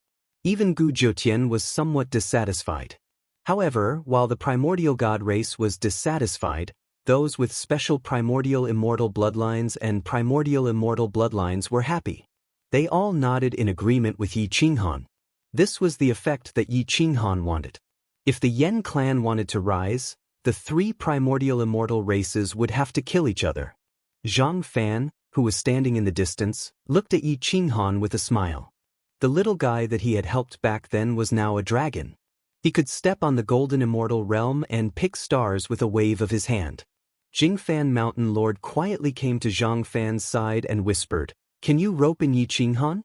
Even Gu Jiutian was somewhat dissatisfied. However, while the primordial god race was dissatisfied, those with special primordial immortal bloodlines and primordial immortal bloodlines were happy. They all nodded in agreement with Yi Qinghan. This was the effect that Yi Qinghan wanted. If the Yen clan wanted to rise, the 3 primordial immortal races would have to kill each other. Zhang Fan, who was standing in the distance, looked at Yi Qinghan with a smile. The little guy that he had helped back then was now a dragon. He could step on the golden immortal realm and pick stars with a wave of his hand. Jingfan Mountain Lord quietly came to Zhang Fan's side and whispered, "Can you rope in Yi Qinghan?"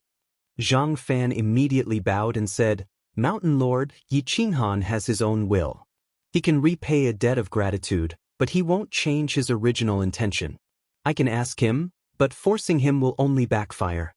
Zhang Fan immediately bowed and said, "Mountain Lord, Yi Qinghan has his own will. He can repay a debt of gratitude, but he won't change his original intention. I can ask him, but forcing him will only backfire."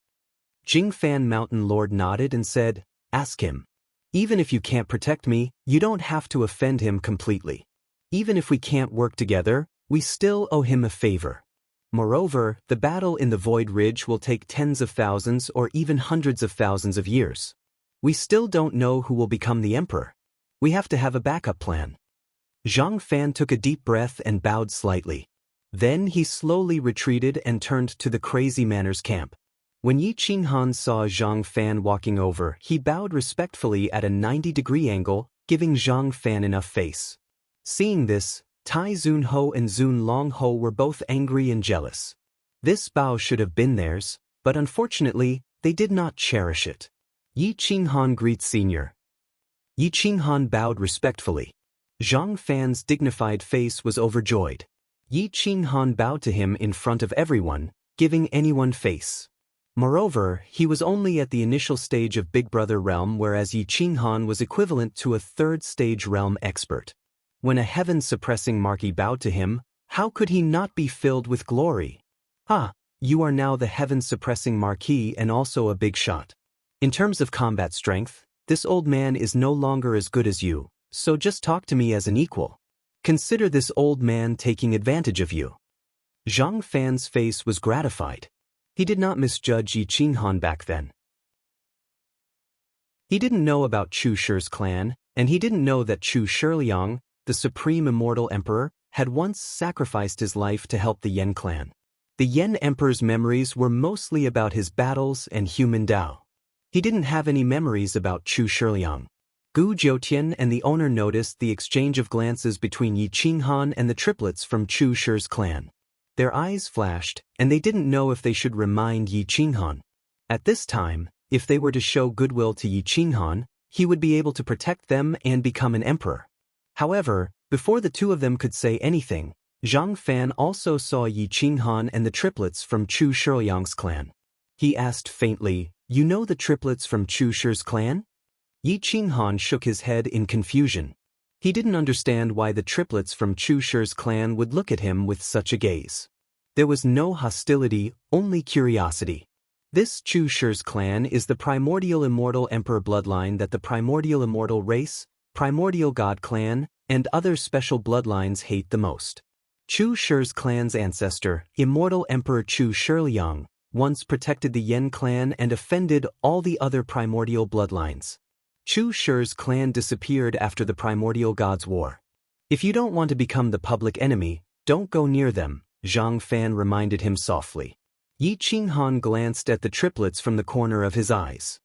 Jingfan Mountain Lord nodded and said, "Ask him. Even if you can't protect me, you don't have to offend him completely. Even if we can't work together, we still owe him a favor. Moreover, the battle in the Void Ridge will take tens of thousands or even hundreds of thousands of years. We still don't know who will become the emperor. We have to have a backup plan." Zhang Fan took a deep breath and bowed slightly. Then he slowly retreated and turned to the Crazy Manor's camp. When Yi Qinghan saw Zhang Fan walking over, he bowed respectfully at a 90-degree angle, giving Zhang Fan enough face. Seeing this, Tai Zun Ho and Zun Long Ho were both angry and jealous. This bow should have been theirs, but unfortunately, they did not cherish it. Yi Qinghan greets Senior. Yi Qinghan bowed respectfully. Zhang Fan's dignified face was overjoyed. Yi Qinghan bowed to him in front of everyone, giving anyone face. Moreover, he was only at the initial stage of Big Brother realm, whereas Yi Qinghan was equivalent to a third-stage realm expert. When a heaven-suppressing marquis bowed to him, how could he not be filled with glory? "Ah, you are now the heaven-suppressing marquis and also a big shot. In terms of combat strength, this old man is no longer as good as you, so just talk to me as an equal. Consider this old man taking advantage of you." Zhang Fan's face was gratified. He did not misjudge Yi Qinghan back then. He didn't know about Chu Shi's clan, and he didn't know that Chu Shiliang, the supreme immortal emperor, had once sacrificed his life to help the Yan clan. The Yan emperor's memories were mostly about his battles and human Dao. He didn't have any memories about Chu Shiliang. Gu Jiutian and the owner noticed the exchange of glances between Yi Qinghan and the triplets from Chu Shi's clan. Their eyes flashed, and they didn't know if they should remind Yi Qinghan. At this time, if they were to show goodwill to Yi Qinghan, he would be able to protect them and become an emperor. However, before the two of them could say anything, Zhang Fan also saw Yi Qinghan and the triplets from Chu Shiliang's clan. He asked faintly, "You know the triplets from Chu Shi's clan?" Yi Qinghan shook his head in confusion. He didn't understand why the triplets from Chu Shi's clan would look at him with such a gaze. There was no hostility, only curiosity. This Chu Shi's clan is the primordial immortal emperor bloodline that the primordial immortal race, primordial god clan, and other special bloodlines hate the most. Chu Shi's clan's ancestor, immortal emperor Chu Shiliang, once protected the Yan clan and offended all the other primordial bloodlines. Chu Shi's clan disappeared after the primordial gods' war. If you don't want to become the public enemy, don't go near them, Zhang Fan reminded him softly. Yi Qinghan glanced at the triplets from the corner of his eyes.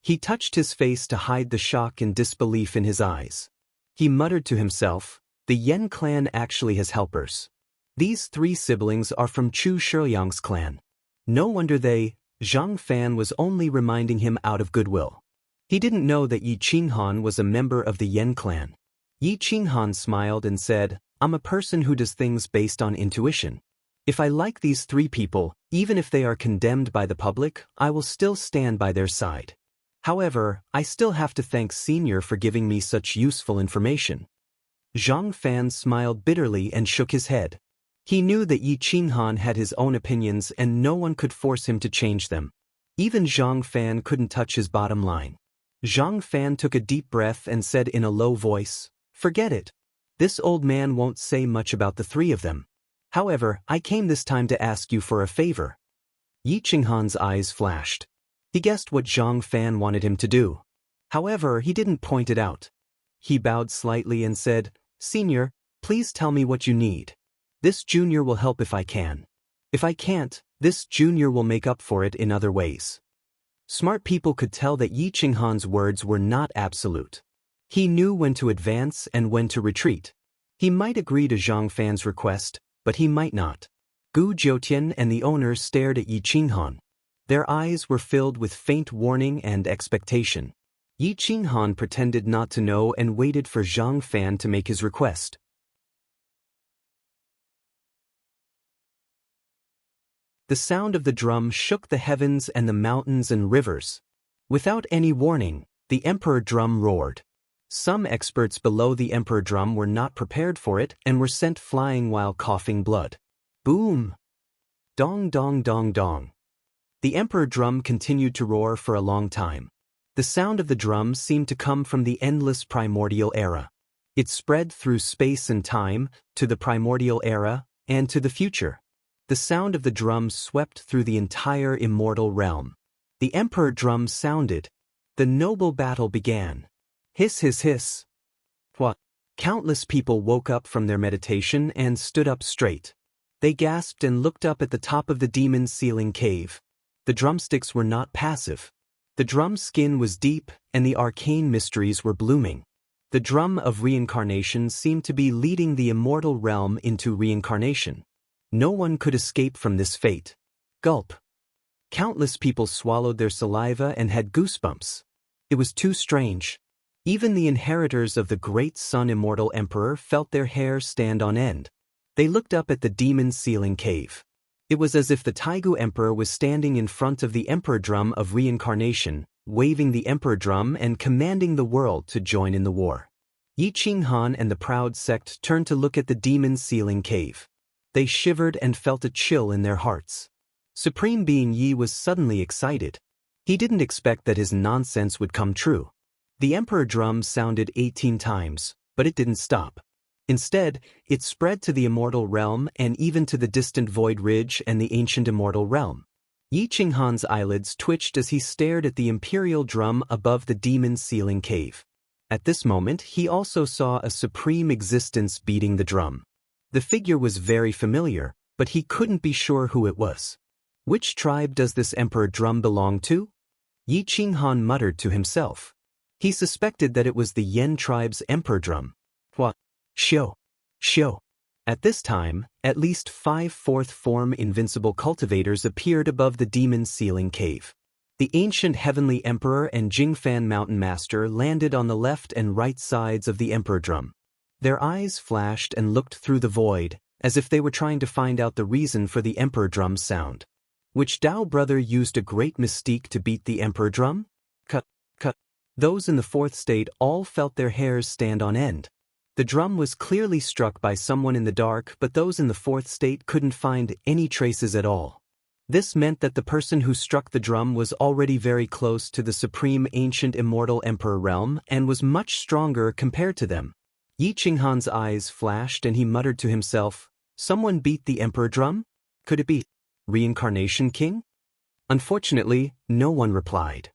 He touched his face to hide the shock and disbelief in his eyes. He muttered to himself, "The Yan clan actually has helpers. These three siblings are from Chu Shiliang's clan. No wonder they..." Zhang Fan was only reminding him out of goodwill. He didn't know that Yi Qinghan was a member of the Yan clan. Yi Qinghan smiled and said, "I'm a person who does things based on intuition. If I like these three people, even if they are condemned by the public, I will still stand by their side. However, I still have to thank Senior for giving me such useful information." Zhang Fan smiled bitterly and shook his head. He knew that Yi Qinghan had his own opinions and no one could force him to change them. Even Zhang Fan couldn't touch his bottom line. Zhang Fan took a deep breath and said in a low voice, "Forget it. This old man won't say much about the three of them. However, I came this time to ask you for a favor." Yi Qinghan's eyes flashed. He guessed what Zhang Fan wanted him to do. However, he didn't point it out. He bowed slightly and said, "Senior, please tell me what you need. This junior will help if I can. If I can't, this junior will make up for it in other ways." Smart people could tell that Yi Qinghan's words were not absolute. He knew when to advance and when to retreat. He might agree to Zhang Fan's request, but he might not. Gu Jiutian and the owner stared at Yi Qinghan. Their eyes were filled with faint warning and expectation. Yi Qinghan pretended not to know and waited for Zhang Fan to make his request. The sound of the drum shook the heavens and the mountains and rivers. Without any warning, the emperor drum roared. Some experts below the emperor drum were not prepared for it and were sent flying while coughing blood. Boom! Dong dong dong dong. The emperor drum continued to roar for a long time. The sound of the drum seemed to come from the endless primordial era. It spread through space and time, to the primordial era, and to the future. The sound of the drum swept through the entire immortal realm. The emperor drum sounded. The noble battle began. Hiss hiss hiss. What? Countless people woke up from their meditation and stood up straight. They gasped and looked up at the top of the demon's ceiling cave. The drumsticks were not passive. The drum's skin was deep, and the arcane mysteries were blooming. The drum of reincarnation seemed to be leading the immortal realm into reincarnation. No one could escape from this fate. Gulp. Countless people swallowed their saliva and had goosebumps. It was too strange. Even the inheritors of the great Sun Immortal Emperor felt their hair stand on end. They looked up at the demon's ceiling cave. It was as if the Taigu Emperor was standing in front of the Emperor Drum of Reincarnation, waving the Emperor Drum and commanding the world to join in the war. Yi Qinghan and the proud sect turned to look at the demon's ceiling cave. They shivered and felt a chill in their hearts. Supreme Being Yi was suddenly excited. He didn't expect that his nonsense would come true. The Emperor Drum sounded 18 times, but it didn't stop. Instead, it spread to the immortal realm and even to the distant Void Ridge and the ancient immortal realm. Yi Qinghan's eyelids twitched as he stared at the imperial drum above the demon ceiling cave. At this moment, he also saw a supreme existence beating the drum. The figure was very familiar, but he couldn't be sure who it was. Which tribe does this emperor drum belong to? Yi Qinghan muttered to himself. He suspected that it was the Yen tribe's emperor drum. Hua, Xiu, Xiu. At this time, at least 5 fourth-form invincible cultivators appeared above the demon ceiling cave. The ancient heavenly emperor and Jingfan mountain master landed on the left and right sides of the emperor drum. Their eyes flashed and looked through the void, as if they were trying to find out the reason for the emperor drum's sound. Which Dao brother used a great mystique to beat the emperor drum? Cut. Those in the fourth state all felt their hairs stand on end. The drum was clearly struck by someone in the dark, but those in the fourth state couldn't find any traces at all. This meant that the person who struck the drum was already very close to the supreme ancient immortal emperor realm and was much stronger compared to them. Yi Qinghan's eyes flashed and he muttered to himself, "Someone beat the emperor drum? Could it be Reincarnation King?" Unfortunately, no one replied.